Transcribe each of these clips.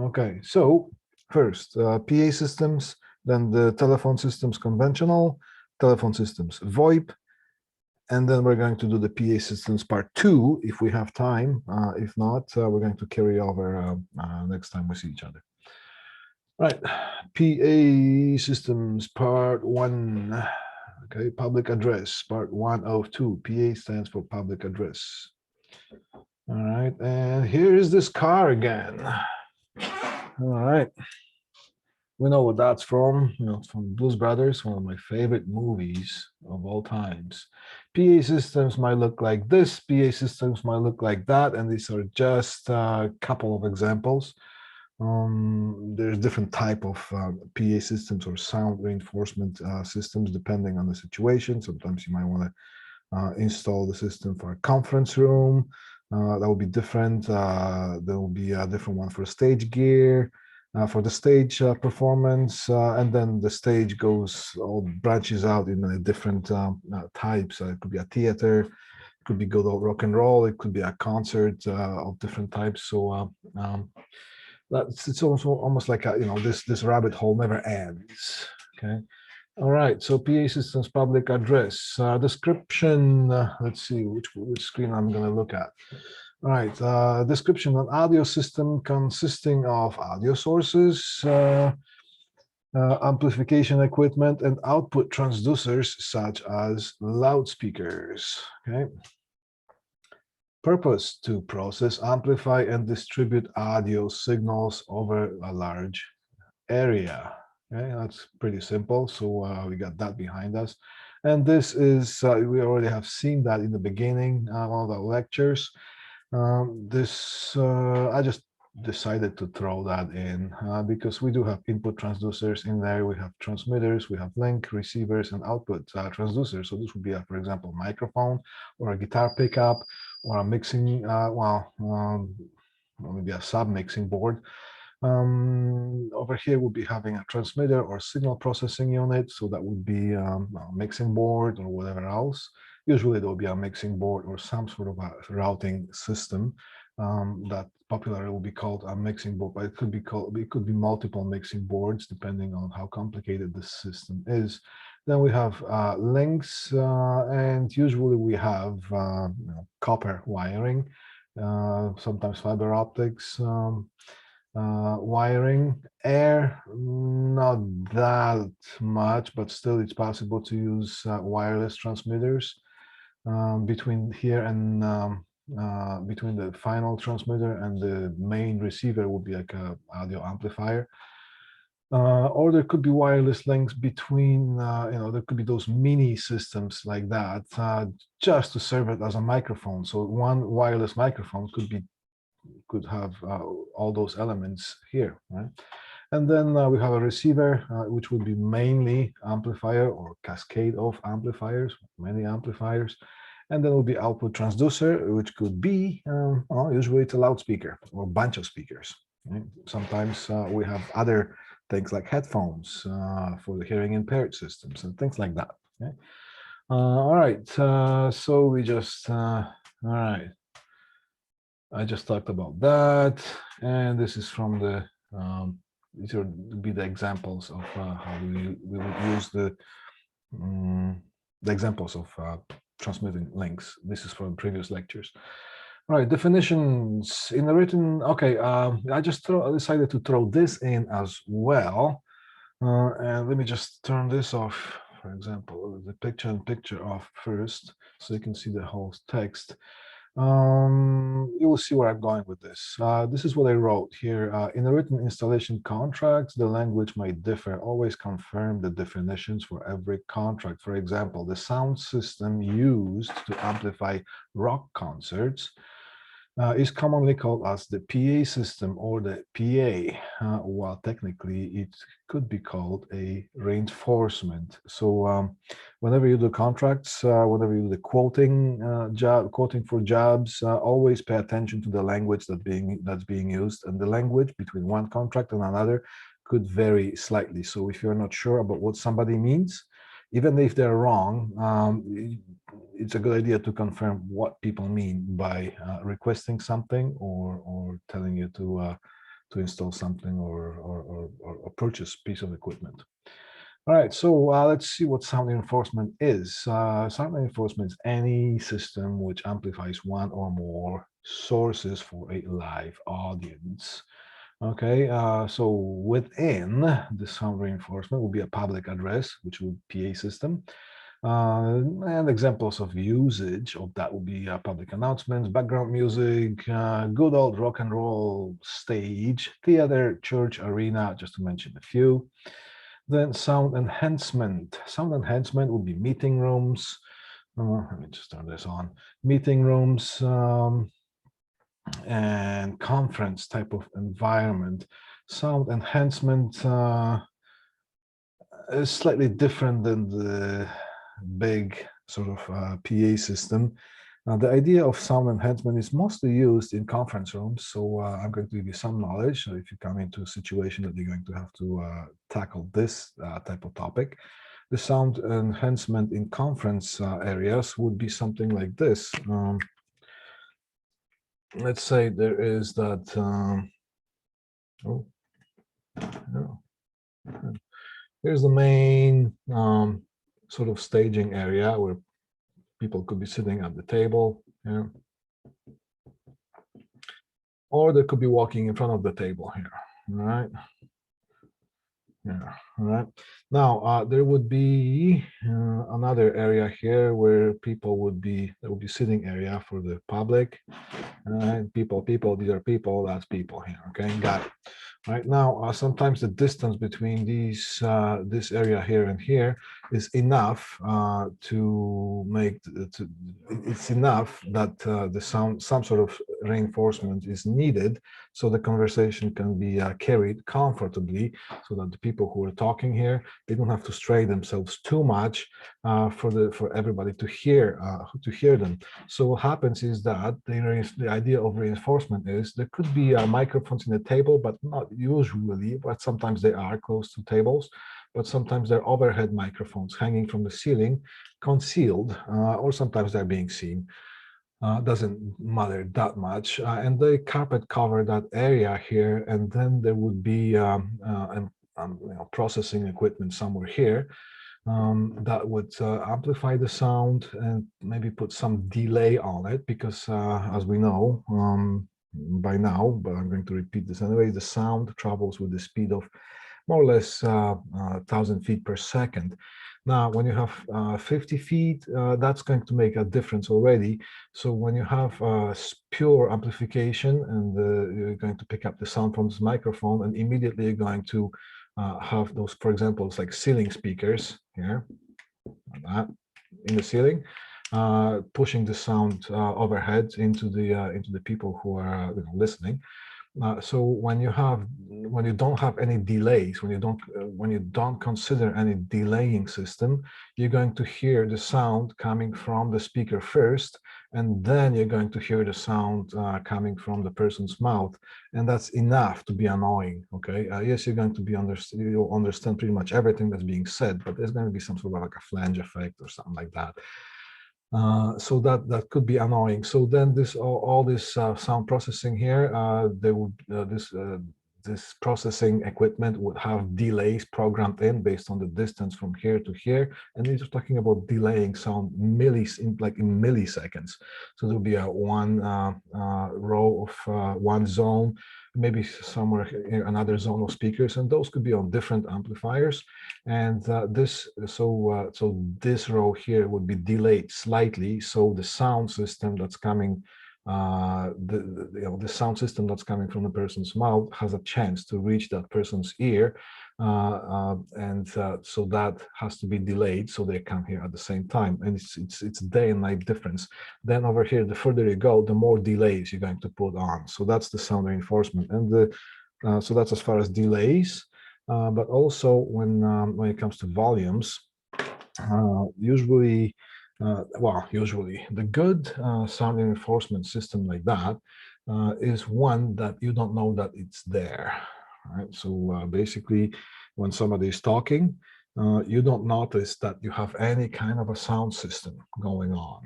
Okay, so first PA systems, then the telephone systems conventional, telephone systems VoIP, and then we're going to do the PA systems part 2 if we have time. If not, we're going to carry over next time we see each other. Right, PA systems part 1. Okay, public address, part 1 of 2. PA stands for public address. All right, and here is this car again. All right. We know what that's from. It's from Blues Brothers, one of my favorite movies of all times. PA systems might look like this, PA systems might look like that, and these are just a couple of examples. There's different type of PA systems or sound reinforcement systems depending on the situation. Sometimes you might want to install the system for a conference room. That will be different. There will be a different one for stage gear. For the stage performance, and then the stage all branches out in different types. It could be a theater, it could be good old rock and roll, it could be a concert of different types. So it's also almost like this rabbit hole never ends. Okay. All right, so PA systems public address description. Let's see which screen I'm going to look at. All right, description: an audio system consisting of audio sources, amplification equipment, and output transducers such as loudspeakers. Okay. Purpose: to process, amplify, and distribute audio signals over a large area. Okay, that's pretty simple. So we got that behind us. And this is, we already have seen that in the beginning, one of the lectures. I just decided to throw that in because we do have input transducers in there. We have transmitters, we have link, receivers, and output transducers. So this would be, for example, microphone or a guitar pickup or a mixing, maybe a sub-mixing board. Over here we'll be having a transmitter or signal processing unit, so that would be a mixing board or whatever else. Usually there will be a mixing board or some sort of a routing system that popularly will be called a mixing board, but it could be multiple mixing boards depending on how complicated the system is. Then we have links, and usually we have copper wiring, sometimes fiber optics. Wiring, air, not that much, but still it's possible to use wireless transmitters between here and between the final transmitter and the main receiver would be like a audio amplifier. Or there could be wireless links between, there could be those mini systems like that, just to serve it as a microphone. So one wireless microphone could have all those elements here, right? And then we have a receiver, which would be mainly amplifier or cascade of amplifiers, many amplifiers. And then will be output transducer, which could be, usually it's a loudspeaker or a bunch of speakers. Right? Sometimes we have other things like headphones for the hearing impaired systems and things like that. Okay? All right, so we just, all right. I just talked about that, and this is from the, these would be the examples of how we would use the examples of transmitting links. This is from previous lectures. All right, definitions in the written. Okay, I just decided to throw this in as well, and let me just turn this off. For example, the picture and picture off first, so you can see the whole text. You will see where I'm going with this. This is what I wrote here. In the written installation contracts, the language might differ. Always confirm the definitions for every contract. For example, the sound system used to amplify rock concerts is commonly called as the PA system or the PA, while technically it could be called a reinforcement. So whenever you do contracts, whenever you do the quoting for jobs, always pay attention to the language that's being used, and the language between one contract and another could vary slightly. So if you're not sure about what somebody means, even if they're wrong, it's a good idea to confirm what people mean by requesting something or telling you to install something or purchase a piece of equipment. All right, so let's see what sound reinforcement is. Sound reinforcement is any system which amplifies one or more sources for a live audience. Okay, so within the sound reinforcement will be a public address, which would be PA system. And examples of usage of that will be public announcements, background music, good old rock and roll stage, theater, church, arena, just to mention a few. Then sound enhancement. Sound enhancement would be meeting rooms. Let me just turn this on. Meeting rooms and conference type of environment. Sound enhancement is slightly different than the big sort of PA system. The idea of sound enhancement is mostly used in conference rooms. So I'm going to give you some knowledge. So if you come into a situation that you're going to have to tackle this type of topic, the sound enhancement in conference areas would be something like this. Let's say there is that, here's the main sort of staging area where people could be sitting at the table, yeah. Or they could be walking in front of the table here, all right? Yeah, all right. Now, there would be another area here where people would be, there would be sitting area for the public. People, these are people, that's people here, okay, got it. Right now, sometimes the distance between these, this area here and here is enough to make, it's enough that the sound, some sort of reinforcement is needed so the conversation can be carried comfortably, so that the people who are talking here, they don't have to stray themselves too much for everybody to hear them. So what happens is that the idea of reinforcement is there could be microphones in the table, but not usually, but sometimes they are close to tables, but sometimes they're overhead microphones hanging from the ceiling, concealed, or sometimes they're being seen. Doesn't matter that much. And they carpet cover that area here, and then there would be processing equipment somewhere here that would amplify the sound and maybe put some delay on it, because as we know by now, but I'm going to repeat this anyway, the sound travels with the speed of more or less 1,000 feet per second. Now, when you have 50 feet, that's going to make a difference already. So when you have pure amplification and you're going to pick up the sound from this microphone, and immediately you're going to have those, for example, it's like ceiling speakers here, like that, in the ceiling, pushing the sound overhead into the people who are listening. So when you don't have any delays, when you don't consider any delaying system, you're going to hear the sound coming from the speaker first, and then you're going to hear the sound coming from the person's mouth, and that's enough to be annoying. Okay, yes, you're going to be you'll understand pretty much everything that's being said, but there's going to be some sort of like a flange effect or something like that. So that could be annoying. So then all this sound processing here, they would this processing equipment would have delays programmed in based on the distance from here to here, and these are talking about delaying sound in milliseconds. So there'll be a one row of one zone, maybe somewhere here, another zone of speakers, and those could be on different amplifiers. And so this row here would be delayed slightly, so the sound system that's coming, the sound system that's coming from the person's mouth has a chance to reach that person's ear, so that has to be delayed, so they come here at the same time, and it's day and night difference. Then over here, the further you go, the more delays you're going to put on. So that's the sound reinforcement, and so that's as far as delays. But also when it comes to volumes, usually the good sound reinforcement system like that is one that you don't know that it's there. Right? So basically, when somebody is talking, you don't notice that you have any kind of a sound system going on.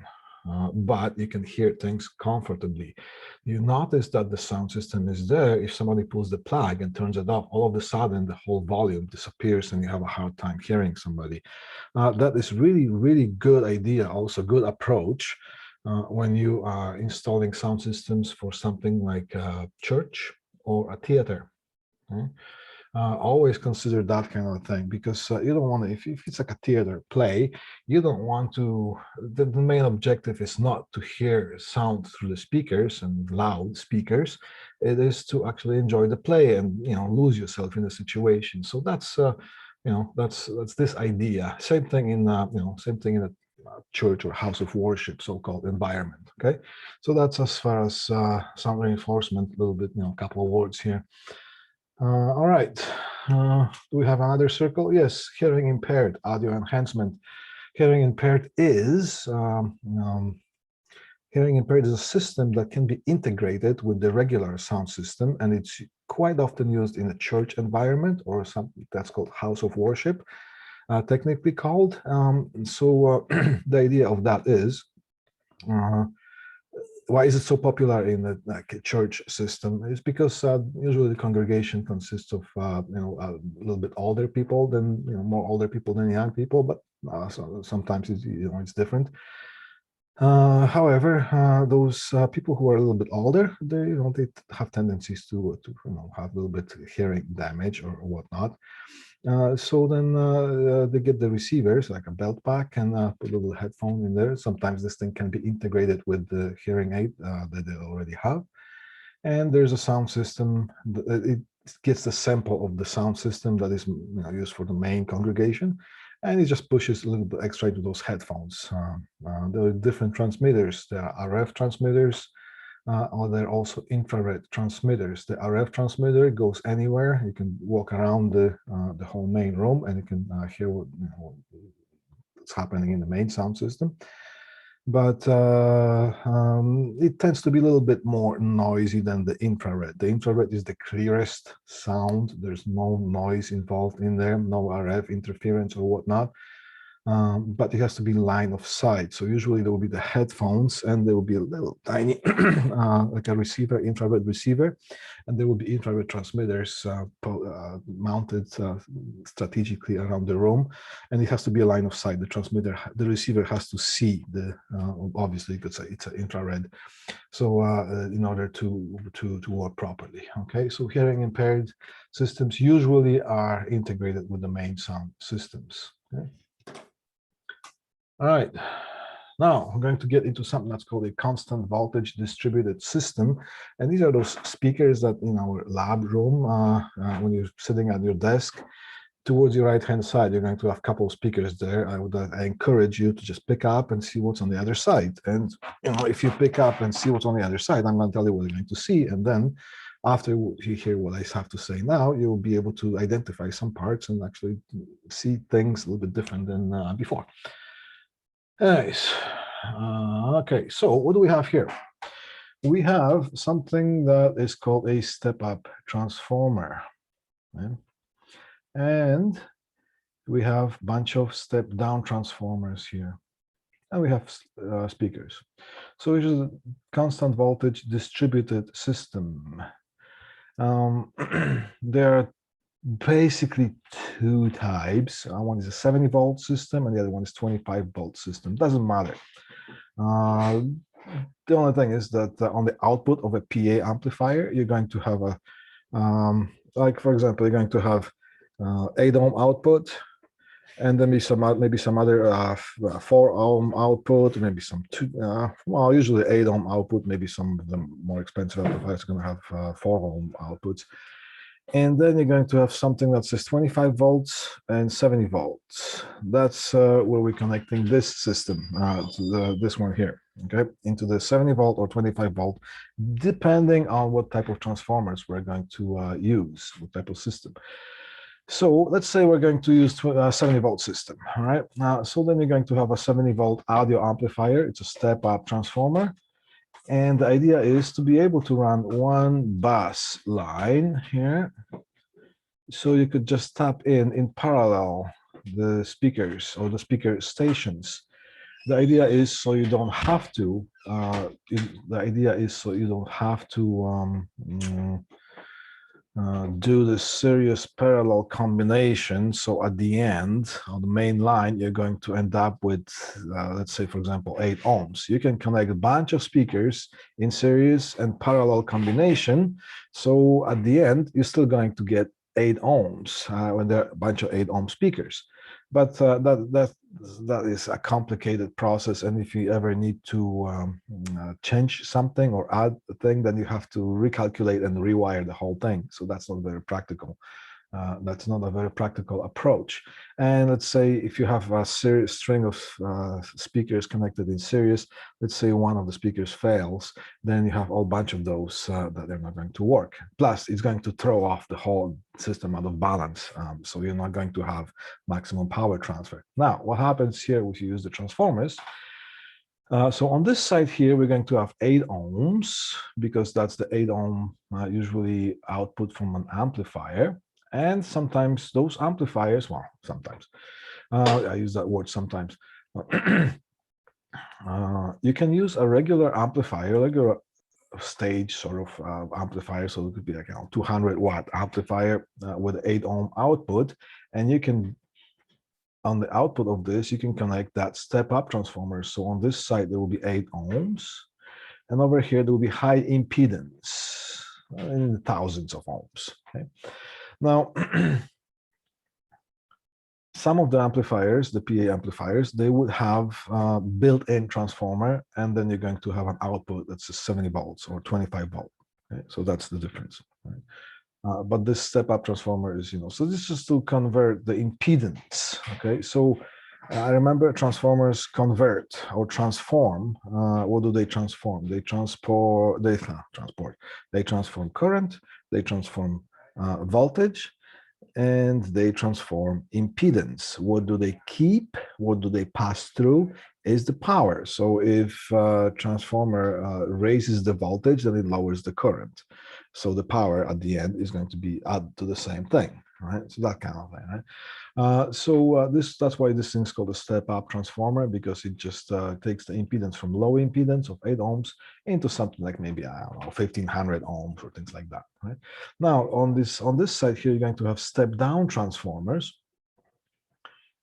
but you can hear things comfortably. You notice that the sound system is there. If somebody pulls the plug and turns it off, all of a sudden the whole volume disappears and you have a hard time hearing somebody. That is really, really good idea, also good approach when you are installing sound systems for something like a church or a theater. Okay? Always consider that kind of thing, because you don't want to, if it's like a theater play, you don't want to, the main objective is not to hear sound through the speakers and loud speakers. It is to actually enjoy the play and, you know, lose yourself in the situation. So that's, you know, that's this idea. Same thing in, you know, same thing in a church or house of worship, so-called environment. Okay, so that's as far as sound reinforcement. A little bit, you know, a couple of words here. All right, do we have another circle? Yes, hearing impaired, audio enhancement. Hearing impaired is hearing impaired is a system that can be integrated with the regular sound system, and it's quite often used in a church environment or something that's called house of worship, technically called. The idea of that is, why is it so popular in the church system? It's because usually the congregation consists of you know, a little bit older people than, you know, more older people than young people, but so sometimes it's, you know, it's different. However, those people who are a little bit older, they, you know, they have tendencies to you know, have a little bit hearing damage or whatnot. So then they get the receivers, like a belt pack, and put a little headphone in there. Sometimes this thing can be integrated with the hearing aid that they already have. And there's a sound system. It gets the sample of the sound system that is, you know, used for the main congregation, and it just pushes a little bit extra into those headphones. There are different transmitters. There are RF transmitters, or there are also infrared transmitters. The RF transmitter goes anywhere. You can walk around the whole main room, and you can hear what, you know, what's happening in the main sound system. But it tends to be a little bit more noisy than the infrared. The infrared is the clearest sound. There's no noise involved in there, no RF interference or whatnot. But it has to be line of sight. So usually there will be the headphones, and there will be a little tiny, like a receiver, infrared receiver, and there will be infrared transmitters mounted strategically around the room, and it has to be a line of sight. The receiver has to see the, obviously it's an infrared. So in order to work properly. Okay, so hearing impaired systems usually are integrated with the main sound systems. Okay? All right, now I'm going to get into something that's called a constant voltage distributed system. And these are those speakers that in our lab room, when you're sitting at your desk, towards your right-hand side, you're going to have a couple of speakers there. I encourage you to just pick up and see what's on the other side. And, you know, if you pick up and see what's on the other side, I'm going to tell you what you're going to see. And then after you hear what I have to say now, you'll be able to identify some parts and actually see things a little bit different than before. Nice. Okay, so what do we have here? We have something that is called a step-up transformer. Okay? And we have a bunch of step-down transformers here. And we have speakers. So it is a constant voltage distributed system. There are basically two types. One is a 70-volt system, and the other one is 25-volt system. Doesn't matter. The only thing is that on the output of a PA amplifier, you're going to have a, like for example, you're going to have 8-ohm output, and then maybe some other 4-ohm output, maybe some well, usually 8-ohm output. Maybe some of the more expensive amplifiers are going to have 4-ohm outputs. And then you're going to have something that says 25 volts and 70 volts. That's where we're connecting this system, this one here, okay, into the 70 volt or 25 volt, depending on what type of transformers we're going to use, what type of system. So let's say we're going to use a 70 volt system, all right? So then you're going to have a 70 volt audio amplifier. It's a step-up transformer. And the idea is to be able to run one bus line here. So you could just tap in parallel the speakers or the speaker stations. The idea is so you don't have to. The idea is so you don't have to do the serious parallel combination. So at the end, on the main line, you're going to end up with, let's say, for example, 8 ohms. You can connect a bunch of speakers in series and parallel combination. So at the end, you're still going to get 8 ohms when there are a bunch of 8 ohm speakers. But that is a complicated process, and if you ever need to change something or add a thing, then you have to recalculate and rewire the whole thing. So that's not very practical. That's not a very practical approach. And let's say if you have a string of speakers connected in series, let's say one of the speakers fails, then you have a whole bunch of those that are not going to work. Plus, it's going to throw off the whole system out of balance. So you're not going to have maximum power transfer. Now, what happens here if you use the transformers? So on this side here, we're going to have 8 ohms because that's the 8 ohm usually output from an amplifier. And sometimes those amplifiers, well, sometimes, I use that word sometimes. You can use a regular amplifier, regular stage sort of amplifier. So it could be like a 200 watt amplifier with 8 ohm output. And you can, on the output of this, you can connect that step-up transformer. So on this side, there will be 8 ohms. And over here, there will be high impedance in the thousands of ohms. Okay? Now, some of the amplifiers, the PA amplifiers, they would have built-in transformer, and then you're going to have an output that's 70 volts or 25 volt. Okay? So that's the difference. Right? But this step-up transformer is, so this is to convert the impedance. Okay, so I remember transformers convert or transform. What do they transform? They transform current, they transform voltage, and they transform impedance. What do they keep? What do they pass through? Is the power. So if transformer raises the voltage, then it lowers the current. So the power at the end is going to be added to the same thing, right? So that kind of thing, right? That's why this thing's called a step-up transformer, because it just takes the impedance from low impedance of 8 ohms into something like maybe, I don't know, 1500 ohms or things like that, right? Now, on this side here, you're going to have step-down transformers.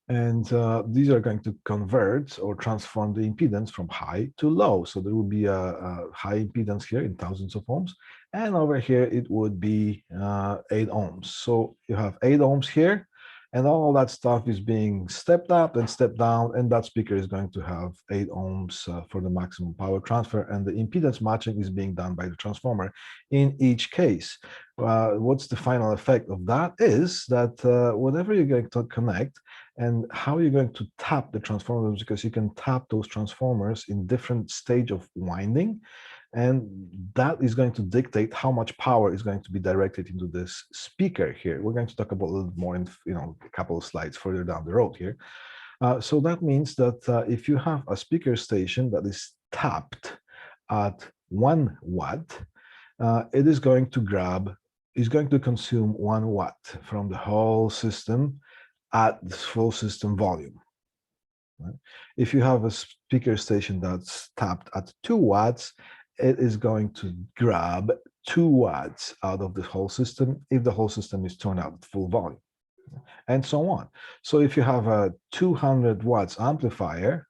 And these are going to convert or transform the impedance from high to low. So there will be a high impedance here in thousands of ohms. And over here, it would be 8 ohms. So you have 8 ohms here. And all that stuff is being stepped up and stepped down. And that speaker is going to have 8 ohms for the maximum power transfer. And the impedance matching is being done by the transformer in each case. What's the final effect of that is that whatever you're going to connect, and how you're going to tap the transformers, because you can tap those transformers in different stage of winding, and that is going to dictate how much power is going to be directed into this speaker here. We're going to talk about a little more in a couple of slides further down the road here. So that means that if you have a speaker station that is tapped at 1 watt, it is going to consume 1 watt from the whole system at the full system volume. Right? If you have a speaker station that's tapped at 2 watts, it is going to grab 2 watts out of the whole system if the whole system is turned out at full volume, and so on. So if you have a 200 watts amplifier,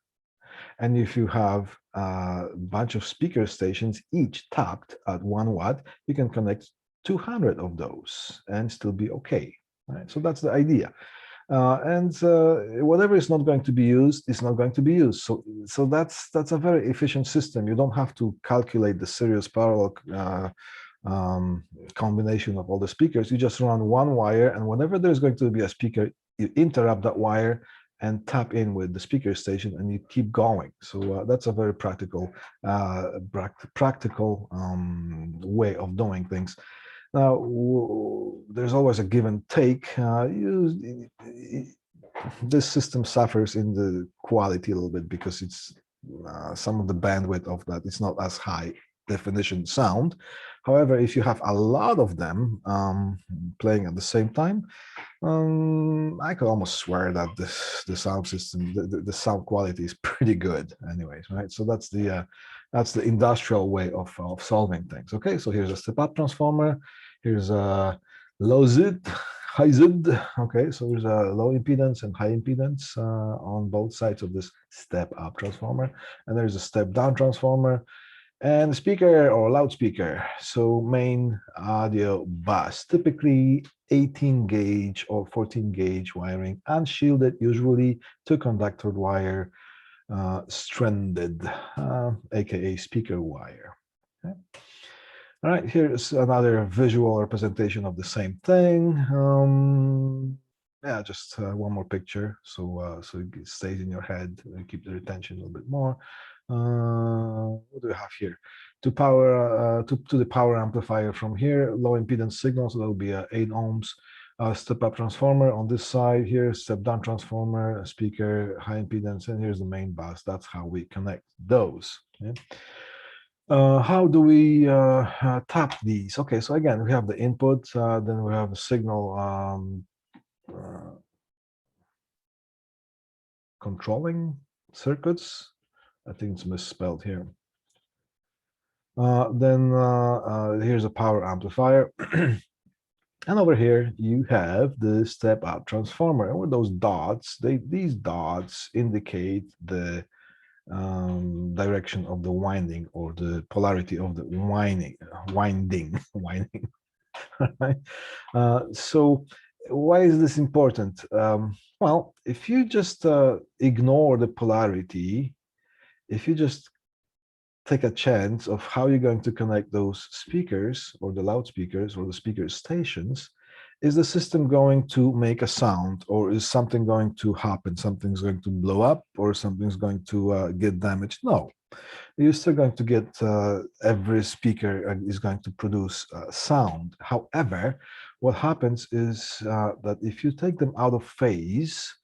and if you have a bunch of speaker stations, each tapped at 1 watt, you can connect 200 of those and still be okay. Right? So that's the idea. Whatever is not going to be used is not going to be used. So that's a very efficient system. You don't have to calculate the series parallel combination of all the speakers. You just run 1 wire, and whenever there's going to be a speaker, you interrupt that wire and tap in with the speaker station, and you keep going. So that's a very practical way of doing things. Now, there's always a give and take. This system suffers in the quality a little bit because it's some of the bandwidth of that. It's not as high definition sound. However, if you have a lot of them playing at the same time, I could almost swear that the sound system, the sound quality is pretty good anyways, right? So that's the industrial way of solving things. Okay, so here's a step-up transformer. Here's a low ZID, high ZID. Okay, so there's a low impedance and high impedance on both sides of this step-up transformer. And there's a step-down transformer and a speaker or loudspeaker. So main audio bus, typically 18 gauge or 14 gauge wiring, unshielded, usually two conductor wire, stranded, aka speaker wire. Okay. All right, here's another visual representation of the same thing. Yeah, just one more picture, so it stays in your head, keep the retention a little bit more. What do we have here? To power to the power amplifier from here, low impedance signal, so that will be a 8 ohms. Step-up transformer on this side here, step-down transformer, a speaker, high impedance, and here's the main bus. That's how we connect those. Okay? How do we tap these? Okay, so again, we have the input, then we have a signal controlling circuits. I think it's misspelled here. Then here's a power amplifier. And over here, you have the step-up transformer. And with those dots, these dots indicate the direction of the winding or the polarity of the winding. Right? So why is this important? Well, if you just ignore the polarity, if you just take a chance of how you're going to connect those speakers or the loudspeakers or the speaker stations, is the system going to make a sound, or is something going to happen? Something's going to blow up, or something's going to get damaged? No, you're still going to get every speaker is going to produce sound. However, what happens is that if you take them out of phase,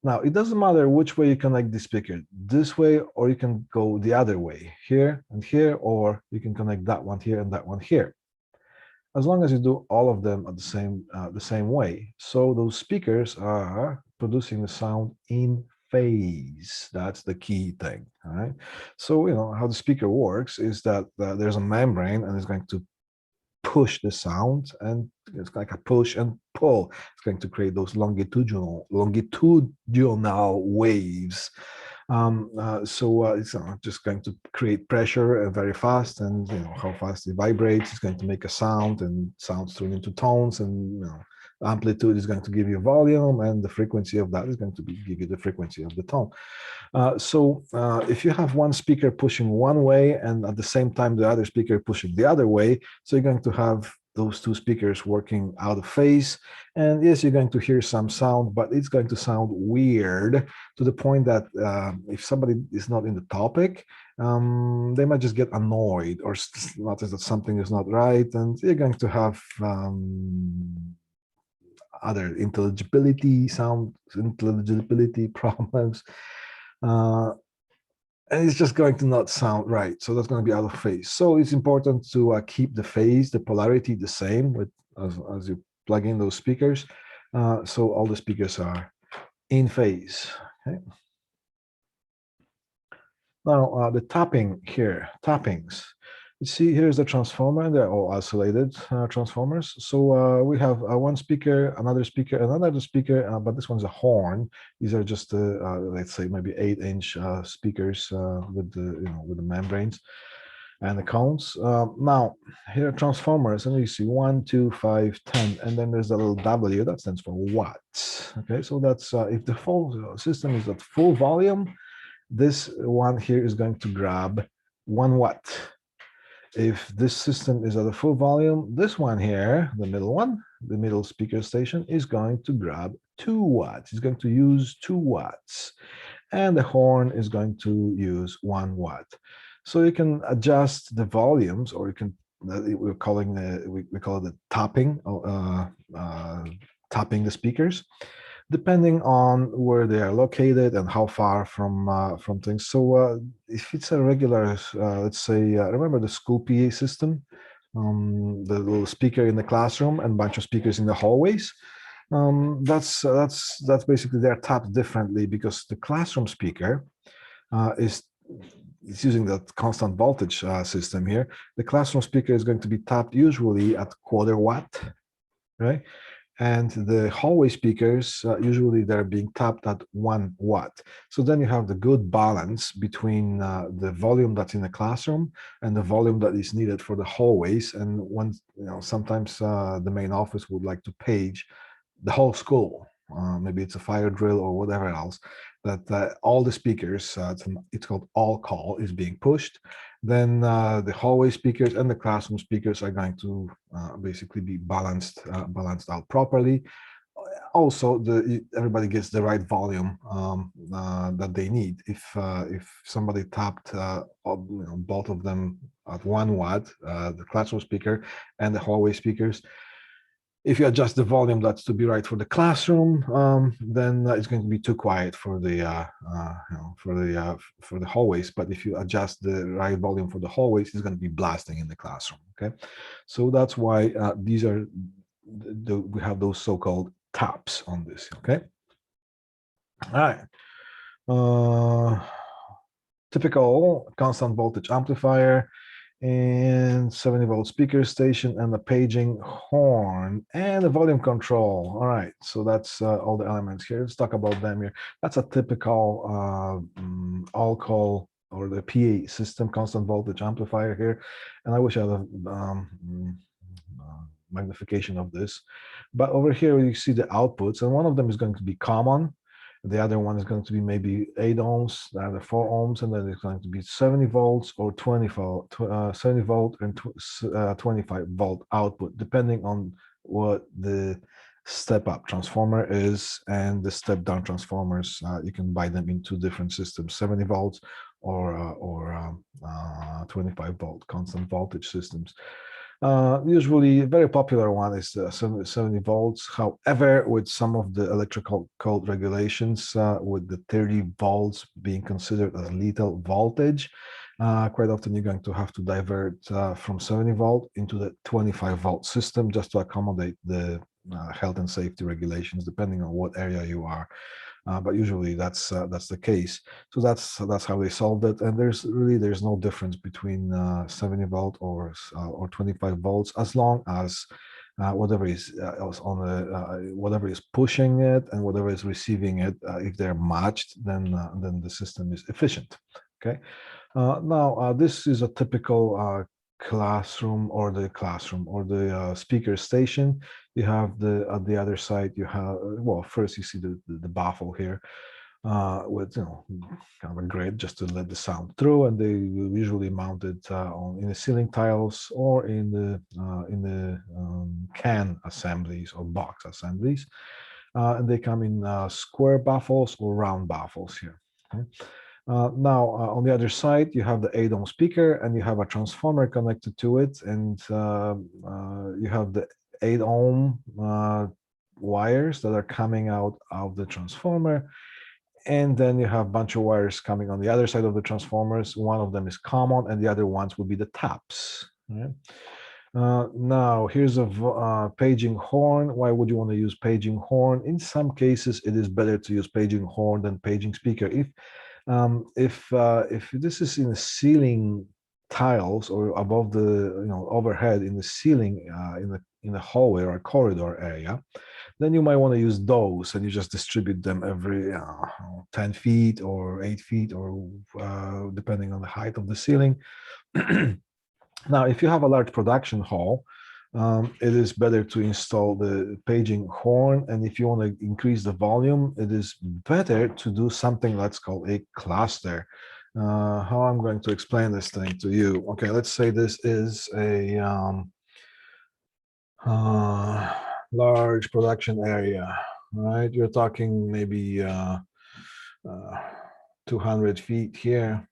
now it doesn't matter which way you connect the speaker, this way, or you can go the other way, here and here, or you can connect that one here and that one here, as long as you do all of them at the same way. So those speakers are producing the sound in phase. That's the key thing. All right. So you know how the speaker works is that there's a membrane and it's going to push the sound, and it's like a push and pull. It's going to create those longitudinal waves. It's just going to create pressure very fast, and you know how fast it vibrates is going to make a sound, and sounds turn into tones, and you know amplitude is going to give you volume, and the frequency of that is going to give you the frequency of the tone. If you have one speaker pushing one way and at the same time the other speaker pushing the other way, so you're going to have those two speakers working out of phase. And yes, you're going to hear some sound, but it's going to sound weird to the point that if somebody is not in the topic, they might just get annoyed or notice that something is not right, and you're going to have other sound intelligibility problems. And it's just going to not sound right. So that's going to be out of phase. So it's important to keep the phase, the polarity the same with as you plug in those speakers. So all the speakers are in phase. Okay. Now the tapping here, tappings. You see, here's the transformer, and they're all isolated transformers. So we have one speaker, another speaker, and another speaker, but this one's a horn. These are just, let's say, maybe 8-inch speakers with the membranes and the cones. Now, here are transformers, and you see 1, 2, 5, 10, and then there's a little W that stands for watts. Okay, so that's if the full system is at full volume, this one here is going to grab 1 watt. If this system is at a full volume, this one here, the middle one, the middle speaker station, is going to grab 2 watts. It's going to use 2 watts. And the horn is going to use 1 watt. So you can adjust the volumes, or you can, we call it the tapping, tapping the speakers, depending on where they are located and how far from things. So if it's a regular, let's say, remember the school PA system, the little speaker in the classroom and a bunch of speakers in the hallways. That's basically they're tapped differently because the classroom speaker is it's using that constant voltage system here. The classroom speaker is going to be tapped usually at 1/4 watt, right? And the hallway speakers, usually they're being tapped at 1 watt. So then you have the good balance between the volume that's in the classroom and the volume that is needed for the hallways. And when, sometimes the main office would like to page the whole school. Maybe it's a fire drill or whatever else, that all the speakers, it's called all call, is being pushed. Then the hallway speakers and the classroom speakers are going to basically be balanced out properly. Also, everybody gets the right volume that they need. If somebody tapped both of them at 1 watt, the classroom speaker and the hallway speakers, if you adjust the volume that's to be right for the classroom, then it's going to be too quiet for the for the hallways. But if you adjust the right volume for the hallways, it's going to be blasting in the classroom. Okay, so that's why these are we have those so-called taps on this. Okay, all right. Typical constant voltage amplifier and 70-volt speaker station and the paging horn and the volume control. All right, so that's all the elements here. Let's talk about them here. That's a typical all call or the PA system, constant voltage amplifier here. And I wish I had a magnification of this, but over here you see the outputs, and one of them is going to be common. The other one is going to be maybe 8 ohms, the other 4 ohms, and then it's going to be 70 volts or 20 volt, 70 volt and 25 volt output, depending on what the step-up transformer is, and the step-down transformers. You can buy them in 2 different systems: 70 volts or 25 volt constant voltage systems. Usually, a very popular one is 70 volts. However, with some of the electrical code regulations, with the 30 volts being considered as lethal voltage, quite often you're going to have to divert from 70 volt into the 25 volt system just to accommodate the health and safety regulations, depending on what area you are. But usually that's the case. So that's how they solved it. And there's no difference between 70 volt or 25 volts, as long as whatever is on the whatever is pushing it and whatever is receiving it, if they're matched, then the system is efficient. Okay. Now this is a typical classroom or the speaker station. You have at the other side, you have, well, first you see the baffle here with kind of a grid just to let the sound through, and they usually mounted in the ceiling tiles or in the can assemblies or box assemblies, and they come in square baffles or round baffles here. Okay? Now, on the other side, you have the 8 ohm speaker, and you have a transformer connected to it, and you have the 8 ohm wires that are coming out of the transformer, and then you have a bunch of wires coming on the other side of the transformers. One of them is common, and the other ones will be the taps. Right? Now, here's a paging horn. Why would you want to use paging horn? In some cases, it is better to use paging horn than paging speaker. If this is in the ceiling tiles or above the overhead in the ceiling in the hallway or a corridor area, then you might want to use those, and you just distribute them every 10 feet or 8 feet, or depending on the height of the ceiling. Now, if you have a large production hall, it is better to install the paging horn. And if you want to increase the volume, it is better to do something that's called a cluster. How I'm going to explain this thing to you. Okay, let's say this is a large production area, right? You're talking maybe 200 feet here.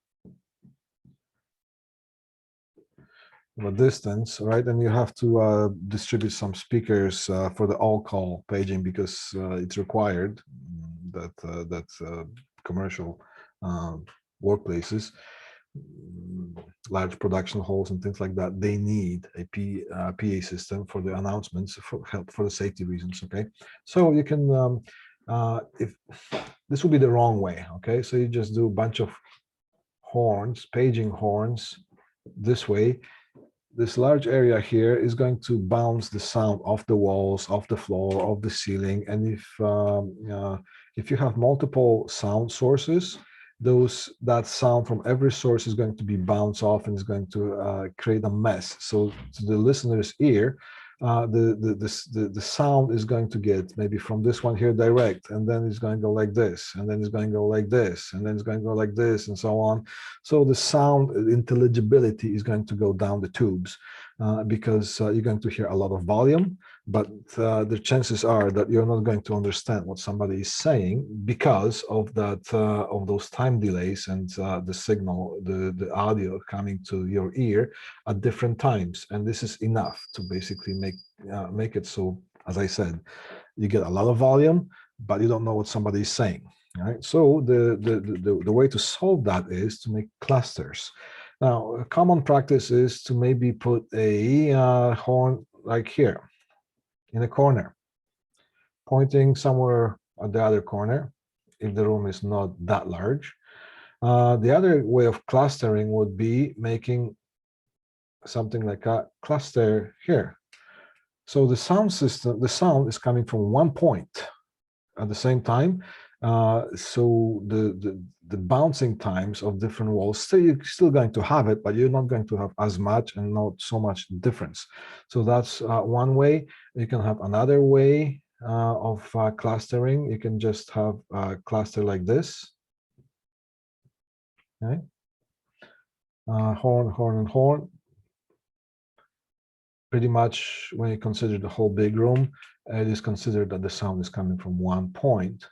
A distance, right? And you have to distribute some speakers for the all-call paging, because it's required that commercial workplaces large production halls and things like that, they need a PA system for the announcements for help for the safety reasons. Okay, so you can if this would be the wrong way. Okay, so you just do a bunch of horns, paging horns this way. This large area here is going to bounce the sound off the walls, off the floor, off the ceiling. And if you have multiple sound sources, that sound from every source is going to be bounced off and is going to create a mess. So to the listener's ear, the sound is going to get maybe from this one here direct, and then it's going to go like this, and then it's going to go like this, and then it's going to go like this, and so on. So the sound intelligibility is going to go down the tubes because you're going to hear a lot of volume, but the chances are that you're not going to understand what somebody is saying because of that of those time delays and the signal, the audio coming to your ear at different times. And this is enough to basically make it so, as I said, you get a lot of volume, but you don't know what somebody is saying. Right. So the way to solve that is to make clusters. Now, a common practice is to maybe put a horn like here in a corner, pointing somewhere at the other corner, if the room is not that large. The other way of clustering would be making something like a cluster here. So the sound system, the sound is coming from one point at the same time. So the bouncing times of different walls, you're still going to have it, but you're not going to have as much and not so much difference. So that's one way. You can have another way of clustering. You can just have a cluster like this. Okay. Horn, horn, and horn. Pretty much when you consider the whole big room, it is considered that the sound is coming from one point.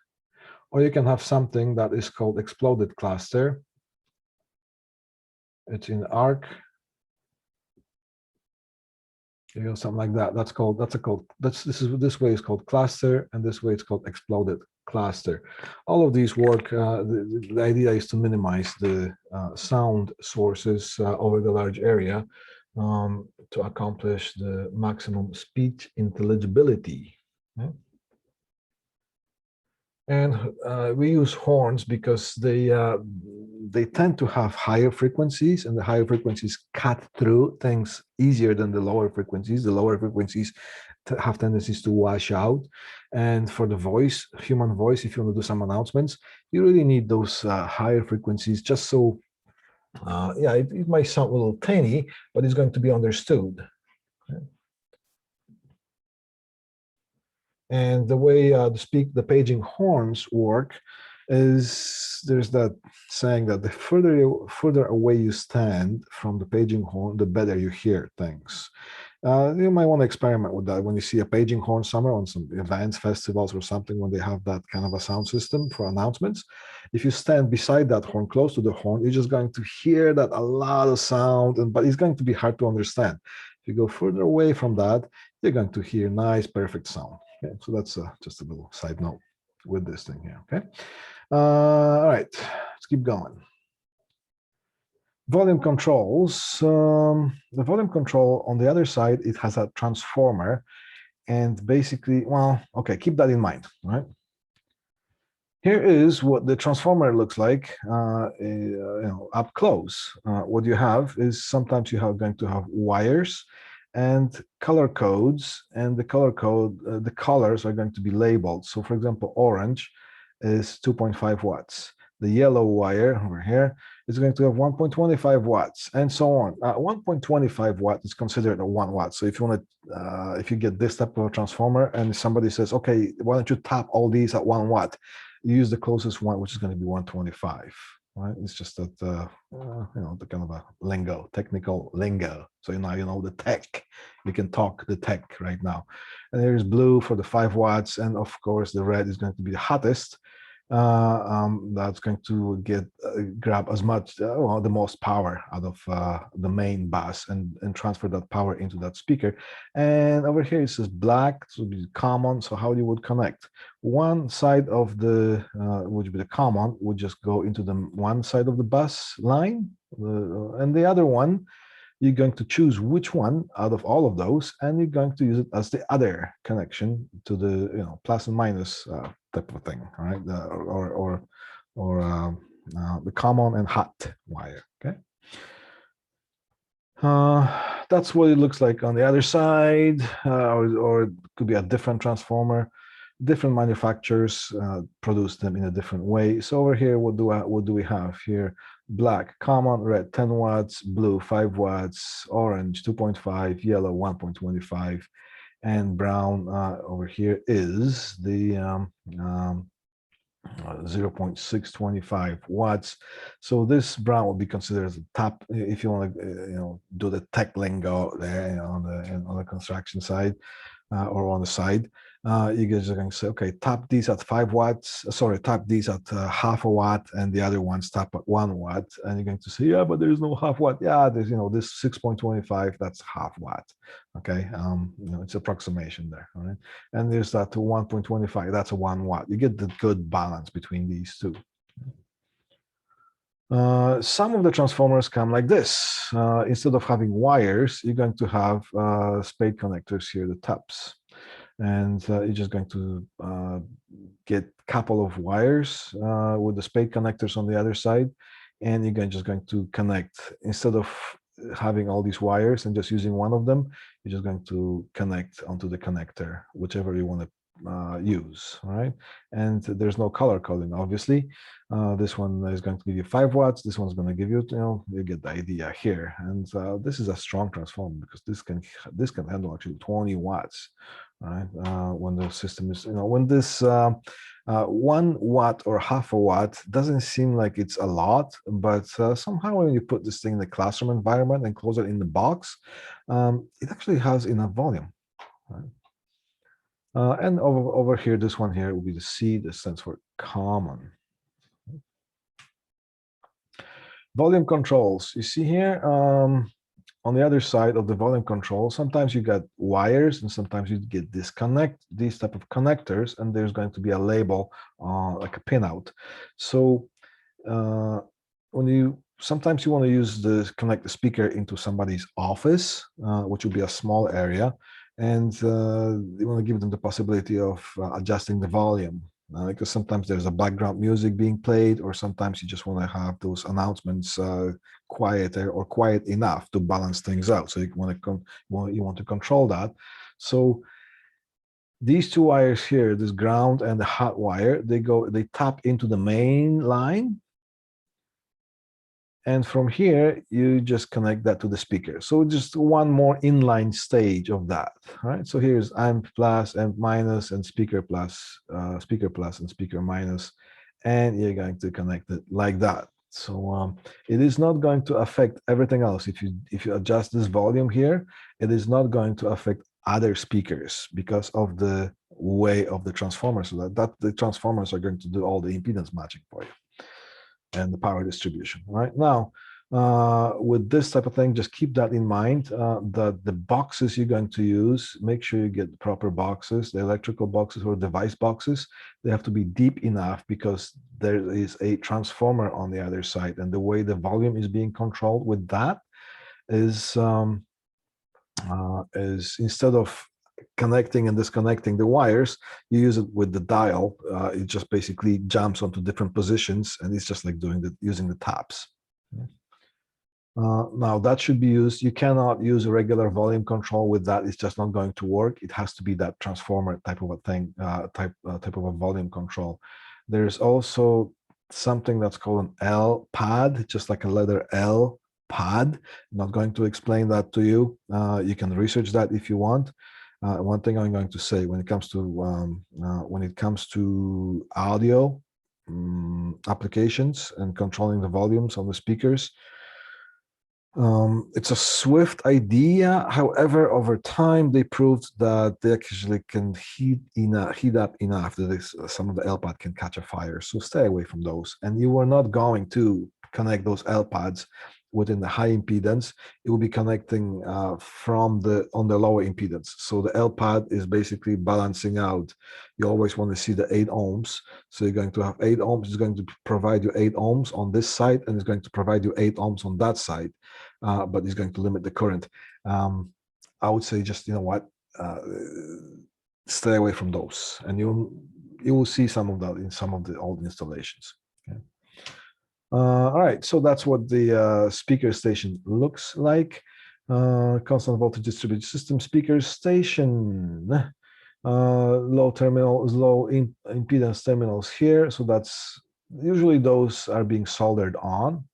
Or you can have something that is called exploded cluster. It's in arc. You know, something like that. This way is called cluster, and this way it's called exploded cluster. All of these work. The idea is to minimize the sound sources over the large area to accomplish the maximum speech intelligibility. Okay? And we use horns because they tend to have higher frequencies, and the higher frequencies cut through things easier than the lower frequencies. The lower frequencies have tendencies to wash out. And for the voice, human voice, if you want to do some announcements, you really need those higher frequencies just so, yeah, it might sound a little tiny, but it's going to be understood. Okay. And the way the paging horns work is there's that saying that the further away you stand from the paging horn, the better you hear things. You might want to experiment with that when you see a paging horn somewhere on some events, festivals, or something, when they have that kind of a sound system for announcements. If you stand beside that horn, close to the horn, you're just going to hear that a lot of sound, but it's going to be hard to understand. If you go further away from that, you're going to hear nice, perfect sound. Okay, so that's just a little side note with this thing here. Okay, all right, let's keep going. Volume controls. The volume control on the other side, it has a transformer, and basically, well, okay, keep that in mind. Right. Here is what the transformer looks like, up close. What you have is sometimes you are going to have wires and color codes, and the colors are going to be labeled. So for example, orange is 2.5 watts. The yellow wire over here is going to have 1.25 watts, and so on. 1.25 watt is considered a 1 watt. So if you want to, if you get this type of a transformer and somebody says, okay, why don't you tap all these at 1 watt? You use the closest one, which is going to be 125. Right? It's just that the kind of a lingo, technical lingo. So now you know the tech. You can talk the tech right now. And there's blue for the 5 watts, and of course the red is going to be the hottest. That's going to grab as much, the most power out of the main bus and transfer that power into that speaker. And over here it says black, so be common. So how you would connect? One side of the, which would be the common, would just go into the one side of the bus line, And the other one, you're going to choose which one out of all of those, and you're going to use it as the other connection to the plus and minus type of thing, all right? The common and hot wire. Okay. That's what it looks like on the other side, or it could be a different transformer. Different manufacturers produce them in a different way. So over here, what do we have here? Black, common, red 10 watts, blue 5 watts, orange 2.5, yellow 1.25, and brown over here is the 0.625 watts. So this brown will be considered as the top, if you want to do the tech lingo there on the construction side or on the side. You guys are going to say, okay, tap these at 5 watts, sorry, tap these at half a watt, and the other ones tap at 1 watt. And you're going to say, yeah, but there's no half watt. Yeah, there's, this 6.25, that's half watt. Okay, it's approximation there. All right, and there's that to 1.25, that's a 1 watt. You get the good balance between these two. Some of the transformers come like this. Instead of having wires, you're going to have spade connectors here, the taps. And you're just going to get a couple of wires with the spade connectors on the other side. And you're just going to connect, instead of having all these wires and just using one of them, you're just going to connect onto the connector, whichever you want to use, all right? And there's no color coding, obviously. This one is going to give you 5 watts. This one's going to give you, you get the idea here. And this is a strong transformer because this can handle actually 20 watts, right? When the system is, when this 1 watt or half a watt doesn't seem like it's a lot, but somehow when you put this thing in the classroom environment and close it in the box, it actually has enough volume, right? And over here, this one here will be the C. This stands for common. Volume controls. You see here, on the other side of the volume control, sometimes you got wires and sometimes you get these type of connectors, and there's going to be a label like a pinout. So sometimes you want to connect the speaker into somebody's office, which will be a small area, and you want to give them the possibility of adjusting the volume. Because sometimes there's a background music being played, or sometimes you just want to have those announcements quieter or quiet enough to balance things out. So you want to control that. So these two wires here, this ground and the hot wire, they tap into the main line. And from here, you just connect that to the speaker. So just one more inline stage of that, right? So here's amp plus, amp minus, and speaker plus, and speaker minus, and you're going to connect it like that. So it is not going to affect everything else. If you adjust this volume here, it is not going to affect other speakers because of the way of the transformer. So that the transformers are going to do all the impedance matching for you and the power distribution. Right now, with this type of thing, just keep that in mind. That the boxes you're going to use, make sure you get the proper boxes, the electrical boxes or device boxes. They have to be deep enough because there is a transformer on the other side, and the way the volume is being controlled with that is instead of connecting and disconnecting the wires, you use it with the dial. It just basically jumps onto different positions, and it's just like using the taps. Now that should be used. You cannot use a regular volume control with that. It's just not going to work. It has to be that transformer type of a thing, type of a volume control. There's also something that's called an L pad, just like a letter L pad. I'm not going to explain that to you. You can research that if you want. One thing I'm going to say when it comes to audio applications and controlling the volumes on the speakers, it's a swift idea. However, over time, they proved that they actually can heat up enough that some of the LPAD can catch a fire. So stay away from those. And you are not going to connect those LPADs within the high impedance, it will be connecting on the lower impedance. So the LPAD is basically balancing out. You always want to see the 8 ohms. So you're going to have 8 ohms. It's going to provide you 8 ohms on this side, and it's going to provide you 8 ohms on that side, but it's going to limit the current. I would say just, you know what, stay away from those, and you will see some of that in some of the old installations. Okay. All right, so that's what the speaker station looks like. Constant voltage distributed system speaker station. Low impedance terminals here. So that's usually those are being soldered on.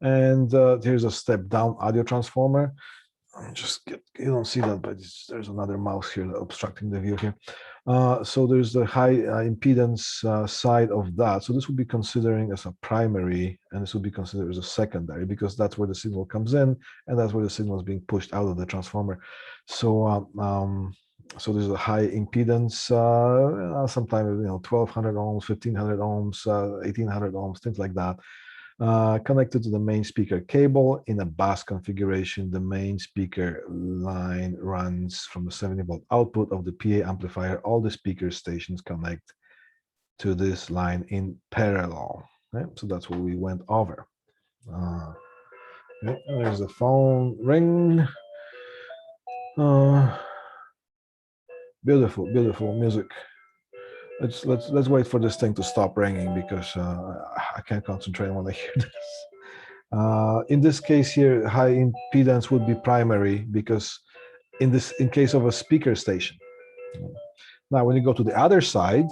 And here's a step down audio transformer. You don't see that, but there's another mouse here obstructing the view here. So there's the high impedance side of that. So this would be considering as a primary, and this would be considered as a secondary, because that's where the signal comes in, and that's where the signal is being pushed out of the transformer. So so there's a high impedance, sometimes 1200 ohms, 1500 ohms, 1800 ohms, things like that. Connected to the main speaker cable in a bus configuration. The main speaker line runs from the 70-volt output of the PA amplifier. All the speaker stations connect to this line in parallel. Okay? So that's what we went over. Okay. There's the phone ring. Beautiful, beautiful music. Let's wait for this thing to stop ringing, because I can't concentrate when I hear this. In this case here, high impedance would be primary, because in case of a speaker station. Now, when you go to the other side,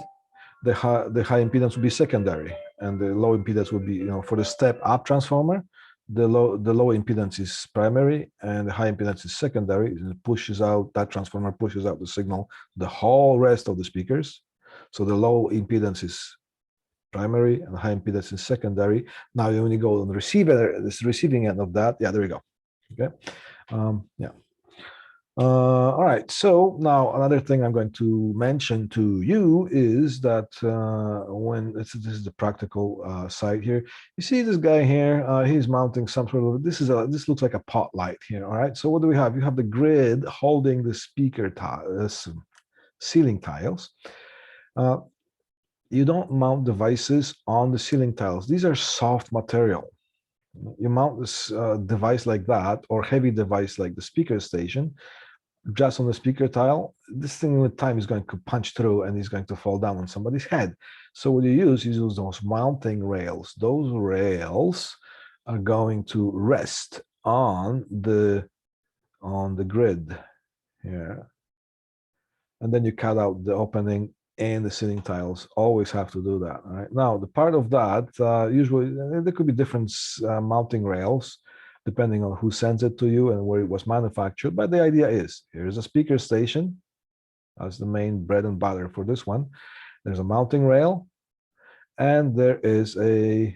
the high impedance would be secondary, and the low impedance would be, for the step up transformer, the low impedance is primary and the high impedance is secondary. That transformer pushes out the signal, the whole rest of the speakers. So the low impedance is primary and the high impedance is secondary. Now, when you go on the receiving end of that, yeah, there we go. Okay. Yeah. All right. So now another thing I'm going to mention to you is that when this is the practical side here, you see this guy here. He's mounting some sort of this looks like a pot light here. All right. So what do we have? You have the grid holding the speaker ceiling tiles. You don't mount devices on the ceiling tiles. These are soft material. You mount this device like that, or heavy device like the speaker station, just on the speaker tile. This thing with time is going to punch through and is going to fall down on somebody's head. So what you use those mounting rails. Those rails are going to rest on the grid here, and then you cut out the opening and the ceiling tiles. Always have to do that. All right. Now, the part of that, usually there could be different mounting rails depending on who sends it to you and where it was manufactured. But the idea is, here's a speaker station. That's the main bread and butter for this one. There's a mounting rail, and there is a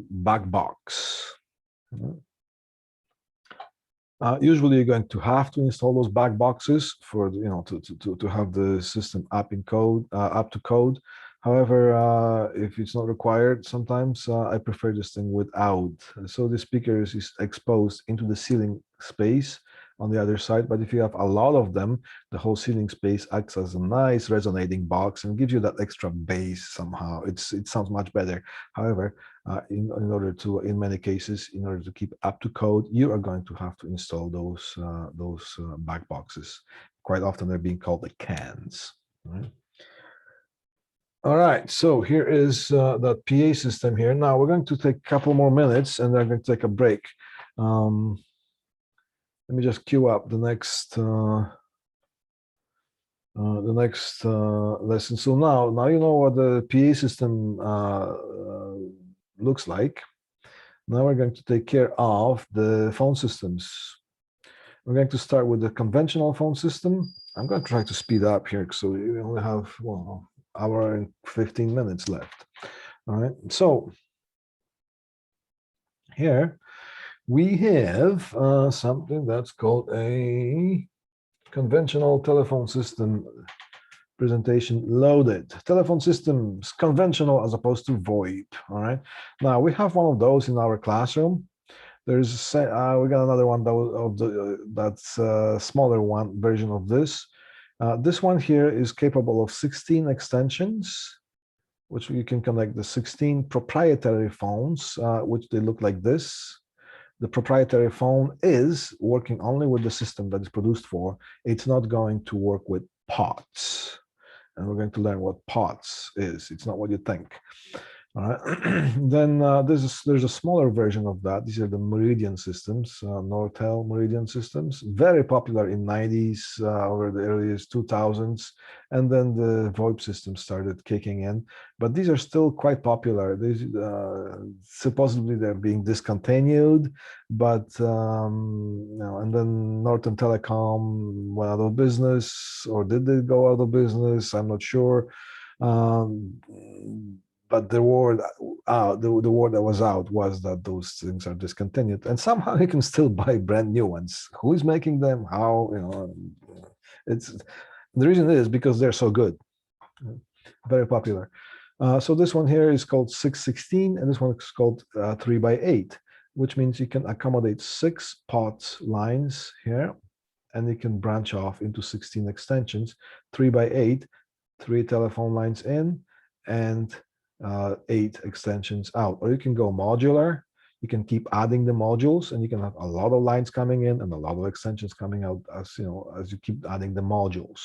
back box. Usually you're going to have to install those back boxes for to have the system up to code. However, if it's not required, sometimes I prefer this thing without. So the speaker is exposed into the ceiling space on the other side. But if you have a lot of them, the whole ceiling space acts as a nice resonating box and gives you that extra bass somehow. It sounds much better. However, in many cases, in order to keep up to code, you are going to have to install those back boxes. Quite often they're being called the cans. Right? All right, so here is that PA system here. Now we're going to take a couple more minutes and then I'm going to take a break. Let me just queue up the next lesson. So now you know what the PA system looks like. Now we're going to take care of the phone systems. We're going to start with the conventional phone system. I'm going to try to speed up here, so we only have an hour and 15 minutes left. All right, so here we have something that's called a conventional telephone system presentation loaded. Telephone systems, conventional as opposed to VoIP. All right. Now we have one of those in our classroom. There's we got another one that was of the that's a smaller one version of this. This one here is capable of 16 extensions, which you can connect the 16 proprietary phones, which they look like this. The proprietary phone is working only with the system that is produced for. It's not going to work with pods. And we're going to learn what pods is. It's not what you think. All right. Then there's a smaller version of that. These are the Meridian systems, Nortel Meridian systems, very popular in 90s, over the earliest 2000s, and then the VoIP systems started kicking in. But these are still quite popular. These supposedly they're being discontinued, but and then Norton Telecom went out of business, or did they go out of business? I'm not sure. But the word the word that was out was that those things are discontinued, and somehow you can still buy brand new ones. Who is making them? How? It's the reason is because they're so good, very popular. So this one here is called 616, and this one is called 3x8, which means you can accommodate 6 POTS lines here, and you can branch off into 16 extensions, 3x8, 3 telephone lines in, and 8 extensions out. Or you can go modular. You can keep adding the modules, and you can have a lot of lines coming in and a lot of extensions coming out as you keep adding the modules.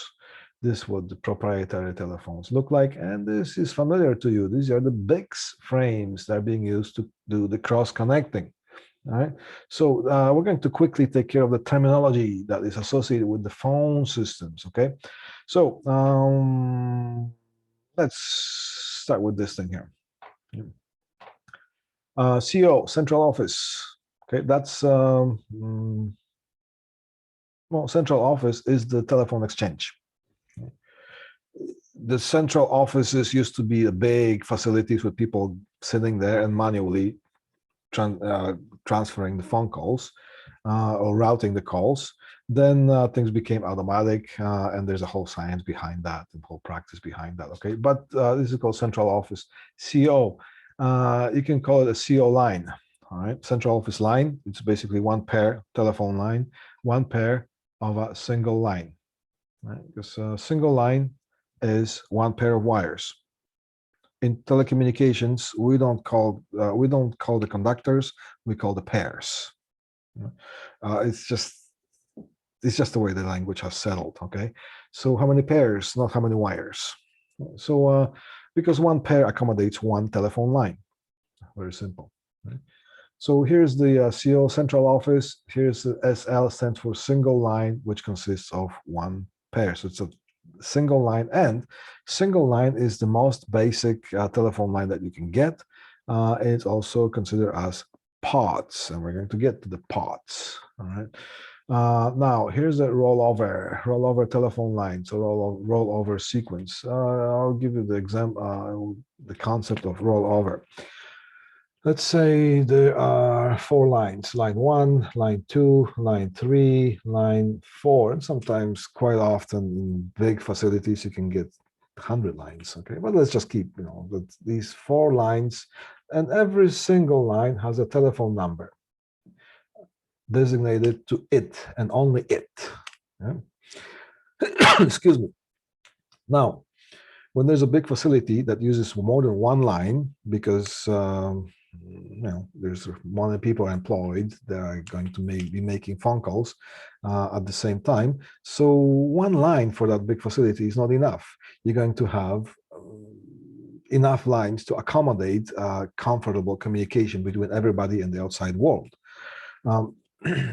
This is what the proprietary telephones look like, and this is familiar to you. These are the BICS frames that are being used to do the cross connecting. All right, so we're going to quickly take care of the terminology that is associated with the phone systems. Okay, so let's start with this thing here. CO, central office. Okay, that's well, central office is the telephone exchange. The central offices used to be a big facilities with people sitting there and manually transferring the phone calls or routing the calls. Then things became automatic, and there's a whole science behind that and whole practice behind that. Okay, but this is called central office. CO, you can call it a CO line. All right, central office line. It's basically one pair telephone line, one pair of a single line. Right, because a single line is one pair of wires. In telecommunications, we don't call the conductors, we call the pairs. It's just the way the language has settled. Okay, so how many pairs, not how many wires. So because one pair accommodates one telephone line, very simple. Right? So here's the CO central office. Here's the SL, stands for single line, which consists of one pair. So it's a single line, and single line is the most basic telephone line that you can get. It's also considered as pods, and we're going to get to the pods. All right. Now here's a rollover telephone line. So rollover sequence. I'll give you the example, the concept of rollover. Let's say there are 4 lines, line 1, line 2, line 3, line 4, and sometimes quite often in big facilities you can get 100 lines. Okay, but let's just keep these 4 lines, and every single line has a telephone number designated to it and only it. Yeah? Excuse me. Now, when there's a big facility that uses more than 1 line, because there's more people employed that are going to be making phone calls at the same time. So 1 line for that big facility is not enough. You're going to have enough lines to accommodate comfortable communication between everybody and the outside world.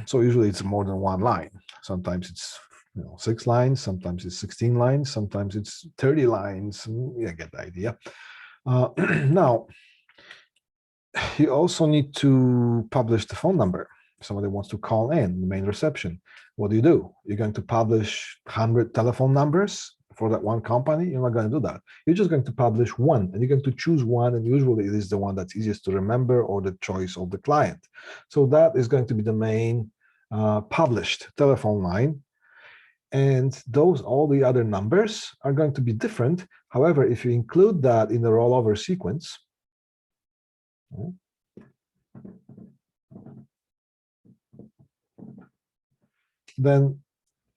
So usually it's more than 1 line. Sometimes it's 6 lines, sometimes it's 16 lines, sometimes it's 30 lines. You get the idea. Now, you also need to publish the phone number. If somebody wants to call in the main reception, what do? You're going to publish 100 telephone numbers for that one company? You're not going to do that. You're just going to publish 1, and you're going to choose 1, and usually it is the one that's easiest to remember or the choice of the client. So that is going to be the main published telephone line. And all the other numbers are going to be different. However, if you include that in the rollover sequence, then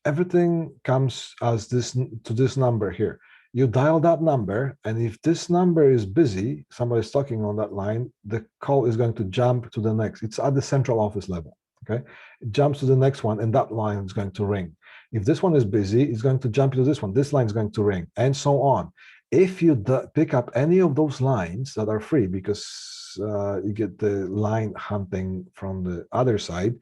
everything comes as this to this number here. You dial that number, and if this number is busy, somebody's talking on that line, the call is going to jump to the next. It's at the central office level. Okay, it jumps to the next one, and that line is going to ring. If this one is busy, it's going to jump to this one. This line is going to ring, and so on. If you pick up any of those lines that are free, because you get the line hunting from the other side.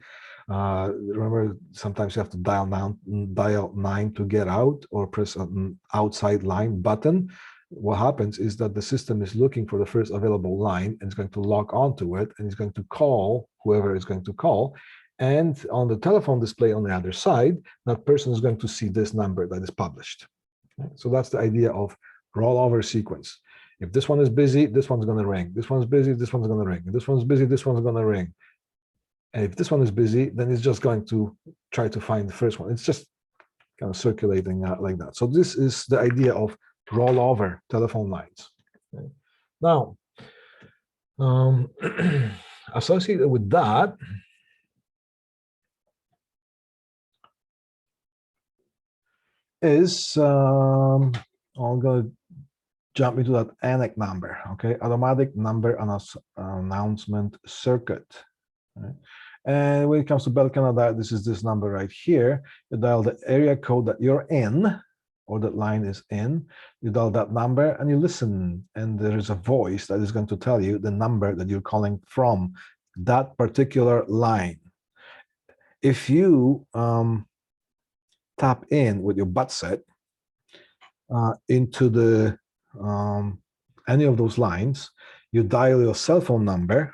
Remember, sometimes you have to dial 9 to get out, or press an outside line button. What happens is that the system is looking for the first available line, and it's going to lock onto it, and it's going to call whoever is going to call. And on the telephone display on the other side, that person is going to see this number that is published. So that's the idea of rollover sequence. If this one is busy, this one's going to ring. This one's busy, this one's going to ring. If this one's busy, this one's going to ring. And if this one is busy, then it's just going to try to find the first one. It's just kind of circulating like that. So this is the idea of rollover telephone lines. Okay. Now, associated with that is, I'm going to jump into that Annex number, okay? Automatic number announcement circuit. Right? And when it comes to Bell Canada, this is this number right here. You dial the area code that you're in, or that line is in. You dial that number and you listen, and there is a voice that is going to tell you the number that you're calling from, that particular line. If you tap in with your butt set into the any of those lines, you dial your cell phone number.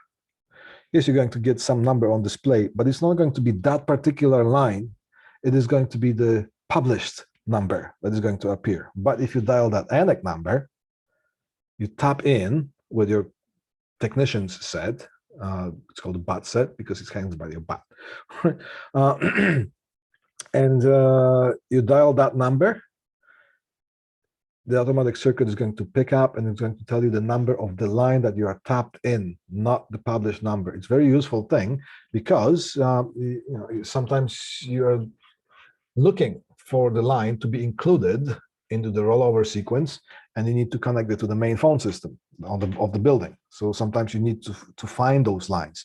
Yes, you're going to get some number on display, but it's not going to be that particular line. It is going to be the published number that is going to appear. But if you dial that Annex number, you tap in with your technician's set. It's called a butt set because it's hangs by your butt. And you dial that number, the automatic circuit is going to pick up, and it's going to tell you the number of the line that you are tapped in, not the published number. It's a very useful thing because you know, sometimes you're looking for the line to be included into the rollover sequence, and you need to connect it to the main phone system of the building. So sometimes you need to find those lines.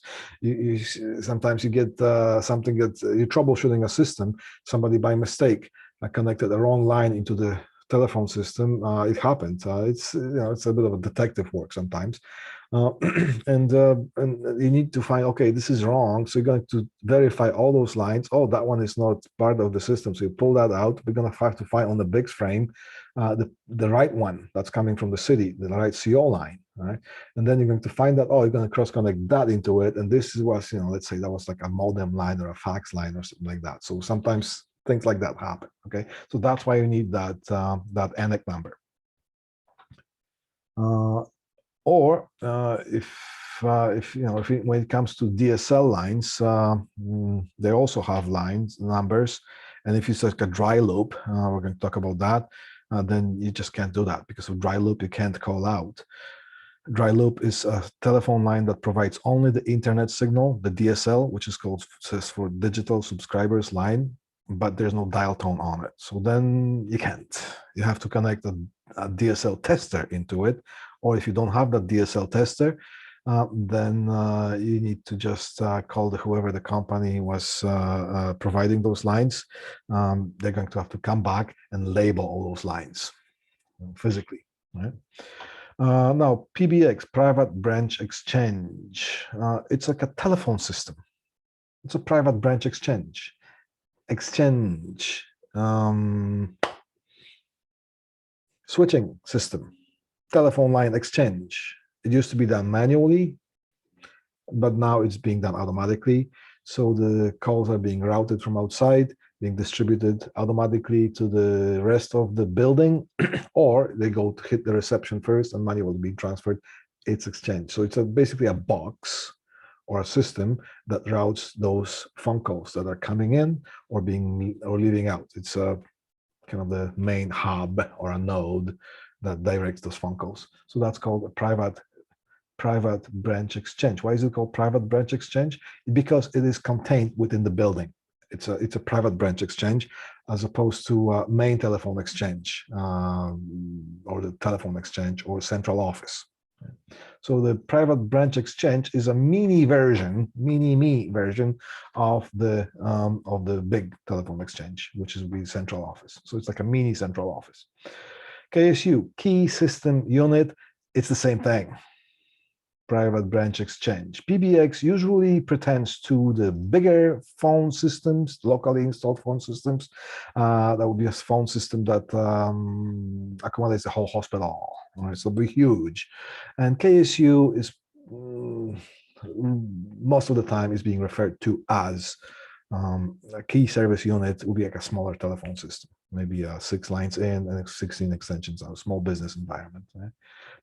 Sometimes you get something that you're troubleshooting a system. Somebody by mistake connected the wrong line into the telephone system. It happened. It's it's a bit of a detective work sometimes, and you need to find, okay, this is wrong. So you're going to verify all those lines. Oh, that one is not part of the system. So you pull that out. We're going to have to find on the big frame the right one that's coming from the city, the right CO line. Right, and then you're going to find that. Oh, you're going to cross connect that into it, and this was, let's say that was like a modem line or a fax line or something like that. So sometimes things like that happen. Okay, so that's why you need that that Annex number. Or if when it comes to DSL lines, they also have lines numbers, and if it's like a dry loop, we're going to talk about that. Then you just can't do that because of dry loop. You can't call out. Dry loop is a telephone line that provides only the internet signal, the DSL, which is called says for digital subscribers line, but there's no dial tone on it. So then you can't. You have to connect a DSL tester into it, or if you don't have that DSL tester, then you need to just call whoever the company was providing those lines. They're going to have to come back and label all those lines physically. Right? Now, PBX, private branch exchange. It's like a telephone system. It's a private branch exchange. Switching system, telephone line exchange. It used to be done manually, but now it's being done automatically. So the calls are being routed from outside, being distributed automatically to the rest of the building, or they go to hit the reception first and money will be transferred. It's exchanged. So it's basically a box or a system that routes those phone calls that are coming in or leaving out. It's a kind of the main hub or a node that directs those phone calls. So that's called a private branch exchange. Why is it called private branch exchange? Because it is contained within the building. it's a private branch exchange as opposed to main telephone exchange or the telephone exchange or central office. So the private branch exchange is a mini me version of the big telephone exchange, which is the central office. So it's like a mini central office. KSU, key system unit, it's the same thing. Private branch exchange. PBX usually pretends to the bigger phone systems, locally installed phone systems. That would be a phone system that accommodates the whole hospital. Right? So it'll be huge. And KSU is most of the time is being referred to as a key service unit. Would be like a smaller telephone system, maybe 6 lines in and 16 extensions out, small business environment. Right?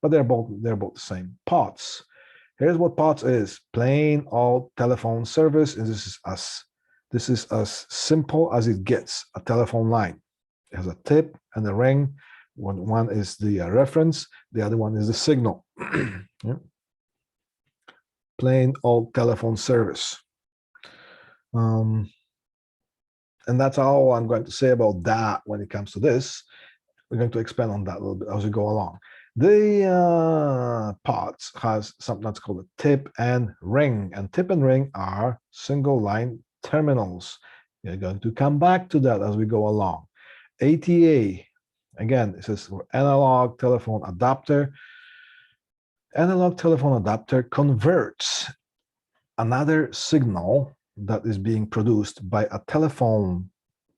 But they're both the same. POTS. Here's what POTS is: plain old telephone service. And this is as simple as it gets. A telephone line. It has a tip and a ring. One is the reference, the other one is the signal. Yeah. Plain old telephone service. And that's all I'm going to say about that when it comes to this. We're going to expand on that a little bit as we go along. The POTS has something that's called a tip and ring, and tip and ring are single line terminals. We're going to come back to that as we go along. ATA, again, this is for analog telephone adapter. Analog telephone adapter converts another signal that is being produced by a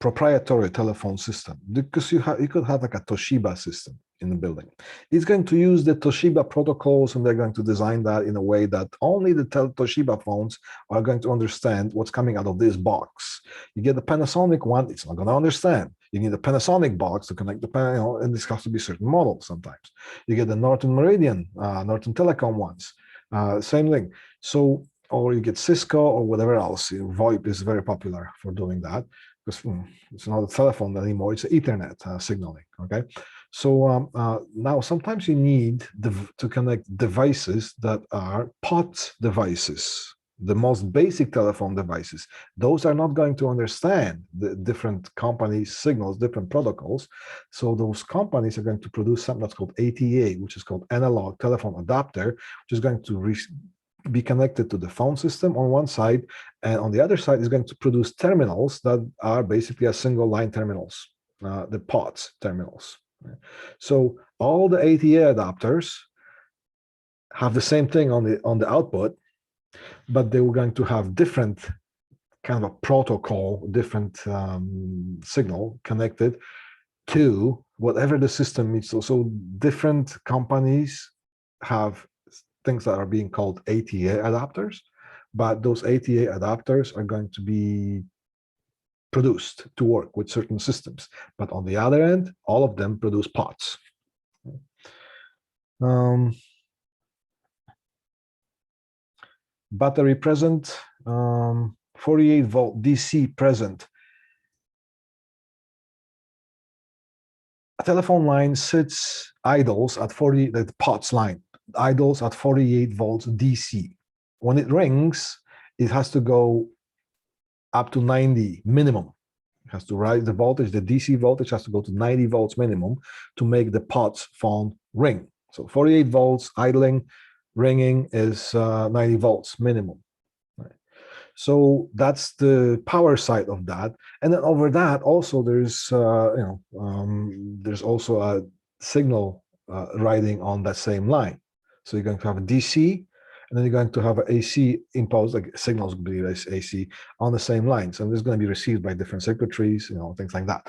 proprietary telephone system, because you could have like a Toshiba system in the building. It's going to use the Toshiba protocols, and they're going to design that in a way that only the Toshiba phones are going to understand what's coming out of this box. You get the Panasonic one, it's not going to understand. You need a Panasonic box to connect the and this has to be certain models sometimes. You get the Norton Meridian, Norton Telecom ones, same thing. So, or you get Cisco or whatever else. VoIP is very popular for doing that, because it's not a telephone anymore, it's Ethernet signaling, okay? So now sometimes you need to connect devices that are POTS devices, the most basic telephone devices. Those are not going to understand the different companies' signals, different protocols. So those companies are going to produce something that's called ATA, which is called analog telephone adapter, which is going to be connected to the phone system on one side, and on the other side is going to produce terminals that are basically a single line terminals, the POTS terminals. So all the ATA adapters have the same thing on the output, but they were going to have different kind of a protocol, different signal connected to whatever the system needs. So different companies have things that are being called ATA adapters, but those ATA adapters are going to be produced to work with certain systems. But on the other end, all of them produce POTS. Battery present, 48-volt DC present. A telephone line idles at 40, the POTS line, idles at 48 volts DC. When it rings, it has to go up to 90 minimum. It has to rise the voltage, the DC voltage has to go to 90 volts minimum to make the POTS phone ring. So 48 volts idling, ringing is 90 volts minimum. Right. So that's the power side of that. And then over that also there's there's also a signal riding on that same line. So you're going to have a DC, and then you're going to have an AC impulse, like signals will be AC on the same lines, and it's going to be received by different circuitries, things like that.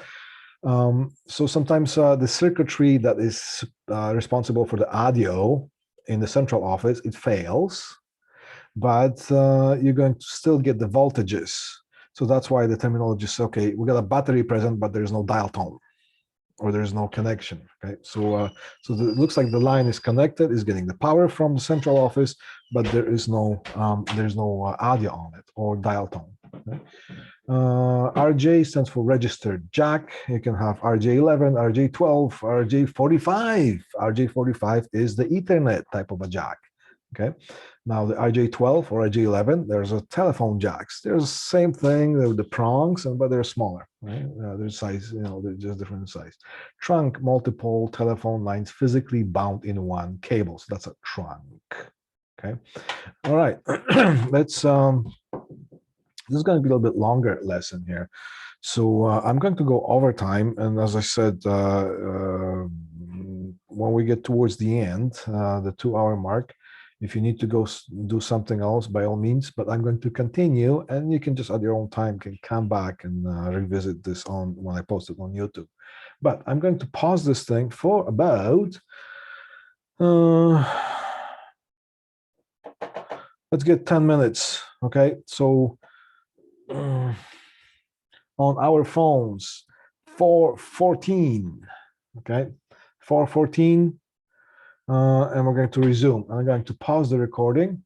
So sometimes the circuitry that is responsible for the audio in the central office, it fails, but you're going to still get the voltages. So that's why the terminology is, okay, we got a battery present, but there's no dial tone, or there's no connection. Okay, so it looks like the line is connected, is getting the power from the central office, but there's no audio on it or dial tone. Okay? RJ stands for registered jack. You can have RJ11, RJ12, RJ45. RJ45 is the Ethernet type of a jack. Okay. Now the IJ12 or IJ11, there's a telephone jacks. There's the same thing with the prongs, but they're smaller, right? Their size, they're just different size. Trunk, multiple telephone lines physically bound in one cable. So that's a trunk. Okay. All right. Let's this is going to be a little bit longer lesson here. So I'm going to go overtime, and as I said, when we get towards the end, the 2-hour mark, if you need to go do something else, by all means, but I'm going to continue, and you can just at your own time can come back and revisit this on when I post it on YouTube. But I'm going to pause this thing for about, let's get 10 minutes, okay? So on our phones, 4:14, okay? 4:14, and we're going to resume. I'm going to pause the recording,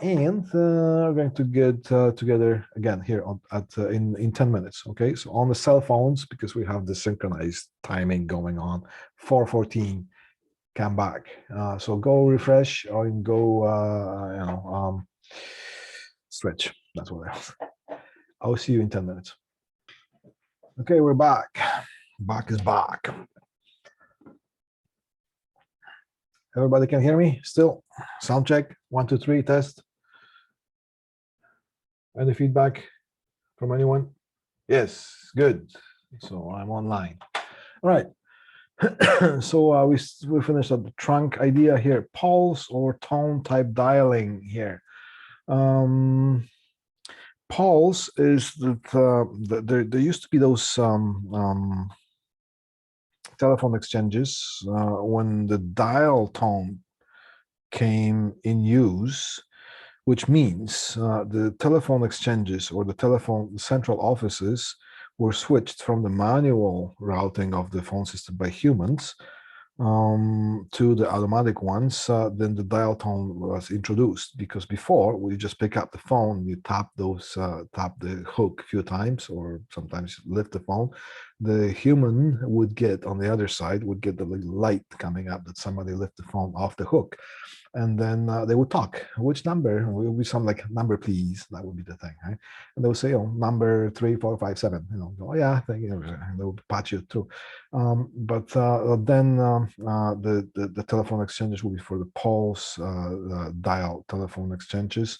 and we're going to get together again here in 10 minutes. Okay, so on the cell phones, because we have the synchronized timing going on, 4:14, come back. So go refresh or go stretch. That's what else. I'll see you in 10 minutes. Okay, we're back. Back is back. Everybody can hear me still? Sound check, 1, 2, 3, test. Any feedback from anyone? Yes, good. So I'm online. All right. So we finished up the trunk idea here. Pulse or tone type dialing here. Pulse is that there used to be those telephone exchanges when the dial tone came in use, which means the telephone exchanges or the telephone central offices were switched from the manual routing of the phone system by humans to the automatic ones. Then the dial tone was introduced, because before we just pick up the phone, you tap the hook a few times, or sometimes lift the phone. The human would get on the other side the little light coming up that somebody lift the phone off the hook. And then they would talk, which number? It would be something like, number, please. That would be the thing, right? And they would say, number 3457. Oh yeah, and they would patch you through. But then the telephone exchanges would be for the pulse dial telephone exchanges.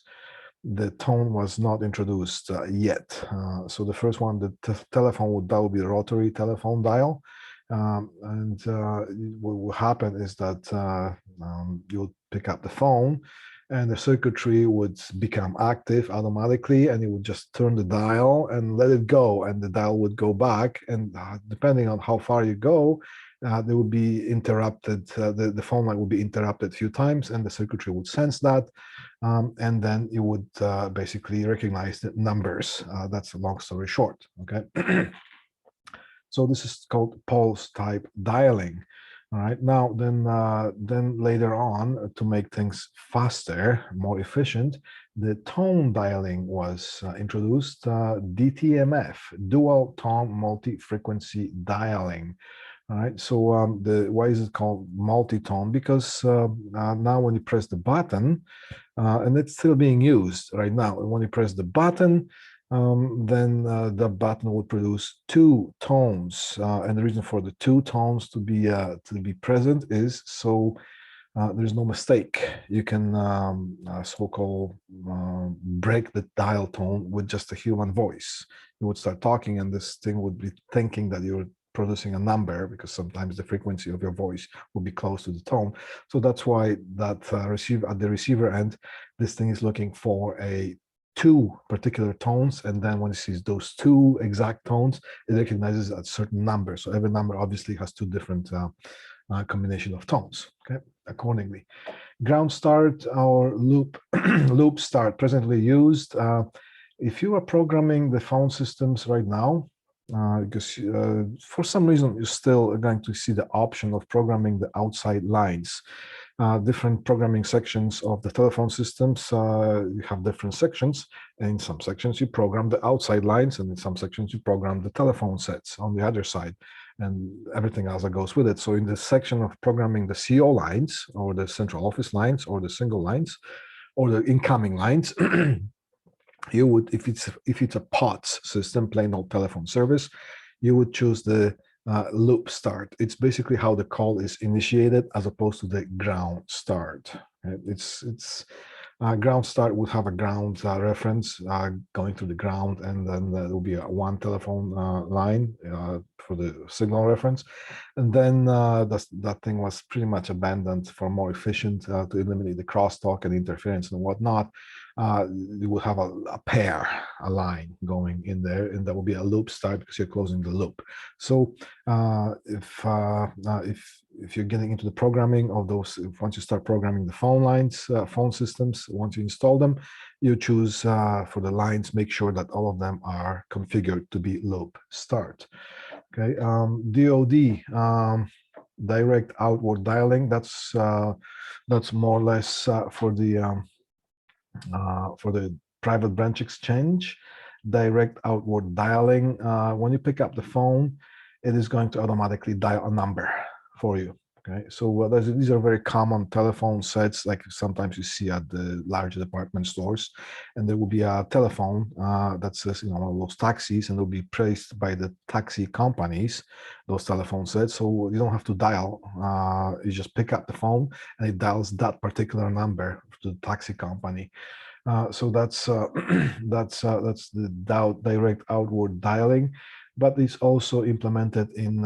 The tone was not introduced yet. So the first one, the telephone would dial, be a rotary telephone dial. And what will happen is that you'll pick up the phone, and the circuitry would become active automatically, and you would just turn the dial and let it go, and the dial would go back. And depending on how far you go, they would be interrupted. The phone line would be interrupted a few times, and the circuitry would sense that. And then you would basically recognize the numbers. That's a long story short, okay? So this is called pulse type dialing. All right, now then later on, to make things faster, more efficient, the tone dialing was introduced, DTMF, dual tone multi-frequency dialing. All right, so why is it called multi-tone? Because now when you press the button, and it's still being used right now, when you press the button, then the button will produce 2 tones, and the reason for the 2 tones to be present is so there's no mistake. You can so-called break the dial tone with just a human voice. You would start talking, and this thing would be thinking that you're producing a number, because sometimes the frequency of your voice will be close to the tone. So that's why that at the receiver end, this thing is looking for 2 particular tones, and then when it sees those 2 exact tones, it recognizes a certain number. So every number obviously has 2 different combination of tones, okay, accordingly. Ground start or loop loop start, presently used. If you are programming the phone systems right now, because for some reason you're still going to see the option of programming the outside lines. Different programming sections of the telephone systems, you have different sections. In some sections you program the outside lines, and in some sections you program the telephone sets on the other side. and everything else that goes with it. So in the section of programming the CO lines or the central office lines or the single lines or the incoming lines, you would, if it's a POTS system, plain old telephone service, you would choose the loop start. It's basically how the call is initiated as opposed to the ground start. It's ground start would have a ground reference going to the ground, and then there will be a one telephone line for the signal reference. And then that thing was pretty much abandoned for more efficient to eliminate the crosstalk and interference and whatnot. You will have a pair, a line going in there, and that will be a loop start because you're closing the loop. So if you're getting into the programming of those, once you start programming the phone lines, phone systems, once you install them, you choose for the lines, make sure that all of them are configured to be loop start. Okay, DOD, direct outward dialing. That's more or less for the private branch exchange. Direct outward dialing. When you pick up the phone, it is going to automatically dial a number for you. Okay, so these are very common telephone sets, like sometimes you see at the large department stores, and there will be a telephone that says, one of those taxis, and they'll be placed by the taxi companies, those telephone sets. So you don't have to dial; you just pick up the phone, and it dials that particular number to the taxi company. So that's that's the direct outward dialing, but it's also implemented in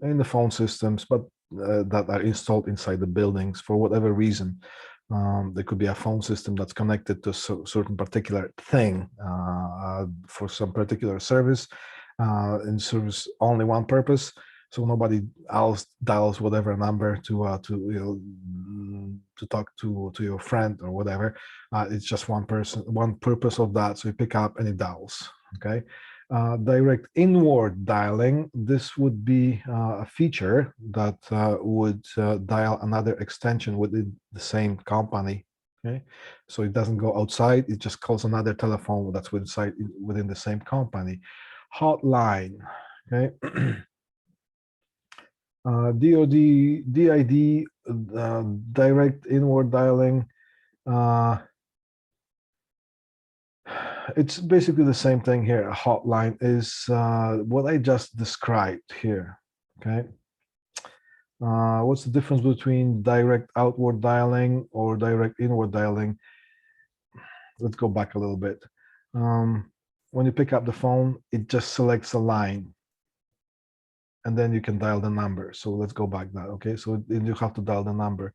the phone systems, but that are installed inside the buildings for whatever reason. There could be a phone system that's connected to a certain particular thing for some particular service, and serves only one purpose. So nobody else dials whatever number to talk to your friend or whatever. It's just one person, one purpose of that. So you pick up and it dials. Okay. Direct inward dialing. This would be a feature that would dial another extension within the same company. Okay, so it doesn't go outside; it just calls another telephone that's within the same company. Hotline. Okay. DOD, DID, direct inward dialing. It's basically the same thing here. A hotline is what I just described here. Okay. What's the difference between direct outward dialing or direct inward dialing? Let's go back a little bit. When you pick up the phone, it just selects a line, and then you can dial the number. So let's go back that. Okay, so you have to dial the number.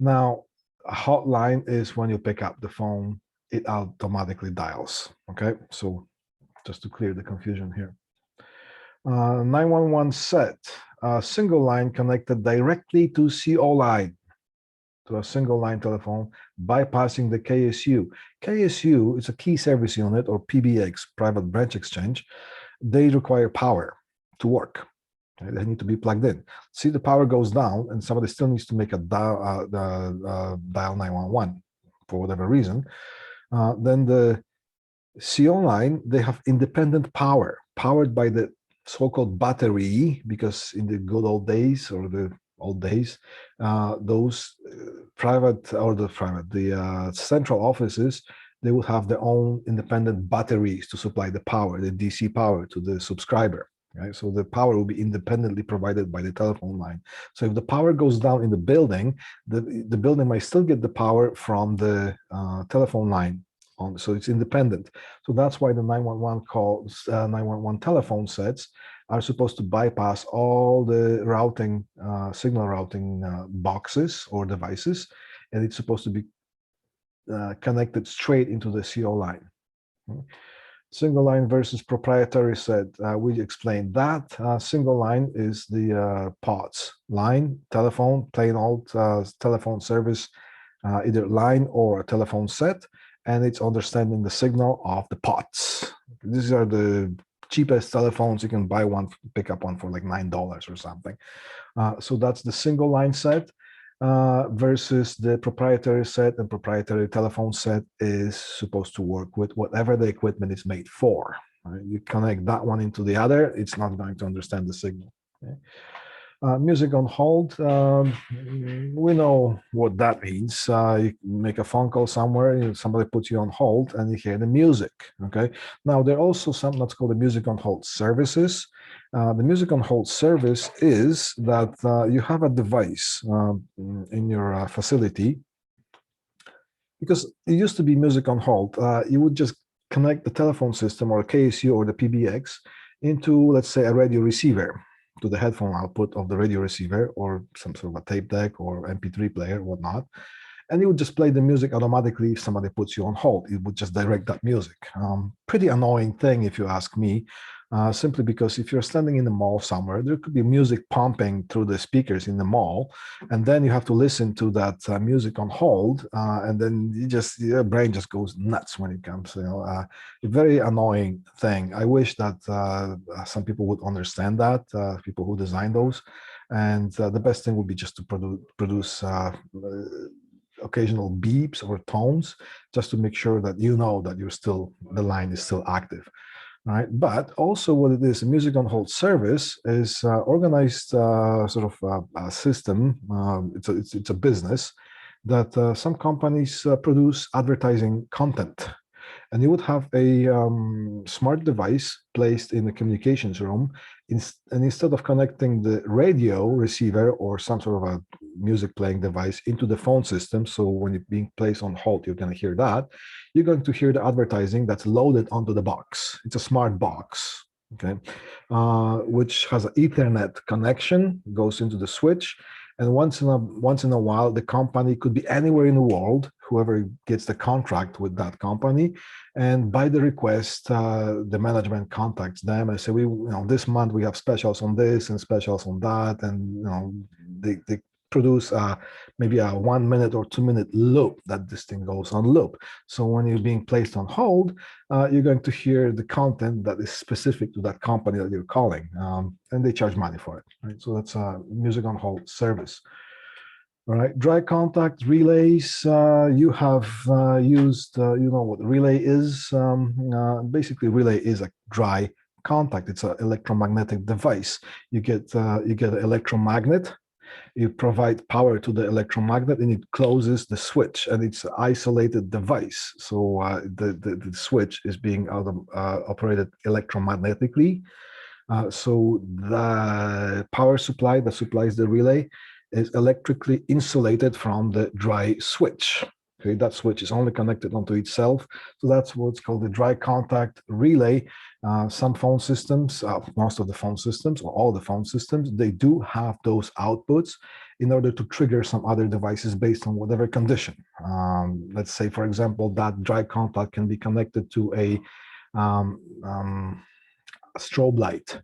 Now, a hotline is when you pick up the phone, it automatically dials. Okay, so just to clear the confusion here. 911 set, a single line connected directly to CO line, to a single line telephone, bypassing the KSU. KSU is a key service unit, or PBX, private branch exchange. They require power to work. Okay? They need to be plugged in. See, the power goes down and somebody still needs to make a dial 911 for whatever reason. Then the CO line, they have independent power, powered by the so-called battery, because in the good old days, or the old days, those the central offices, they would have their own independent batteries to supply the power, the DC power to the subscriber. Right? So the power will be independently provided by the telephone line. So if the power goes down in the building, the building might still get the power from the telephone line. So it's independent. So that's why the 911 calls, 911 telephone sets are supposed to bypass all the routing, signal routing boxes or devices, and it's supposed to be connected straight into the CO line. Single line versus proprietary set. We explained that. Single line is the POTS line, telephone, plain old telephone service, either line or a telephone set, and it's understanding the signal of the POTS. These are the cheapest telephones. You can buy one, pick up one for like $9 or something. So that's the single line set. Versus the proprietary set. And proprietary telephone set is supposed to work with whatever the equipment is made for. Right? You connect that one into the other, it's not going to understand the signal. Okay? Music on hold, we know what that means. You make a phone call somewhere, somebody puts you on hold and you hear the music, okay? Now, there are also something that's called the music on hold services. The music on hold service is that you have a device in your facility, because it used to be music on hold. You would just connect the telephone system or KSU or the PBX into, let's say, a radio receiver, to the headphone output of the radio receiver, or some sort of a tape deck or MP3 player, whatnot. And it would just play the music automatically if somebody puts you on hold. It would just direct that music. Pretty annoying thing, if you ask me, simply because if you're standing in the mall somewhere, there could be music pumping through the speakers in the mall, and then you have to listen to that music on hold, and then your brain just goes nuts when it comes. A very annoying thing. I wish that some people would understand that, people who design those, and the best thing would be just to produce occasional beeps or tones, just to make sure that you know that the line is still active. Right, but also what it is, a music on hold service is organized sort of a system. It's a business that some companies produce advertising content, and you would have a smart device placed in the communications room, and instead of connecting the radio receiver or some sort of a music playing device into the phone system, so when it's being placed on hold, you're going to hear that, you're going to hear the advertising that's loaded onto the box. It's a smart box, okay, which has an Ethernet connection, goes into the switch. And once in a while, the company could be anywhere in the world, whoever gets the contract with that company, and by the request, the management contacts them and say, this month we have specials on this and specials on that, and they produce maybe a 1 minute or 2 minute loop that this thing goes on loop. So when you're being placed on hold, you're going to hear the content that is specific to that company that you're calling, and they charge money for it. Right? So that's a music on hold service. All right, dry contact relays. You have used, you know what relay is. Basically, relay is a dry contact. It's an electromagnetic device. You get an electromagnet. You provide power to the electromagnet, and it closes the switch, and it's an isolated device. So the switch is being operated electromagnetically. So the power supply that supplies the relay is electrically insulated from the dry switch. Okay, that switch is only connected onto itself. So that's what's called the dry contact relay. Some phone systems, most of the phone systems, or all the phone systems, they do have those outputs in order to trigger some other devices based on whatever condition. Let's say, for example, that dry contact can be connected to a strobe light,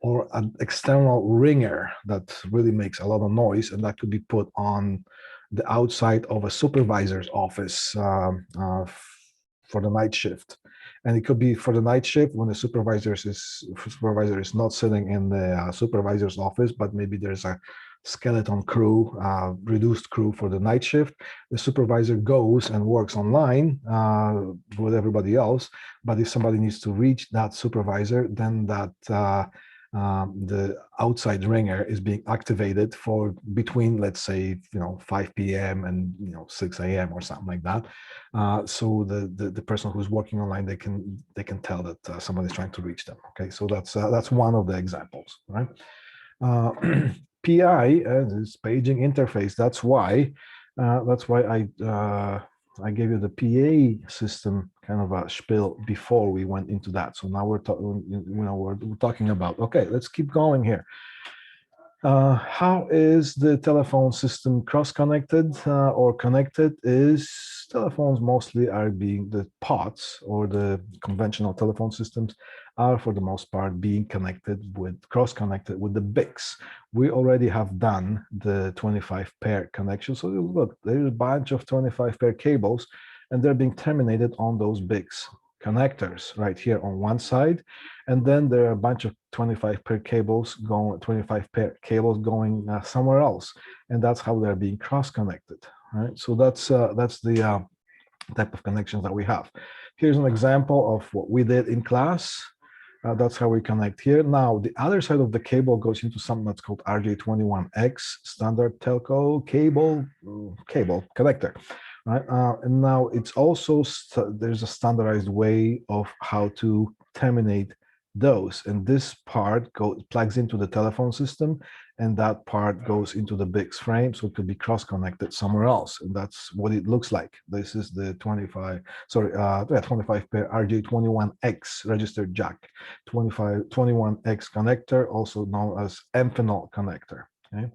or an external ringer that really makes a lot of noise, and that could be put on the outside of a supervisor's office for the night shift. And it could be for the night shift when the supervisor is not sitting in the supervisor's office, but maybe there's a skeleton crew, reduced crew for the night shift. The supervisor goes and works online with everybody else. But if somebody needs to reach that supervisor, then that the outside ringer is being activated for between, let's say, 5 p.m. and 6 a.m. or something like that. So the person who's working online, they can tell that somebody's trying to reach them. Okay, so that's one of the examples, right? PI is paging interface. That's why I gave you the PA system kind of a spiel before we went into that. So now we're talking about, okay, let's keep going here. How is the telephone system cross-connected or connected? Is telephones mostly are being the POTS, or the conventional telephone systems are for the most part being cross-connected with the BICs. We already have done the 25 pair connection. So look, there's a bunch of 25 pair cables, and they're being terminated on those BICs connectors right here on one side, and then there are a bunch of 25 pair cables going somewhere else, and that's how they're being cross-connected. Right, so that's the type of connections that we have. Here's an example of what we did in class. That's how we connect here. Now, the other side of the cable goes into something that's called RJ21X, standard telco cable connector, right? And now it's also, there's a standardized way of how to terminate those. And this part plugs into the telephone system, and that part goes into the BICS frame, so it could be cross-connected somewhere else. And that's what it looks like. This is the 25 pair RJ21X registered jack, 21X connector, also known as Amphenol connector. Okay.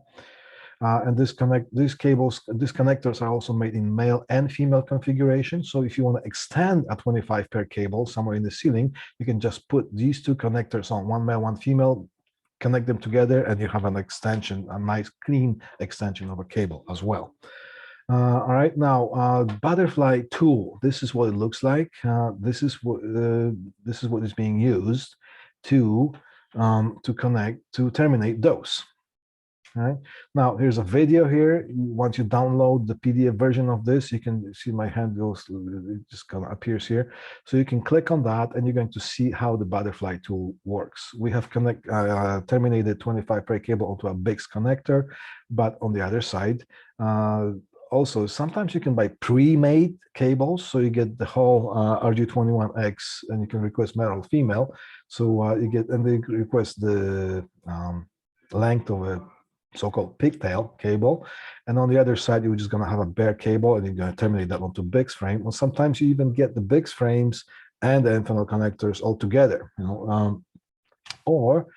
And these connectors are also made in male and female configuration. So if you want to extend a 25 pair cable somewhere in the ceiling, you can just put these two connectors on, one male, one female, connect them together, and you have an extension, a nice clean extension of a cable as well. All right, now butterfly tool. This is what it looks like. This is what is being used to terminate those. All right. Now here's a video here. Once you download the PDF version of this, you can see my hand goes, it just kind of appears here. So you can click on that and you're going to see how the butterfly tool works. We have terminated 25 pair cable onto a BICS connector, but on the other side, also sometimes you can buy pre-made cables, so you get the whole RG21X, and you can request male or female. So you get, and they request the length of a so-called pigtail cable, and on the other side you're just going to have a bare cable, and you're going to terminate that onto BICS frame. Or sometimes you even get the BICS frames and the Amphenol connectors all together, you know, or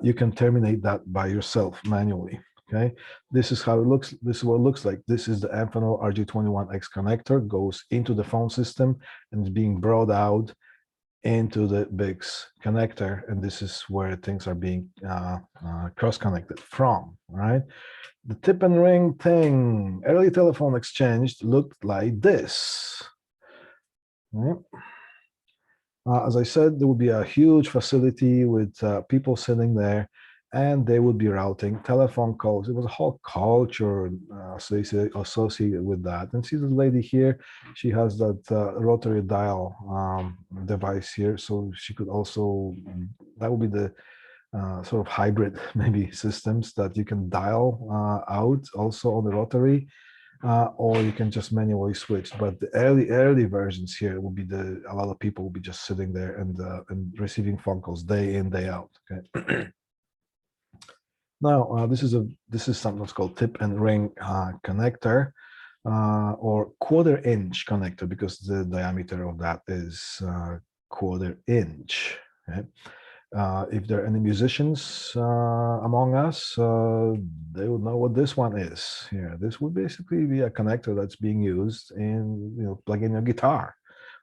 you can terminate that by yourself manually. Okay, this is how it looks. This is what it looks like. This is the Amphenol RG21X connector, goes into the phone system and is being brought out into the BICS connector, and this is where things are being cross-connected from, right? The tip and ring thing, early telephone exchange looked like this. Right? As I said, there would be a huge facility with people sitting there, and they would be routing telephone calls. It was a whole culture associated with that. And see the lady here, she has that rotary dial device here. So she could also, that would be the sort of hybrid maybe systems that you can dial out also on the rotary, or you can just manually switch. But the early versions here will be a lot of people will be just sitting there and receiving phone calls day in, day out. Okay. Now, this is something that's called tip and ring connector, or quarter-inch connector, because the diameter of that is quarter-inch. Okay? If there are any musicians among us, they would know what this one is. Here, this would basically be a connector that's being used in, you know, plug in your guitar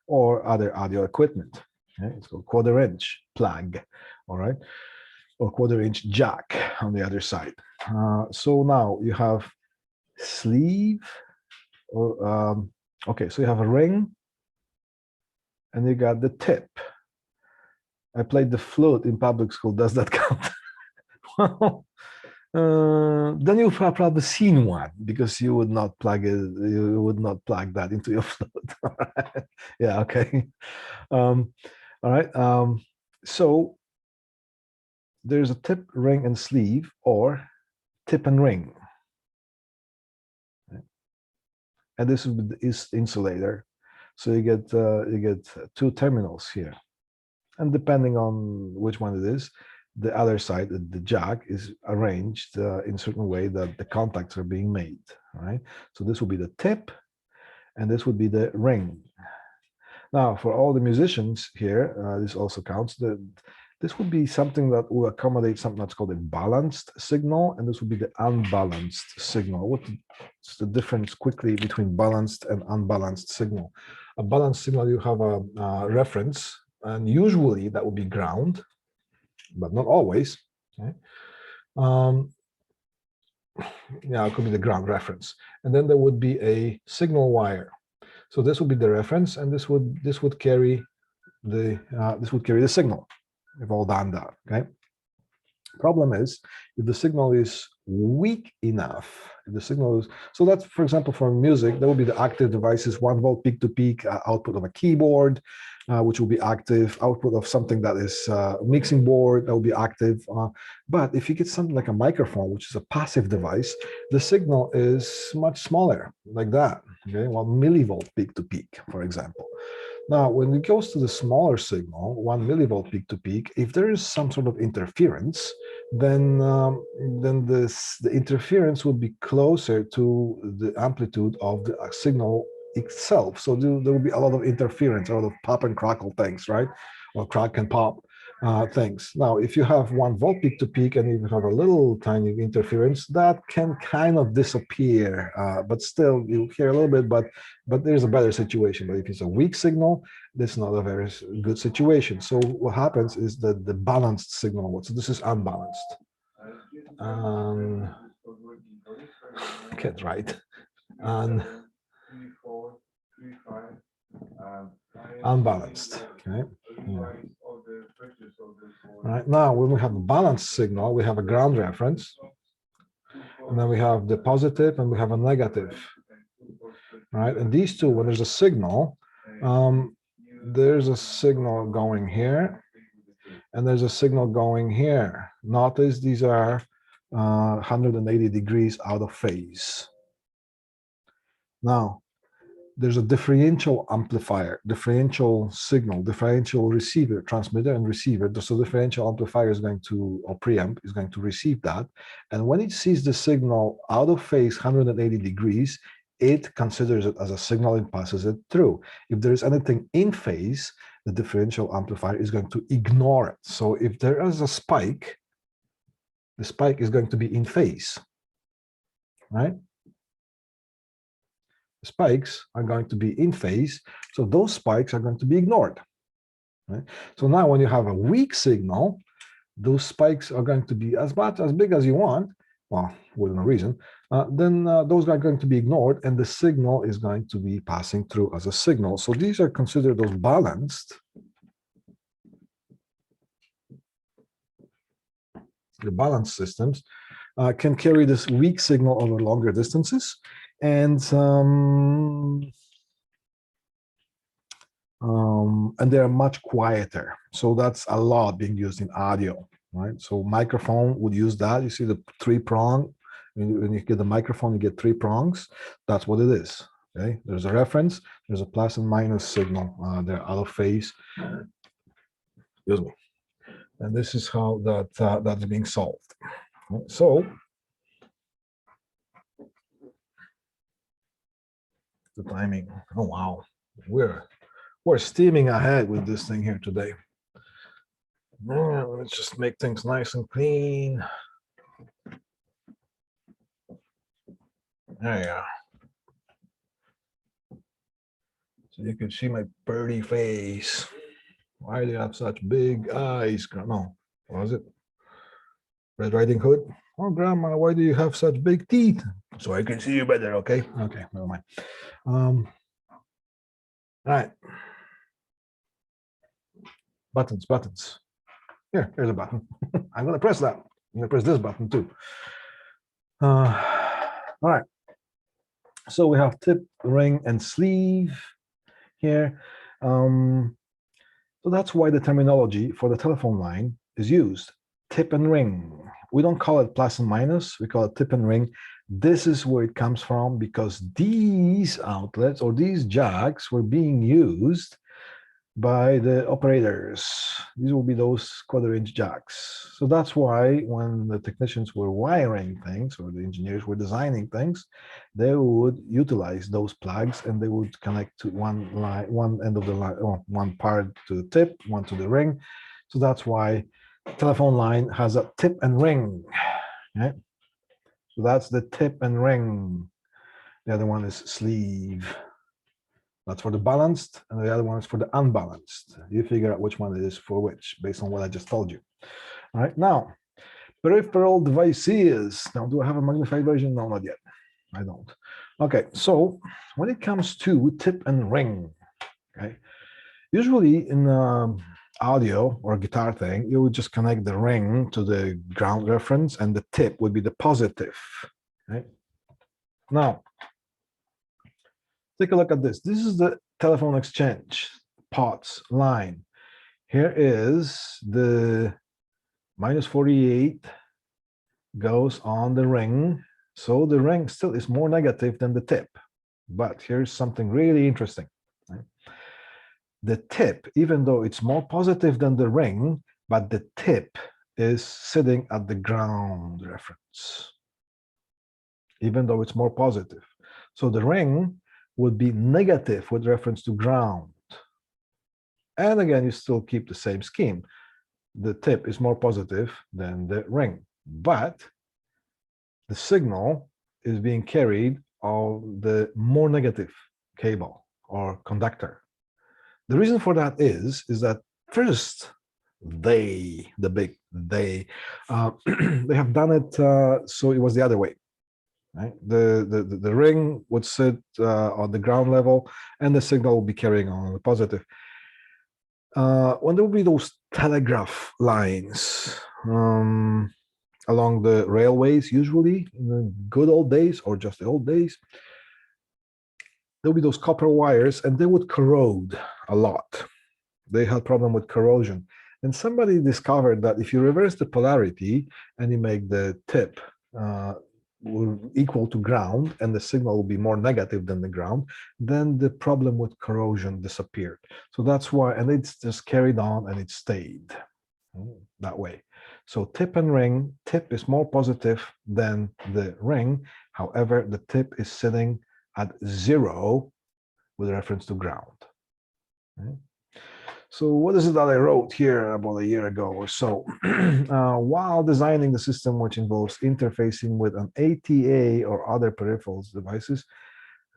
or other audio equipment. Okay? It's called quarter-inch plug. All right. Or quarter-inch jack on the other side. So now you have sleeve, or okay, so you have a ring, and you got the tip. I played the flute in public school. Does that count? Well, then you've probably seen one, because you would not plug it. You would not plug that into your flute. Yeah. Okay. All right. So there's a tip, ring, and sleeve, or tip and ring. And this is insulator. So you get two terminals here. And depending on which one it is, the other side, the jack, is arranged in a certain way that the contacts are being made. Right? So this will be the tip, and this would be the ring. Now, for all the musicians here, this also counts. This would be something that will accommodate something that's called a balanced signal, and this would be the unbalanced signal. What's the difference quickly between balanced and unbalanced signal? A balanced signal, you have a reference, and usually that would be ground, but not always. Okay? Yeah, it could be the ground reference, and then there would be a signal wire. So this would be the reference, and this would carry the signal. We've all done that, okay? Problem is, if the signal is weak enough, if the signal is, so that's, for example, for music, there will be the active devices, 1 volt peak to peak output of a keyboard, which will be active, output of something that is mixing board, that will be active. But if you get something like a microphone, which is a passive device, the signal is much smaller, like that, okay, 1 millivolt peak to peak, for example. Now, when it goes to the smaller signal, 1 millivolt peak to peak, if there is some sort of interference, then the interference will be closer to the amplitude of the signal itself. So there will be a lot of interference, a lot of pop and crackle things, right? Or crack and pop things. Now, if you have 1 volt peak to peak and you have a little tiny interference, that can kind of disappear, but still you hear a little bit, but there's a better situation. But if it's a weak signal, that's not a very good situation. So what happens is that the balanced signal, so this is unbalanced. Get right. And unbalanced. Okay. Yeah. All right. Now, when we have a balanced signal, we have a ground reference, and then we have the positive, and we have a negative. Right. And these two, when there's a signal, there's a signal going here, and there's a signal going here. Notice these are 180 degrees out of phase. Now, there's a differential amplifier, differential signal, differential receiver, transmitter and receiver. So differential amplifier is going to, or preamp is going to receive that. And when it sees the signal out of phase 180 degrees, it considers it as a signal and passes it through. If there is anything in phase, the differential amplifier is going to ignore it. So if there is a spike, the spike is going to be in phase, right? Spikes are going to be in phase, so those spikes are going to be ignored. Right? So now when you have a weak signal, those spikes are going to be as big as you want, well, within a reason, then those are going to be ignored, and the signal is going to be passing through as a signal. So these are considered those balanced. The balanced systems can carry this weak signal over longer distances, and they are much quieter. So that's a lot being used in audio, right? So microphone would use that. You see the 3-prong. When you get the microphone, you get 3 prongs. That's what it is. Okay, there's a reference. There's a plus and minus signal. They're out of phase. Excuse me. And this is how that's being solved. So the timing. Oh wow, we're steaming ahead with this thing here today. Let's just make things nice and clean. There you go. So you can see my birdie face. Why do you have such big eyes? No, what was it? Red Riding Hood? Oh, Grandma, why do you have such big teeth? So I can see you better, okay? Okay, never mind. All right. Buttons. Here's a button. I'm gonna press that. I'm gonna press this button too. All right. So we have tip, ring, and sleeve here. So that's why the terminology for the telephone line is used. Tip and ring. We don't call it plus and minus, we call it tip and ring. This is where it comes from, because these outlets or these jacks were being used by the operators. These will be those 1/4-inch jacks. So that's why when the technicians were wiring things, or the engineers were designing things, they would utilize those plugs, and they would connect to one line, one end of the line, one part to the tip, one to the ring. So that's why telephone line has a tip and ring. Okay? So that's the tip and ring. The other one is sleeve. That's for the balanced, and the other one is for the unbalanced. You figure out which one it is for which, based on what I just told you. All right, now, peripheral devices. Now, do I have a magnified version? No, not yet. I don't. Okay, so when it comes to tip and ring, okay, usually in audio or guitar thing, you would just connect the ring to the ground reference, and the tip would be the positive. Right? Now, take a look at this. This is the telephone exchange POTS line. Here is the -48 goes on the ring. So the ring still is more negative than the tip. But here's something really interesting. Right? The tip, even though it's more positive than the ring, but the tip is sitting at the ground reference, even though it's more positive. So the ring would be negative with reference to ground. And again, you still keep the same scheme. The tip is more positive than the ring, but the signal is being carried on the more negative cable or conductor. The reason for that is that first, they they have done it so it was the other way. Right? The ring would sit on the ground level, and the signal will be carrying on the positive. When there will be those telegraph lines along the railways, usually in the good old days or just the old days, there'll be those copper wires, and they would corrode a lot. They had problem with corrosion. And somebody discovered that if you reverse the polarity and you make the tip equal to ground, and the signal will be more negative than the ground, then the problem with corrosion disappeared. So that's why, and it's just carried on and it stayed that way. So tip and ring, tip is more positive than the ring. However, the tip is sitting at 0 with reference to ground. Okay. So what is it that I wrote here about a year ago or so? While designing the system, which involves interfacing with an ATA or other peripherals devices,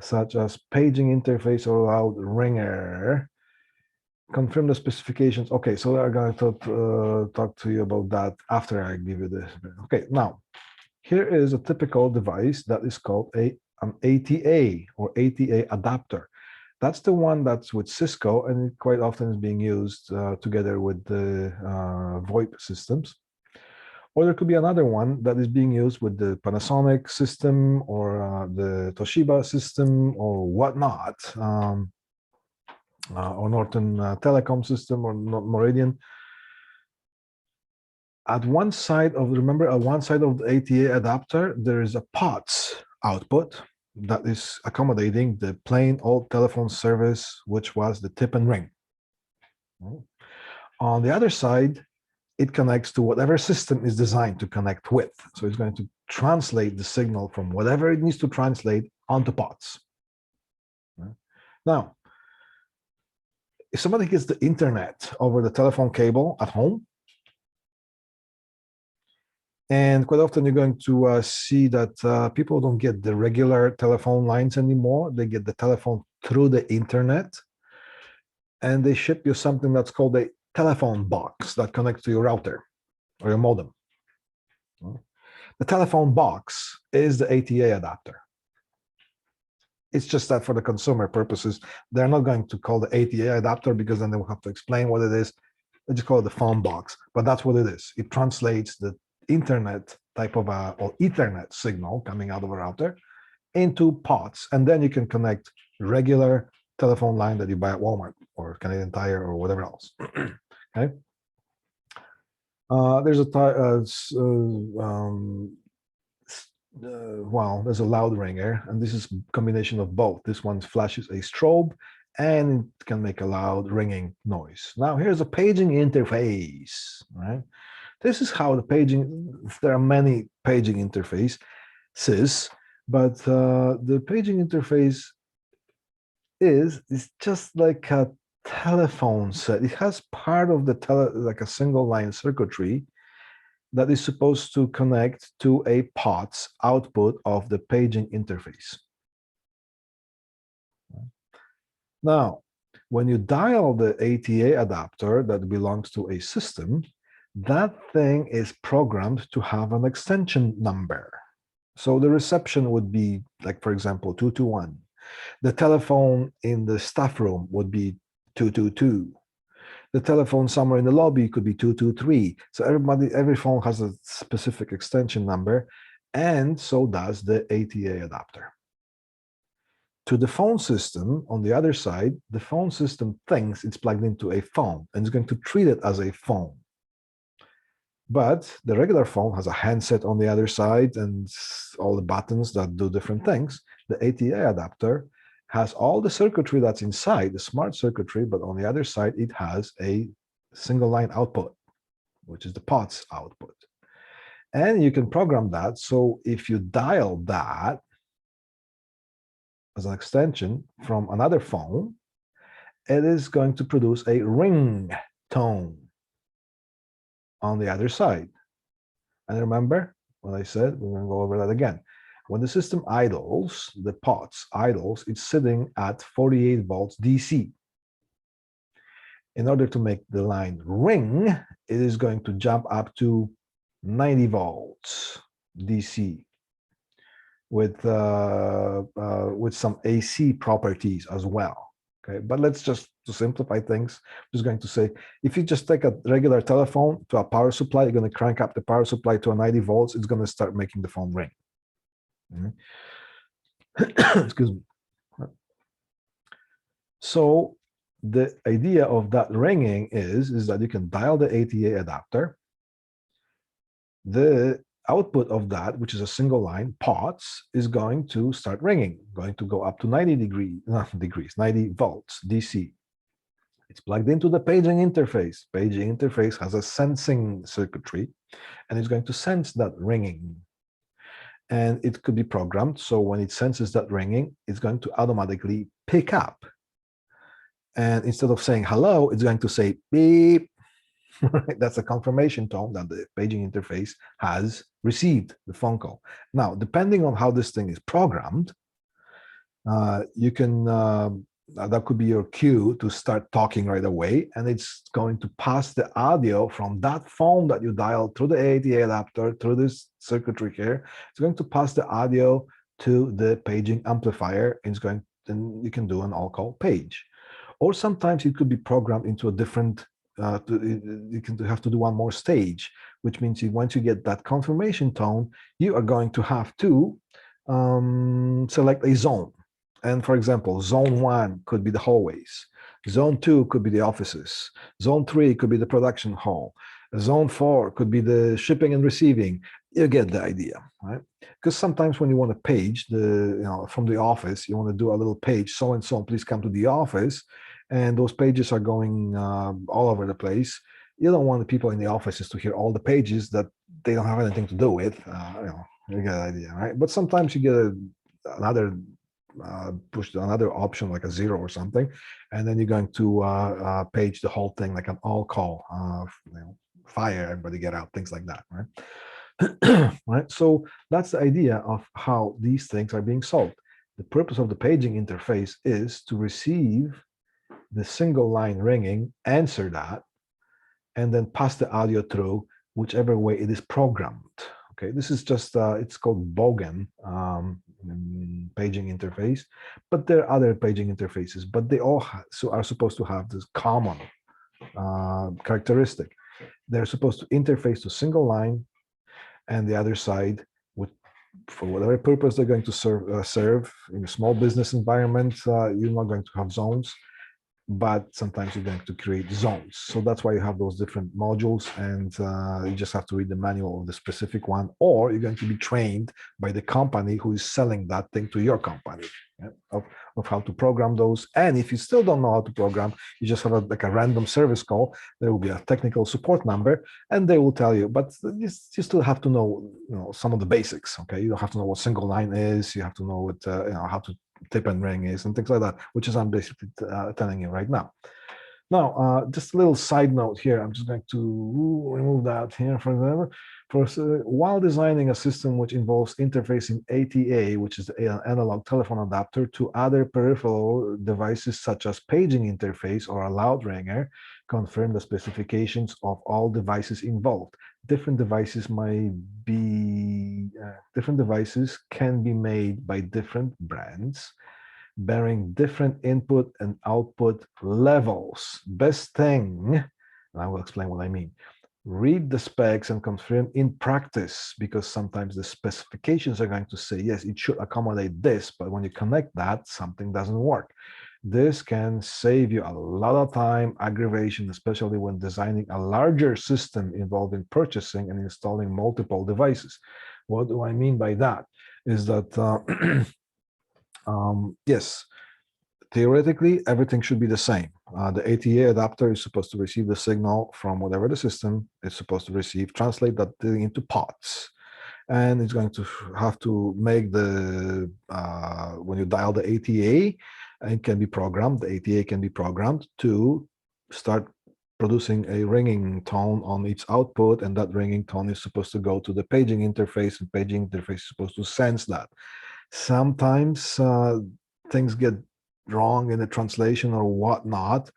such as paging interface or loud ringer, confirm the specifications. Okay, so I'm going to talk to you about that after I give you this. Okay, now, here is a typical device that is called an ATA or ATA adapter. That's the one that's with Cisco, and it quite often is being used together with the VoIP systems. Or there could be another one that is being used with the Panasonic system or the Toshiba system or whatnot, or Norton Telecom system or Meridian. At one side of, remember, at one side of the ATA adapter, there is a POTS output that is accommodating the plain old telephone service, which was the tip and ring. On the other side, it connects to whatever system is designed to connect with. So it's going to translate the signal from whatever it needs to translate onto POTS. Now, if somebody gets the internet over the telephone cable at home, and quite often you're going to see that people don't get the regular telephone lines anymore. They get the telephone through the internet, and they ship you something that's called a telephone box that connects to your router or your modem. The telephone box is the ATA adapter. It's just that for the consumer purposes, they're not going to call the ATA adapter because then they will have to explain what it is. They just call it the phone box, but that's what it is. It translates the internet type of or Ethernet signal coming out of a router into POTS, and then you can connect regular telephone line that you buy at Walmart or Canadian Tire or whatever else. Okay. There's there's a loud ringer, and this is a combination of both. This one flashes a strobe and it can make a loud ringing noise. Now here's a paging interface, right? This is how the paging, there are many paging interfaces, but the paging interface is just like a telephone set. It has part of the like a single line circuitry that is supposed to connect to a POTS output of the paging interface. Now, when you dial the ATA adapter that belongs to a system, that thing is programmed to have an extension number. So the reception would be like, for example, 221. The telephone in the staff room would be 222. the telephone somewhere in the lobby could be 223. So every phone has a specific extension number, and so does the ATA adapter. To the phone system, on the other side, the phone system thinks it's plugged into a phone and is going to treat it as a phone. But the regular phone has a handset on the other side and all the buttons that do different things. The ATA adapter has all the circuitry that's inside, the smart circuitry, but on the other side, it has a single line output, which is the POTS output. And you can program that. So if you dial that as an extension from another phone, it is going to produce a ring tone on the other side. And remember what I said, we're going to go over that again. When the system idles, the POTS idles, it's sitting at 48 volts DC. In order to make the line ring, it is going to jump up to 90 volts DC with some AC properties as well. Okay, but let's just, to simplify things, I'm just going to say, if you just take a regular telephone to a power supply, you're going to crank up the power supply to a 90 volts, it's going to start making the phone ring. Excuse me. So the idea of that ringing is that you can dial the ATA adapter. The output of that, which is a single line, POTS, is going to start ringing, going to go up to 90 volts DC. It's plugged into the paging interface. Paging interface has a sensing circuitry, and it's going to sense that ringing. And it could be programmed, so when it senses that ringing, it's going to automatically pick up. And instead of saying hello, it's going to say beep. That's a confirmation tone that the paging interface has received the phone call. Now, depending on how this thing is programmed, you can, that could be your cue to start talking right away, and it's going to pass the audio from that phone that you dialed through the ATA adapter, through this circuitry here. It's going to pass the audio to the paging amplifier, and then you can do an all-call page. Or sometimes it could be programmed into a different, you can have to do one more stage, which means once you get that confirmation tone, you are going to have to select a zone. And for example, zone 1 could be the hallways. Zone 2 could be the offices. Zone 3 could be the production hall. Zone 4 could be the shipping and receiving. You get the idea, right? Because sometimes when you want to page from the office, you want to do a little page, so and so, please come to the office, and those pages are going all over the place. You don't want the people in the offices to hear all the pages that they don't have anything to do with. You get the idea, right? But sometimes you get another push to another option like a 0 or something, and then you're going to page the whole thing like an all call, fire, everybody get out, things like that, right? Right. So that's the idea of how these things are being solved. The purpose of the paging interface is to receive the single line ringing, answer that, and then pass the audio through whichever way it is programmed. Okay, this is just, it's called Bogan paging interface, but there are other paging interfaces, but they all are supposed to have this common characteristic. They're supposed to interface to single line, and the other side, for whatever purpose they're going to serve in a small business environment, you're not going to have zones, but sometimes you're going to create zones. So that's why you have those different modules, and you just have to read the manual of the specific one, or you're going to be trained by the company who is selling that thing to your company, of how to program those. And if you still don't know how to program, you just have like a random service call. There will be a technical support number, and they will tell you, but you still have to know, some of the basics. Okay, you don't have to know what single line is. You have to know what, how to tip and ring is and things like that, which is I'm basically telling you right now. Now, just a little side note here. I'm just going to remove that here for example. While designing a system which involves interfacing ATA, which is the analog telephone adapter, to other peripheral devices such as paging interface or a loud ringer, confirm the specifications of all devices involved. Different devices can be made by different brands, bearing different input and output levels. Best thing, and I will explain what I mean. Read the specs and confirm in practice, because sometimes the specifications are going to say, yes, it should accommodate this, but when you connect that, something doesn't work. This can save you a lot of time, aggravation, especially when designing a larger system involving purchasing and installing multiple devices. What do I mean by that? Is that, yes, theoretically, everything should be the same. The ATA adapter is supposed to receive the signal from whatever the system is supposed to receive, translate that into pots, and it's going to have to make the, when you dial the ATA, it can be programmed, the ATA can be programmed to start producing a ringing tone on its output, and that ringing tone is supposed to go to the paging interface, and paging interface is supposed to sense that. Sometimes things get wrong in the translation or whatnot,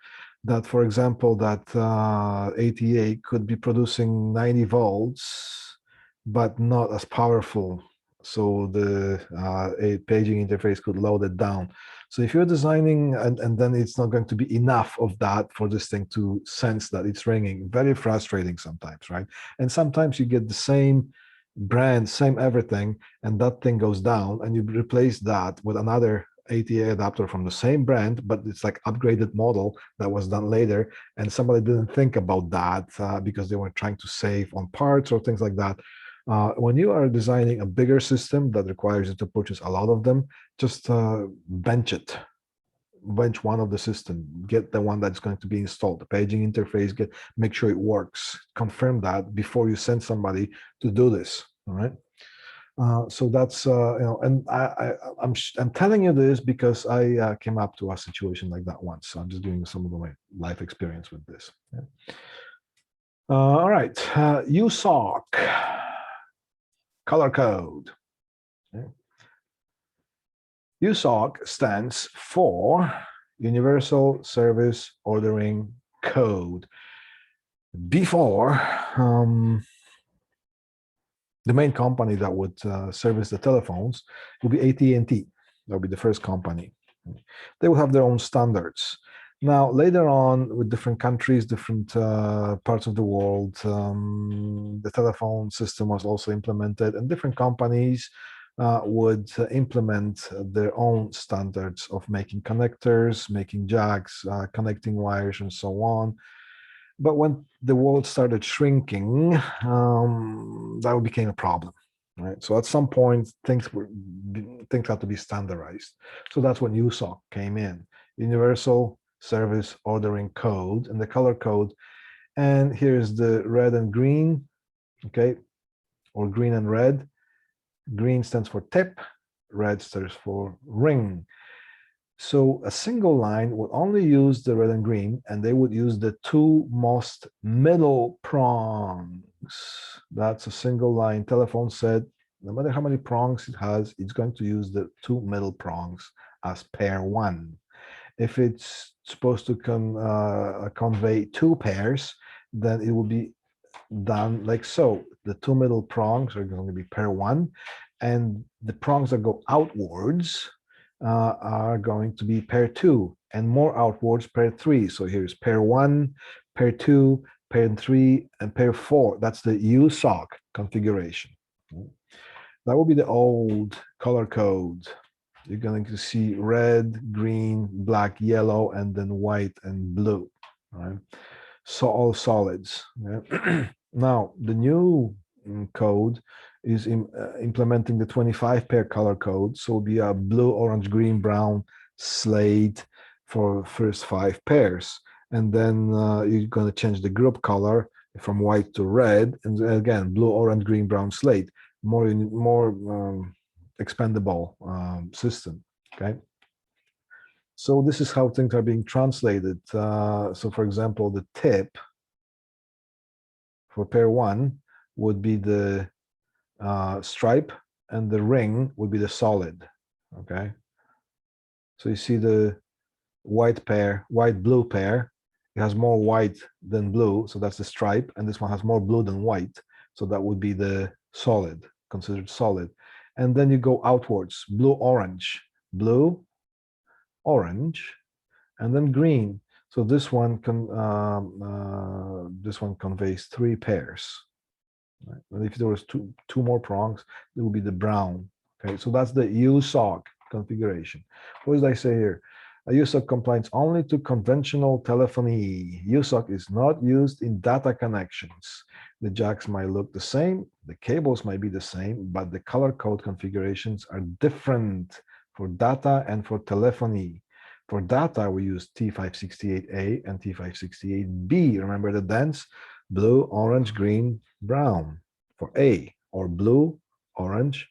that, for example, that ATA could be producing 90 volts, but not as powerful. So the a paging interface could load it down. So if you're designing, and then it's not going to be enough of that for this thing to sense that it's ringing, very frustrating sometimes, right? And sometimes you get the same brand, same everything, and that thing goes down, and you replace that with another ATA adapter from the same brand, but it's like upgraded model that was done later, and somebody didn't think about that because they were trying to save on parts or things like that. When you are designing a bigger system that requires you to purchase a lot of them, just bench one of the system, get the one that's going to be installed, the paging interface, make sure it works, confirm that before you send somebody to do this. All right. So that's and I'm telling you this because I came up to a situation like that once. So I'm just giving you some of my life experience with this. Yeah. All right, USOC color code. Okay. USOC stands for Universal Service Ordering Code. Before, the main company that would service the telephones would be AT&T. That would be the first company. They would have their own standards. Now, later on, with different countries, different parts of the world, the telephone system was also implemented, and different companies would implement their own standards of making connectors, making jacks, connecting wires, and so on. But when the world started shrinking, that became a problem, right? So at some point, things had to be standardized. So that's when USOC came in, Universal Service Ordering Code, and the color code. And here's the red and green, okay, or green and red. Green stands for tip, red stands for ring. So a single line would only use the red and green, and they would use the two most middle prongs. That's a single line. Telephone said, no matter how many prongs it has, it's going to use the two middle prongs as pair one. If it's supposed to convey two pairs, then it will be done like so. The two middle prongs are going to be pair one, and the prongs that go outwards are going to be pair two, and more outwards pair three. So here's pair one, pair two, pair three, and pair four. That's the USOC configuration. That will be the old color code. You're going to see red, green, black, yellow, and then white and blue. Right? So all solids. Yeah. Now the new code is implementing the 25 pair color code. So it'll be a blue, orange, green, brown, slate for first 5 pairs. And then you're going to change the group color from white to red. And again, blue, orange, green, brown, slate. More expandable system. Okay. So this is how things are being translated. So for example, the tip for pair one would be the stripe, and the ring would be the solid. Okay. So you see the white pair, white-blue pair, it has more white than blue, so that's the stripe, and this one has more blue than white, so that would be the solid, considered solid. And then you go outwards, blue-orange, blue, orange, and then green. So this one conveys 3 pairs. Right? And if there was two more prongs, it will be the brown. Okay, so that's the USOC configuration. What did I say here? A USOC complies only to conventional telephony. USOC is not used in data connections. The jacks might look the same, the cables might be the same, but the color code configurations are different for data and for telephony. For data, we use T568A and T568B. Remember the dense? Blue, orange, green, brown for A, or blue, orange,